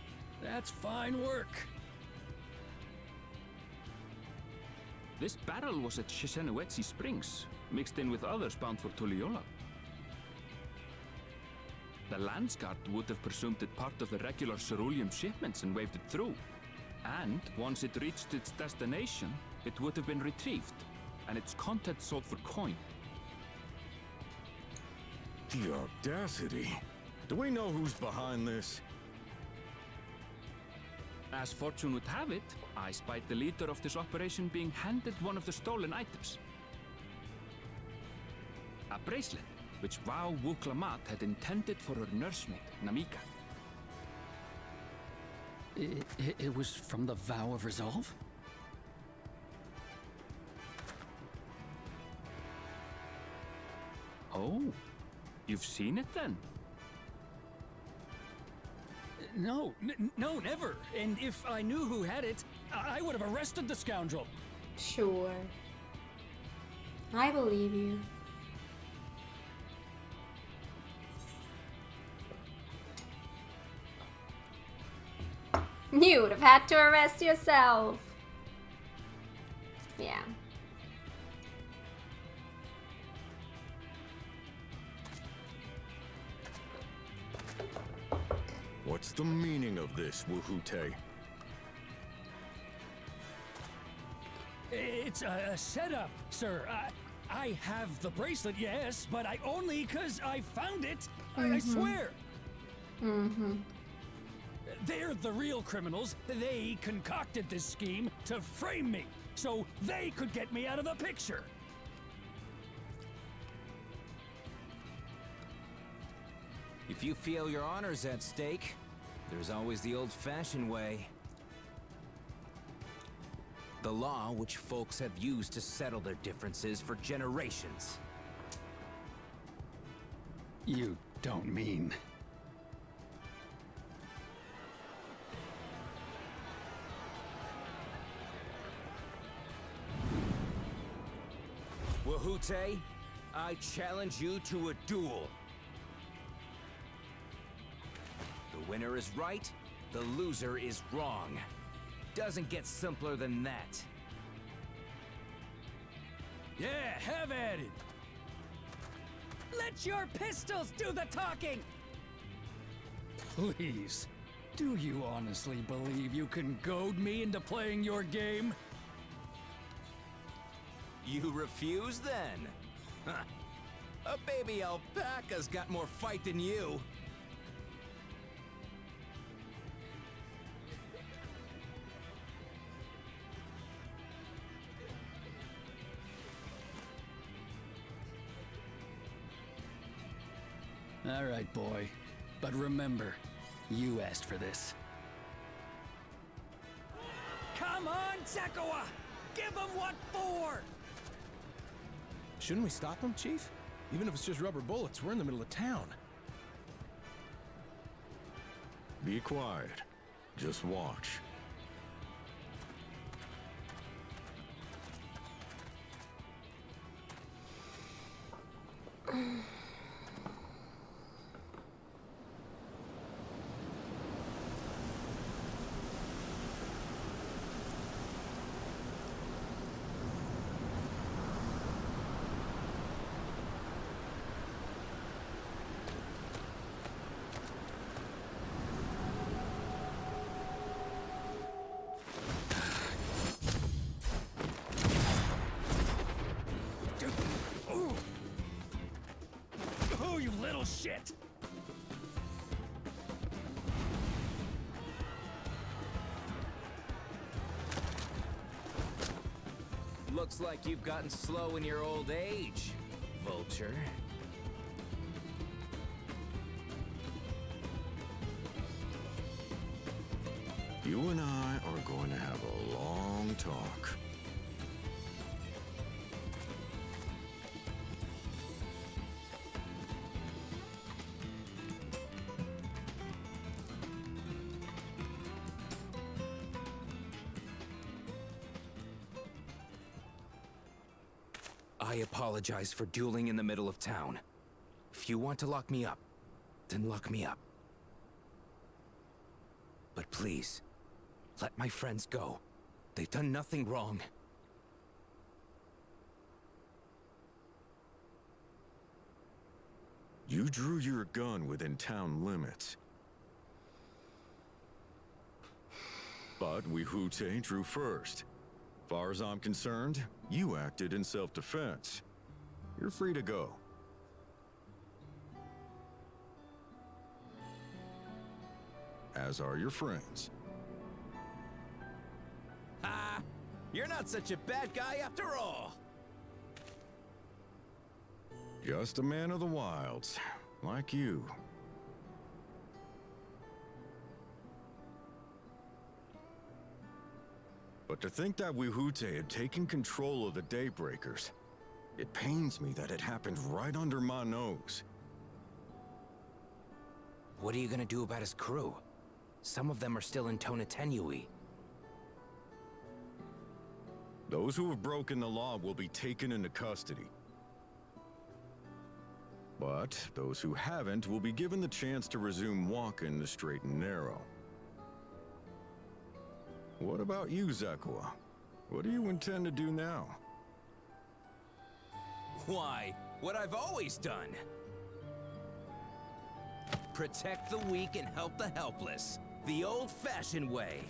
That's fine work. This barrel was at Shishenowetsi Springs, mixed in with others bound for Tuliyola. The Landsguard would have presumed it part of the regular ceruleum shipments and waved it through. And once it reached its destination, it would have been retrieved, and its contents sold for coin. The audacity. Do we know who's behind this? As fortune would have it, I spied the leader of this operation being handed one of the stolen items. A bracelet, which Vau Wuklamat had intended for her nursemaid, Namika. It was from the Vow of Resolve? Oh, you've seen it then? No, no, never. And if I knew who had it, I would have arrested the scoundrel. Sure. I believe you. You would have had to arrest yourself. Yeah. What's the meaning of this, Wahoote? It's a setup, sir. I have the bracelet, yes, but I only 'cause I found it. I swear. They're the real criminals. They concocted this scheme to frame me, so they could get me out of the picture. If you feel your honor's at stake, there's always the old-fashioned way. The law which folks have used to settle their differences for generations. You don't mean... Wahoote, I challenge you to a duel. The winner is right, the loser is wrong. Doesn't get simpler than that. Yeah, have at it. Let your pistols do the talking! Please, do you honestly believe you can goad me into playing your game? You refuse then? Huh. A baby alpaca's got more fight than you. All right, boy. But remember, you asked for this. Come on, Zakawa! Give them what for! Shouldn't we stop him, Chief? Even if it's just rubber bullets, we're in the middle of town. Be quiet. Just watch. Oh, you little shit! Looks like you've gotten slow in your old age, Vulture. You and I are going to have a long talk. I apologize for dueling in the middle of town. If you want to lock me up, then lock me up. But please, let my friends go. They've done nothing wrong. You drew your gun within town limits. But Wihute drew first. Far as I'm concerned, you acted in self-defense. You're free to go. As are your friends. Ah, you're not such a bad guy after all. Just a man of the wilds, like you. But to think that Wihute had taken control of the Daybreakers, it pains me that it happened right under my nose. What are you gonna do about his crew? Some of them are still in Tonatenui. Those who have broken the law will be taken into custody. But those who haven't will be given the chance to resume walking the straight and narrow. What about you, Zakawa? What do you intend to do now? Why, what I've always done. Protect the weak and help the helpless. The old-fashioned way.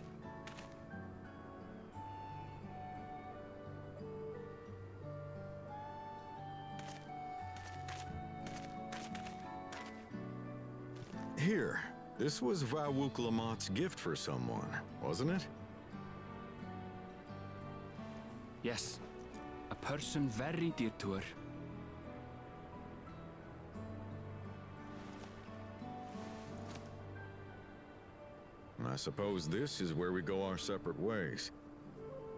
Here, this was Vawuklamat's gift for someone, wasn't it? Yes, a person very dear to her. I suppose this is where we go our separate ways.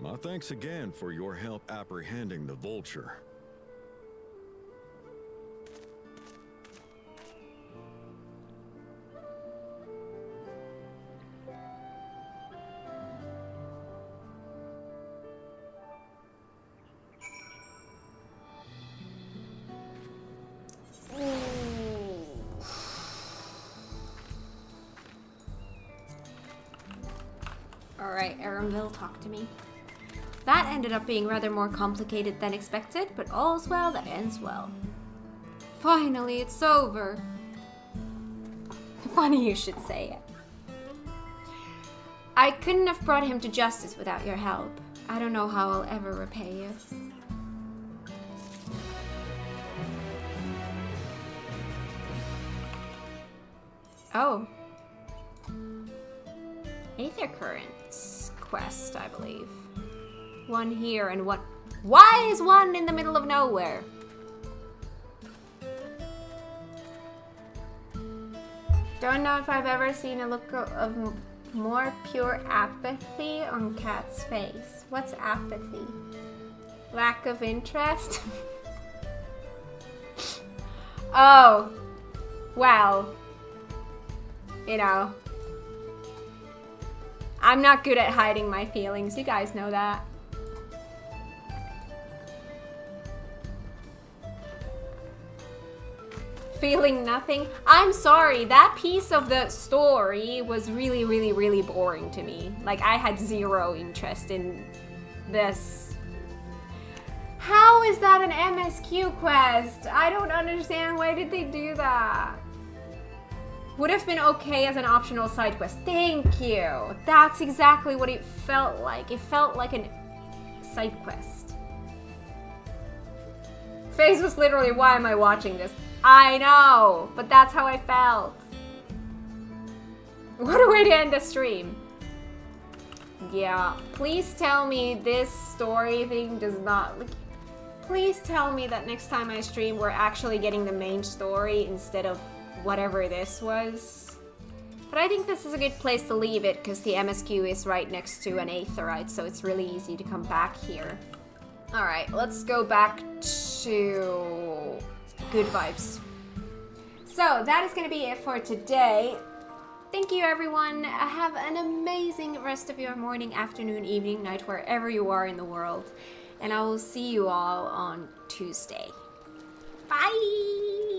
My thanks again for your help apprehending the Vulture. Alright, Aramville, talk to me. That ended up being rather more complicated than expected, but all's well that ends well. Finally, it's over. Funny you should say it. I couldn't have brought him to justice without your help. I don't know how I'll ever repay you. Oh. Aether Currents quest, I believe. One here and one... Why is one in the middle of nowhere? Don't know if I've ever seen a look of more pure apathy on Kat's face. What's apathy? Lack of interest? Oh. Well. You know. I'm not good at hiding my feelings. You guys know that. Feeling nothing. I'm sorry, that piece of the story was really, really, really boring to me. Like, I had zero interest in this. How is that an MSQ quest? I don't understand. Why did they do that? Would have been okay as an optional side quest. Thank you. That's exactly what it felt like. It felt like a side quest. Face was literally, why am I watching this? I know, but that's how I felt. What a way to end the stream. Yeah, please tell me this story thing does not... Please tell me that next time I stream, we're actually getting the main story instead of whatever this was. But I think this is a good place to leave it, because the MSQ is right next to an Aetheryte, so it's really easy to come back here. Alright, let's go back to good vibes. So that is going to be it for today. Thank you everyone. Have an amazing rest of your morning, afternoon, evening, night, wherever you are in the world. And I will see you all on Tuesday. Bye!